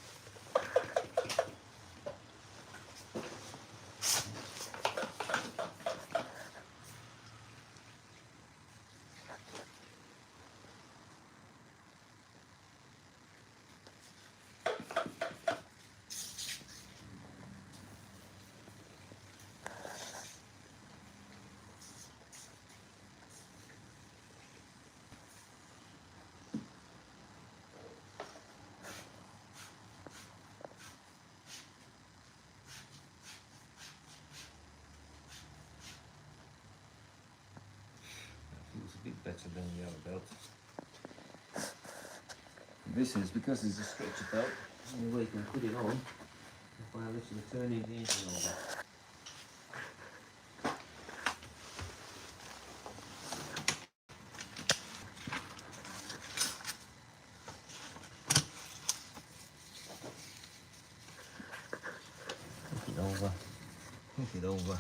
Feels a bit better than the other belt. This is because it's a stretchy belt. The only way you can put it on is by literally turning the engine over. Hook it over.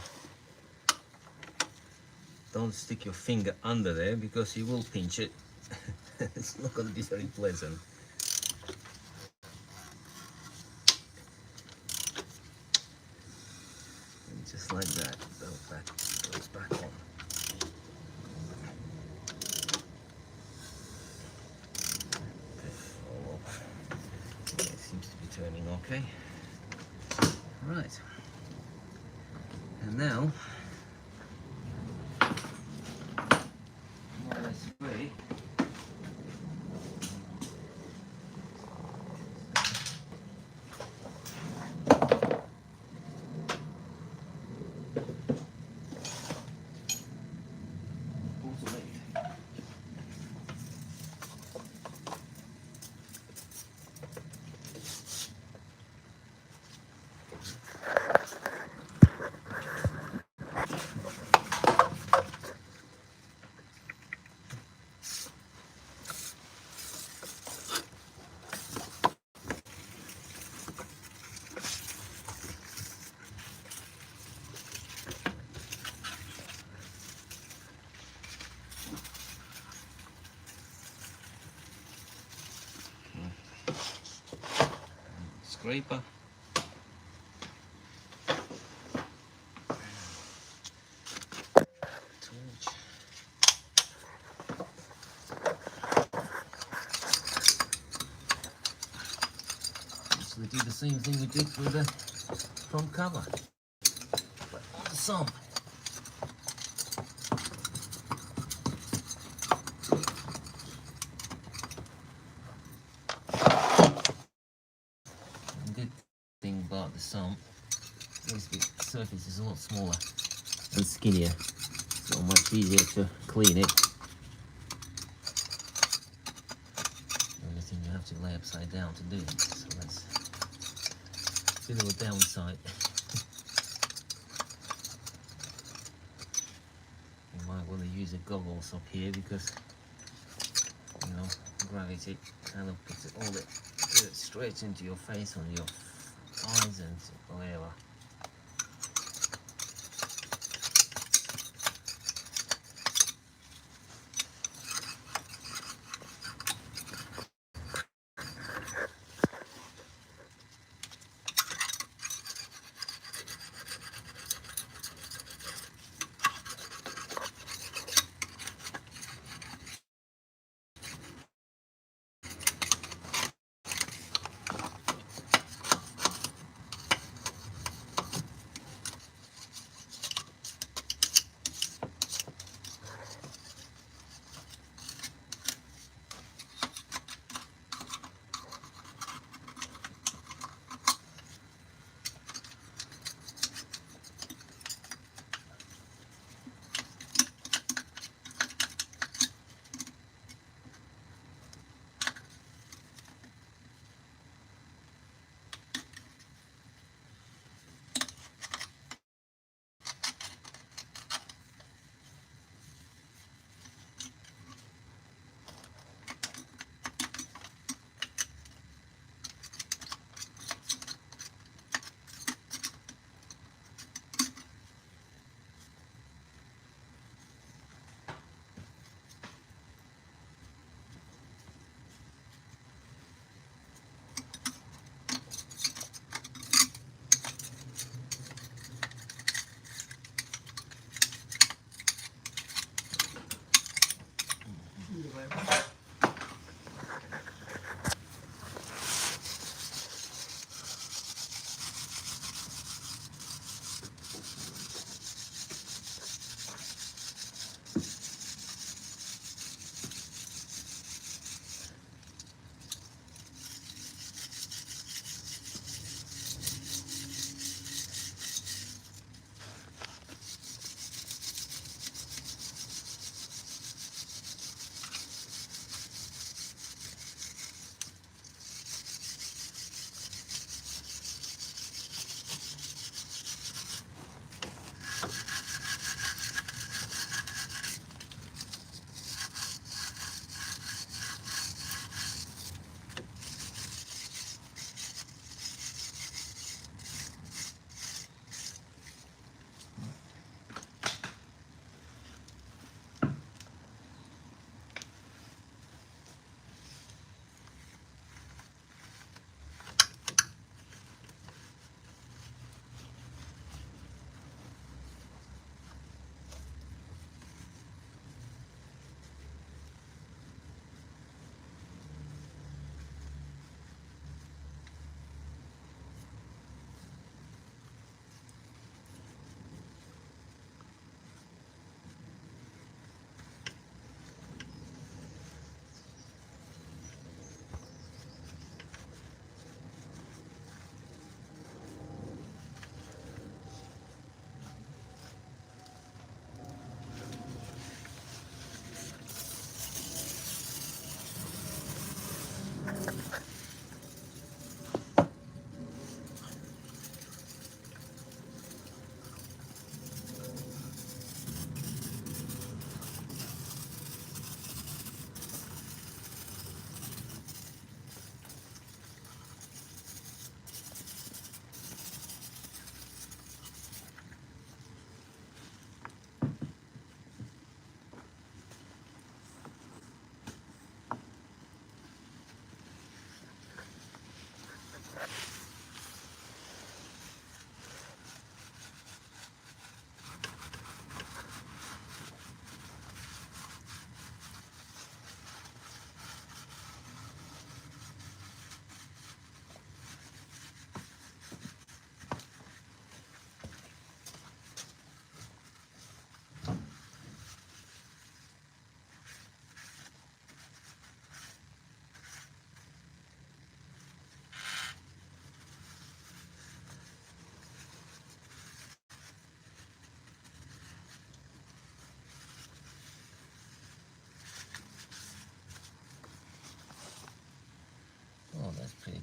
Don't stick your finger under there because you will pinch it. It's not going to be very pleasant. And just like that, belt back goes back on. Okay, all off. Yeah, it seems to be turning okay. Right. And now, more or less ready. Scraper. Torch. we do the same thing we did with the front cover, but on the sump. The good thing about the sump is the surface is a lot smaller and skinnier, so much easier to clean it. The only thing you have to lay upside down to do it, so that's a bit of a downside. You might want to use the goggles up here because, you know, gravity kind of puts all the dirt straight into your face, on your eyes and whatever.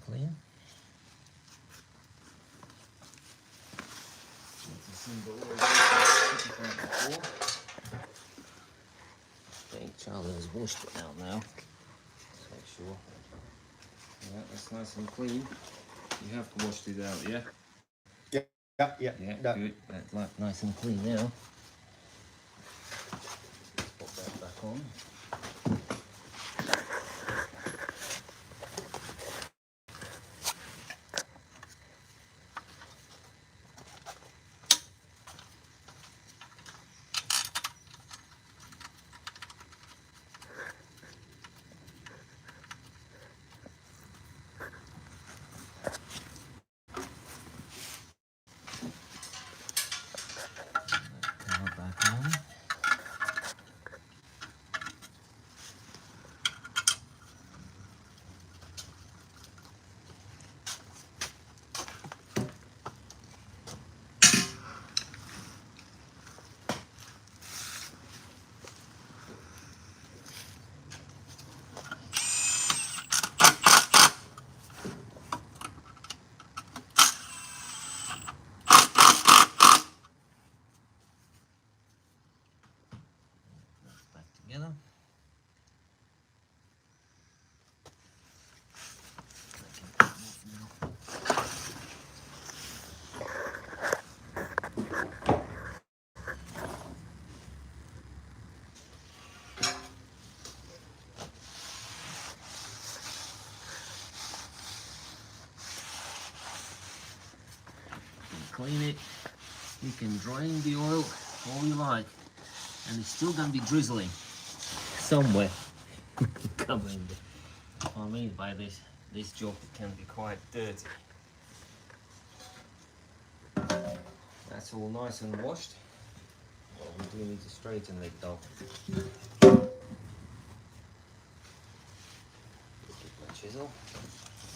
clean. It's a single oil before. I think Charlie has washed it out now. Let's make sure. Yeah, that's nice and clean. You have washed it out, yeah? Yeah. Yeah, Done. good. That's like nice and clean now. Put that back on. Cover back on. Back together. Clean it. You can drain the oil all you like, and it's still gonna be drizzling somewhere. Covering it. I mean by this job it can be quite dirty. That's all nice and washed. Well, we do need to straighten it though. Get my chisel.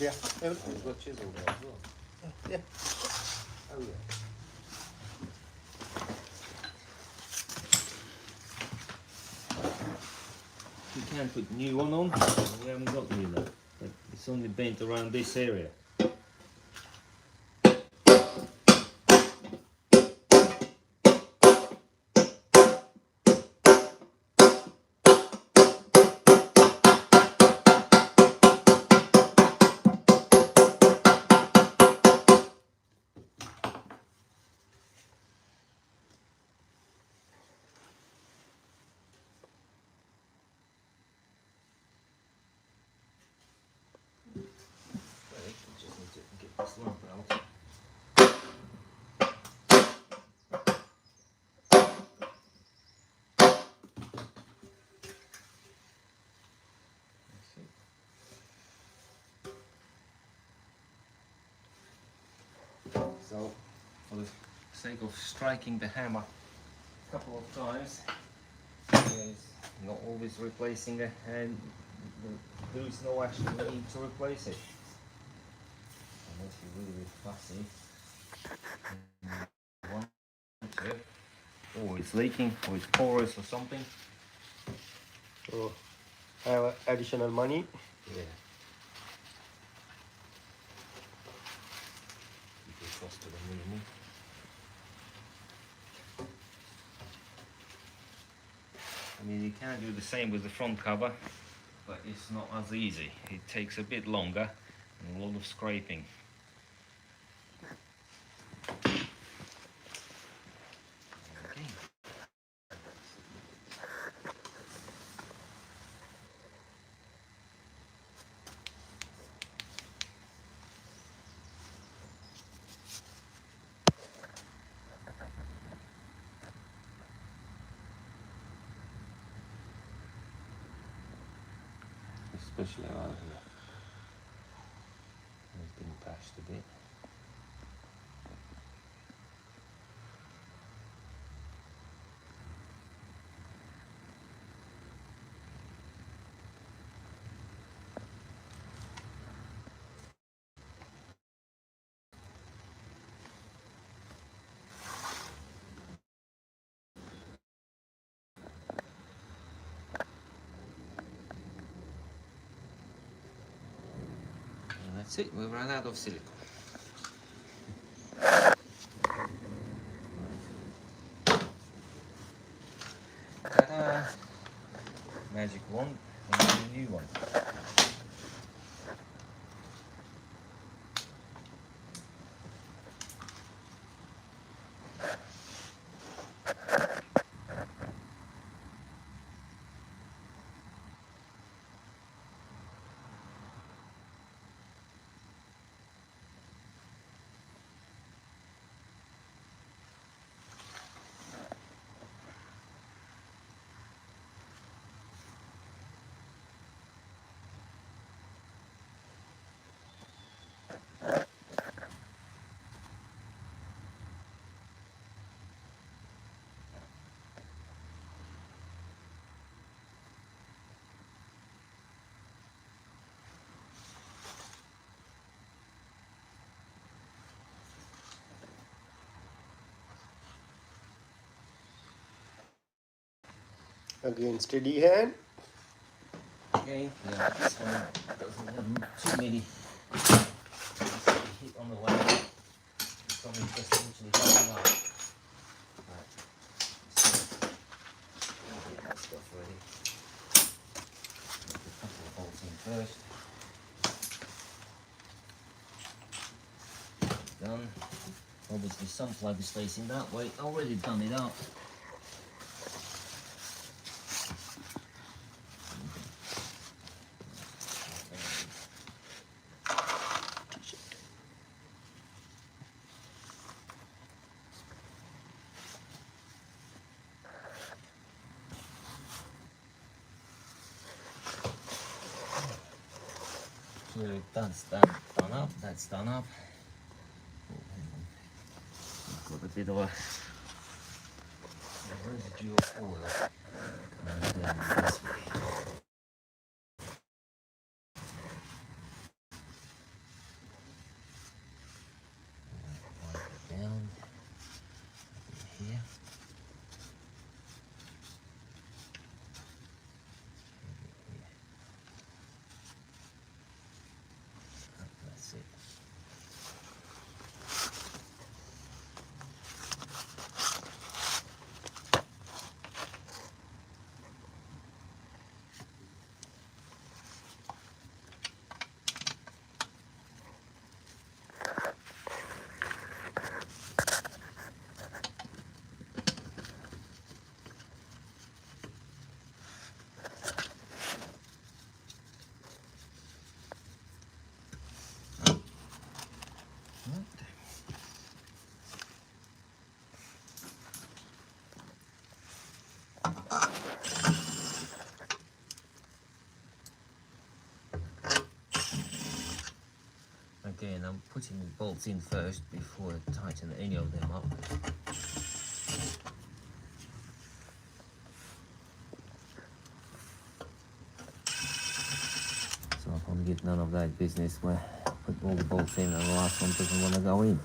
Yeah. Oh, you've got chisel there as well. Yeah. Oh yeah. You can put new one on. We haven't got new though. But it's only bent around this area. Okay, we just need to get this lump out. So, for the sake of striking the hammer a couple of times, it's not always replacing it, and there is no actual need to replace it. Unless you're really fussy. You want to. Or it's leaking, or it's porous or something. So I have additional money. Yeah. Keep it close to the minimum. I mean, you can do the same with the front cover, but it's not as easy. It takes a bit longer and a lot of scraping. Okay. Especially around here. It's been patched a bit. See, we've run out of silicone. Ta-da! Magic wand, and then a new one. Again, steady hand. Okay, yeah, this one doesn't have too many hit on the way. It's probably just literally going up. Right, so get that stuff ready. Put a couple of bolts in first. Done. Obviously some plug is facing that way. Already done it up. So that's done up, that's done up. Oh, hang on. I've got a bit of a residue of oil coming down this way. Wipe it down here. That's it. Again, I'm putting the bolts in first before I tighten any of them up. So I can't get none of that business where I put all the bolts in and the last one doesn't want to go in.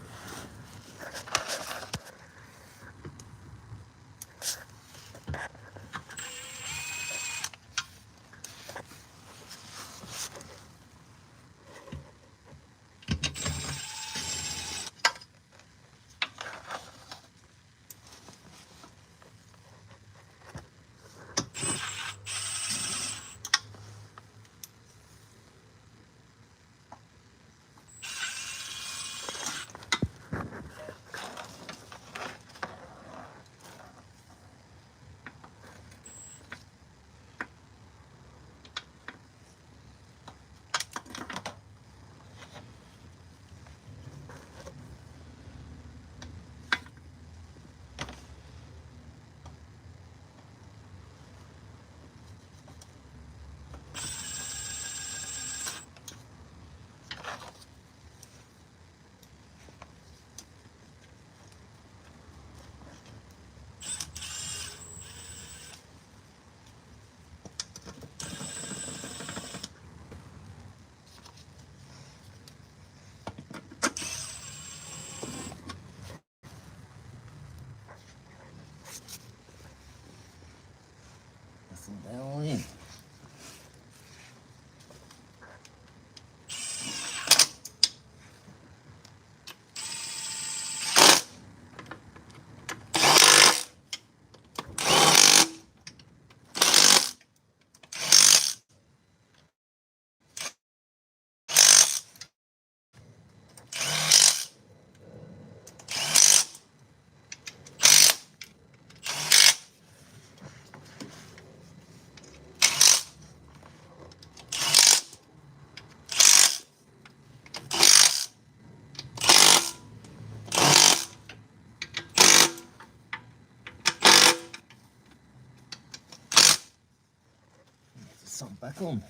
some back on.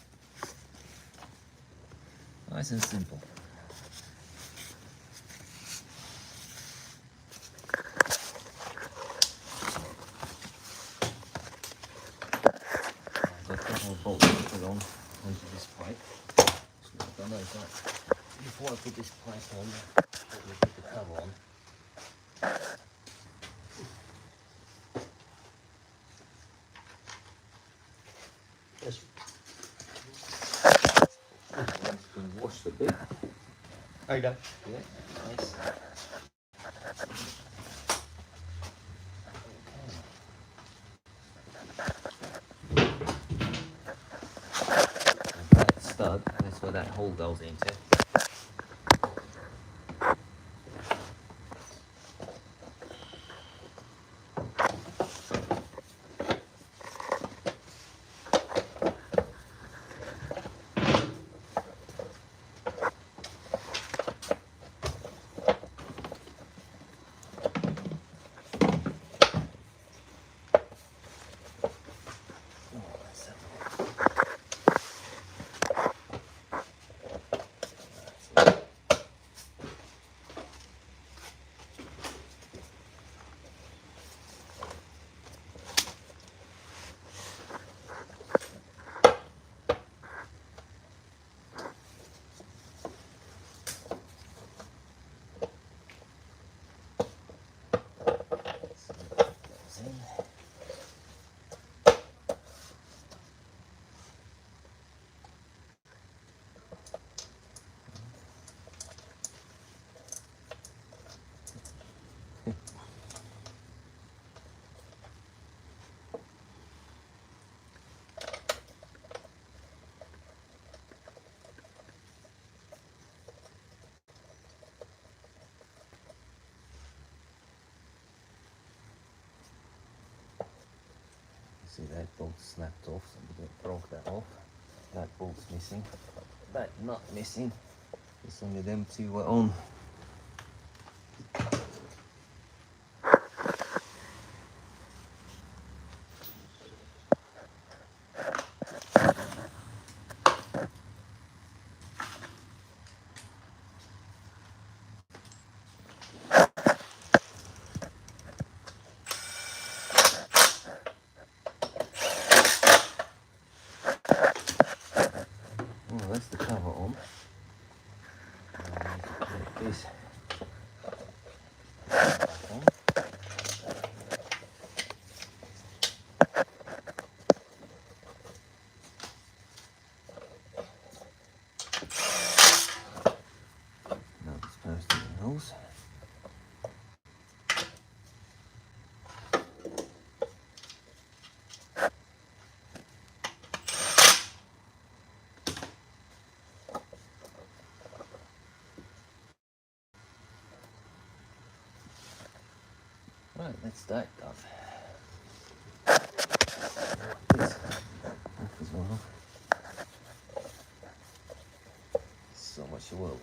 Nice and simple. I've got a couple of bolts to put on onto this pipe. So I've done those that. Before I put this pipe on, I'm going to put the cover on. It's been washed a bit. Are you done? Yeah, nice. That stud, that's where that hole goes into. See that bolt snapped off, so we broke that off. That bolt's missing. That nut missing. It's only them two were on. Oh, that's the cover on. Put this back on. Now dispose the nails. Right, that's that done. This off as well. So much oil.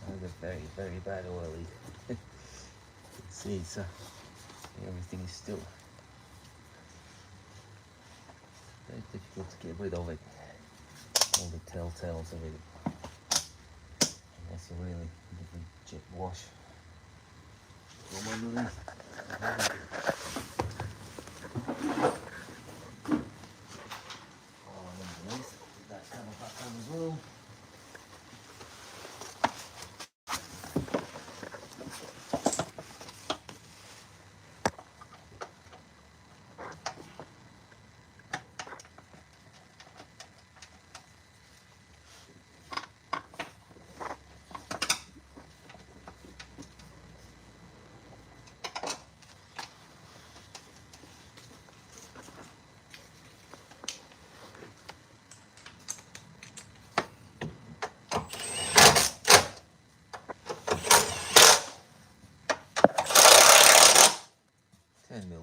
That is very, very bad oily. See, it's everything is still very difficult to get rid of it. All the telltales of it. Unless you really jet wash. From underneath. Oh, underneath. That cover back on as well.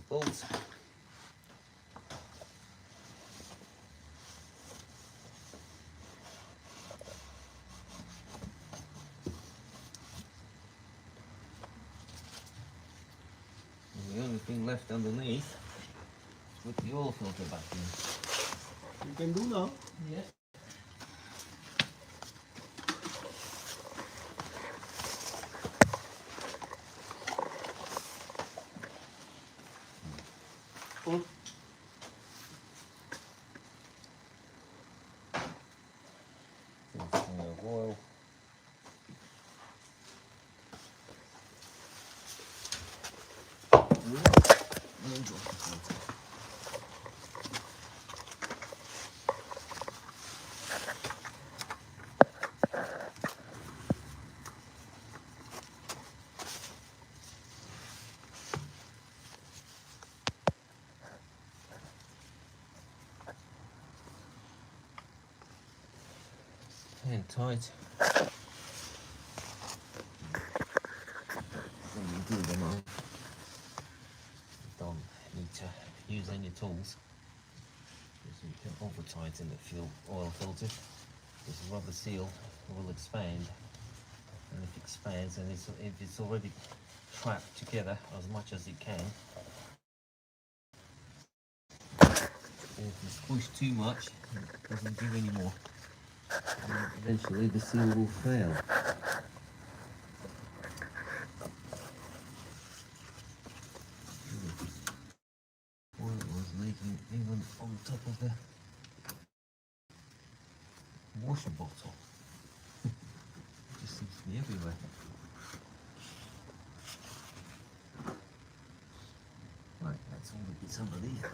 Bolts. And the only thing left underneath put the oil filter back in. You can do now. Yeah. Mm. Filtering of oil. And drop the filter. And tight. When you do them up, you don't need to use any tools. Because you can over tighten the oil filter. This rubber seal will expand, and if it expands, and if it's already trapped together as much as it can, and if you squish too much, it doesn't give any more. And eventually the seal will fail. Oil was leaking even on top of the water bottle. It just seems to be everywhere. Right, that's all the bits underneath.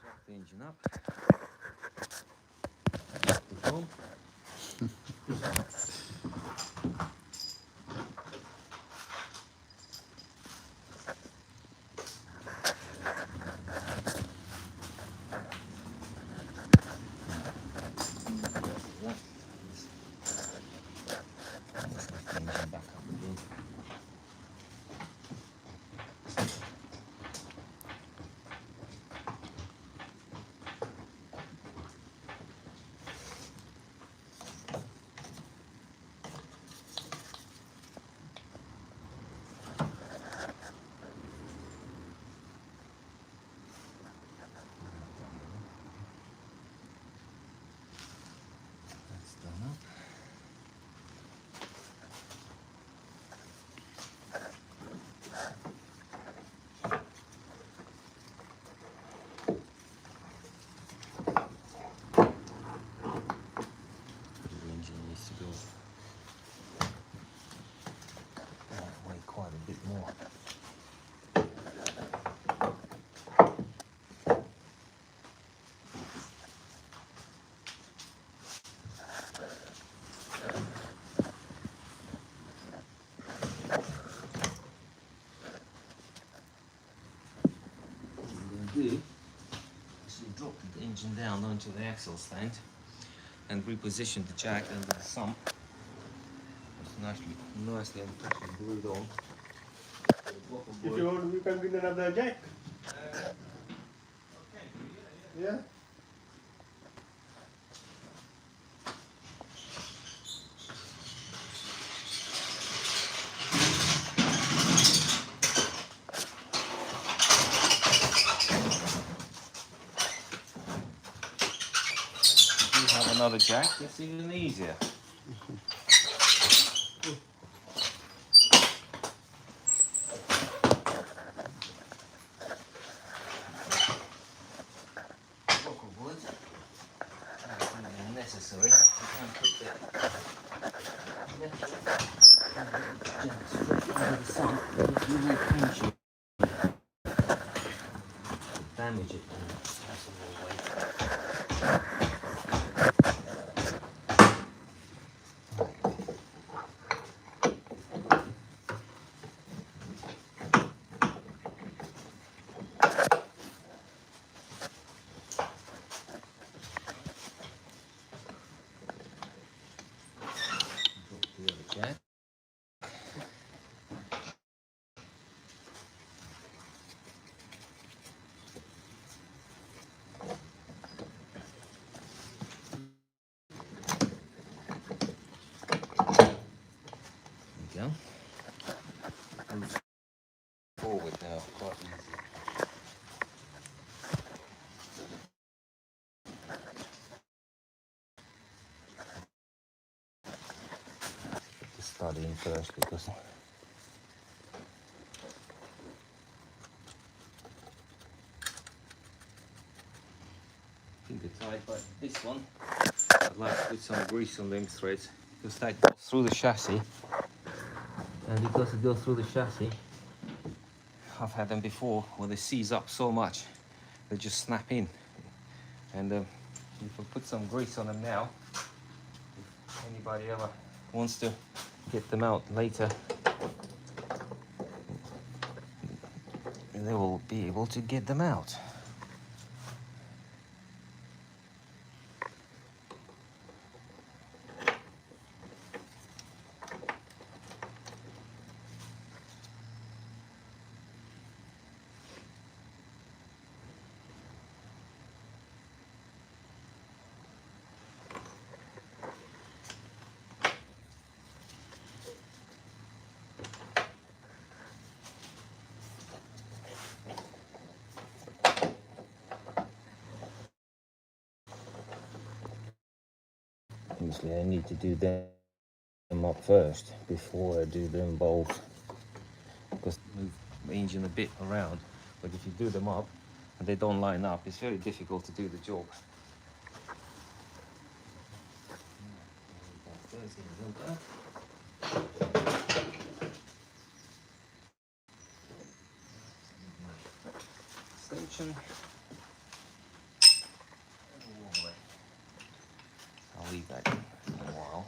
Jack the engine up. Jack the pump. Let's lift the engine back up again. That's done up. The engine needs to go that way quite a bit more. What we're going to do is we'll drop the engine down onto the axle stand and reposition the jack under the sump. It's nicely and freshly glued on. If you want, you can bring another jack. Yeah. If you have another jack, it's even easier. Block of wood. That's really necessary. You can't put that jack straight under the sump because you will pinch it. Damage it in a possible way. Drop the other jack. now. Move forward now, quite easy. Put the stud in first because finger tight, but this one I'd like to put some grease on them threads because that goes through the chassis, and because it goes through the chassis, I've had them before where they seize up so much they just snap in, and if I put some grease on them now, if anybody ever wants to get them out later, they will be able to get them out. Usually I need to do them up first before I do them both, because move the engine a bit around, but if you do them up and they don't line up, it's very difficult to do the job. Extension. I'll leave that in a while.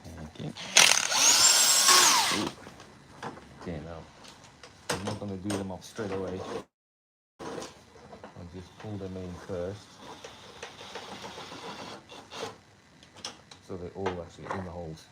Thank you. Ooh. Okay, now I'm not going to do them up straight away. I'll just pull them in first, so they're all actually in the holes.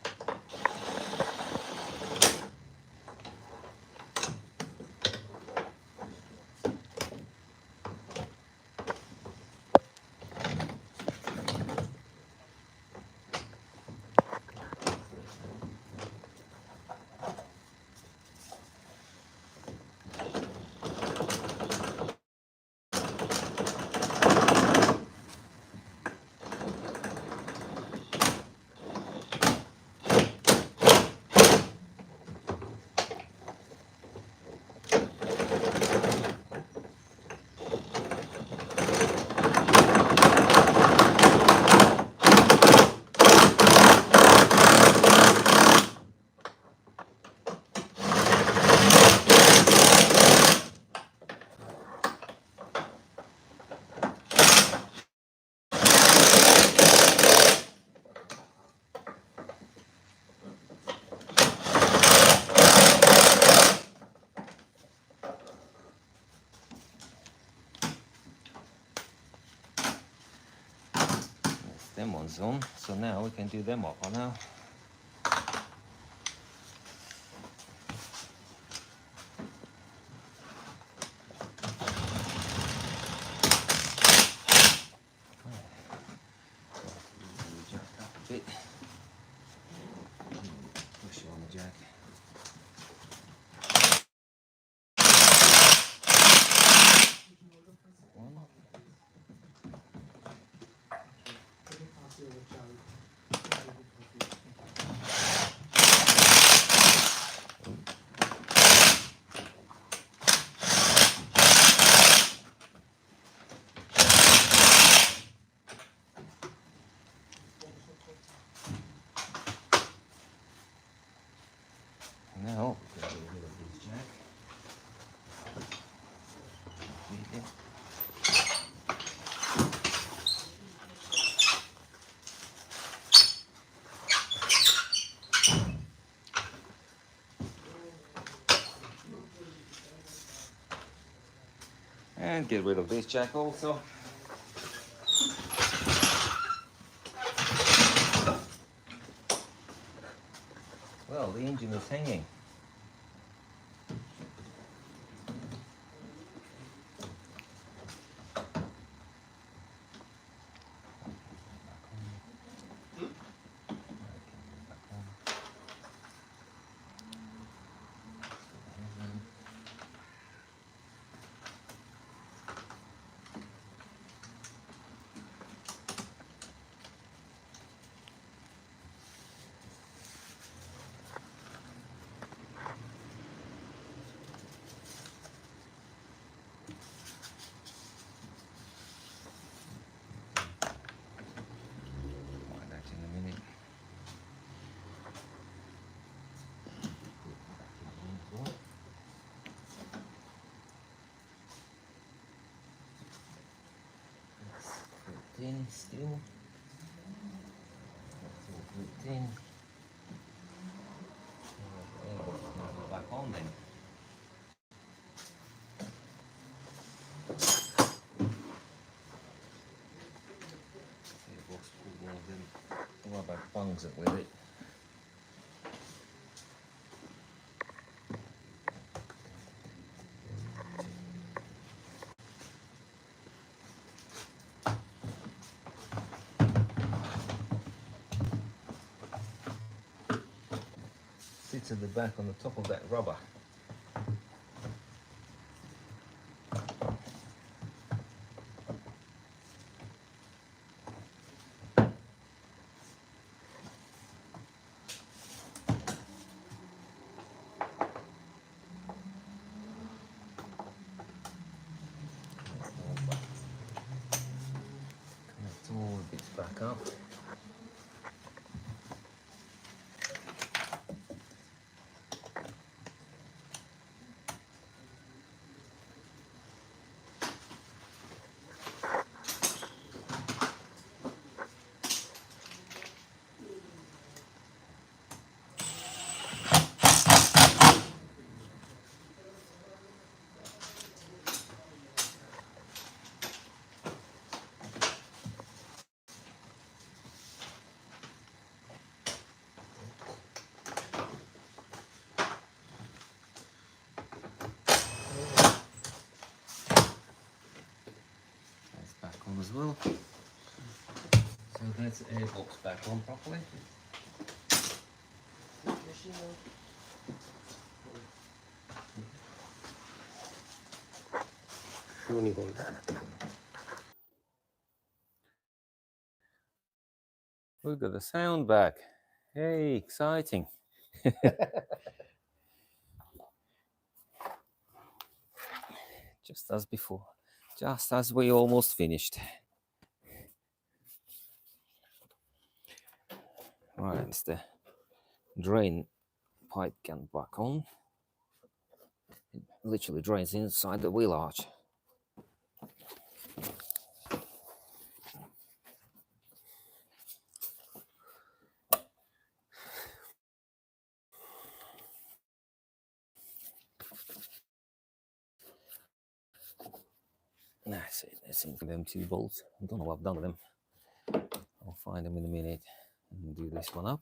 Them ones on, so now we can do them up now. Bit. Push on the jack. Now, we're going to get rid of this jack. And get rid of this jack also. Well, the engine is hanging. in still. That's all hooked in. Back on then. Gearbox pulled one of them rubber bungs up with it. Sits at the back on the top of that rubber. Connect all the bits back up. That's back on as well. So that's the airbox back on properly. We've got the sound back. Hey, exciting. Just as before. Just as we almost finished. Right, it's the drain pipe can back on. It literally drains inside the wheel arch. That's it. That's in them 2 bolts. I don't know what I've done with them. I'll find them in a minute and do this one up.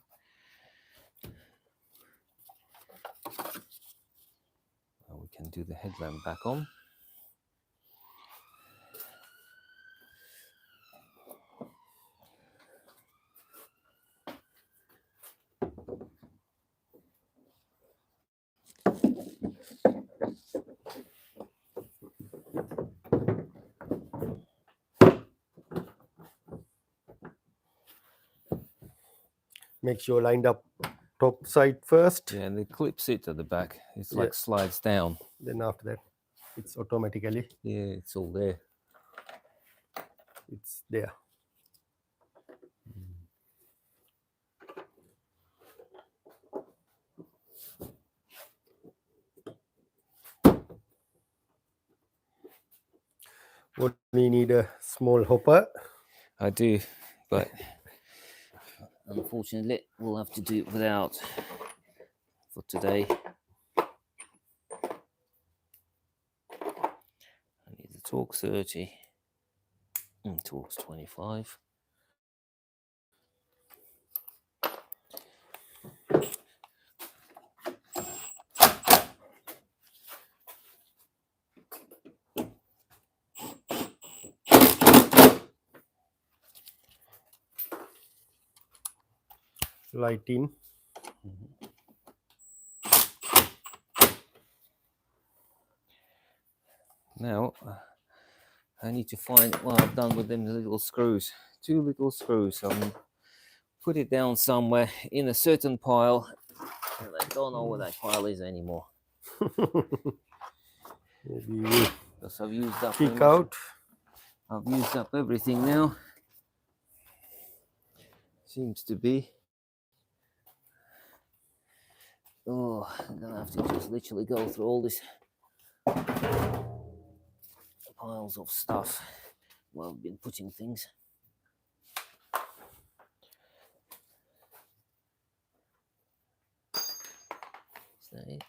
Now we can do the headlamp back on. Make sure lined up top side first. Yeah, and the clips it at the back. It's Yeah. like slides down. Then after that, it's automatically, Yeah, it's all there. it's there. What we need a small hopper. I do, but unfortunately, we'll have to do it without for today. I need the torque 30 and torque's 25. Light in. Now, I need to find what I've done with them little screws. 2 little screws. I'm put it down somewhere in a certain pile, and I don't know where that pile is anymore. Maybe Because I've used up peek out. I've used up everything now. Seems to be. Oh, I'm gonna have to just literally go through all this piles of stuff where I've been putting things. say.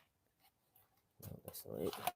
No, that's not it.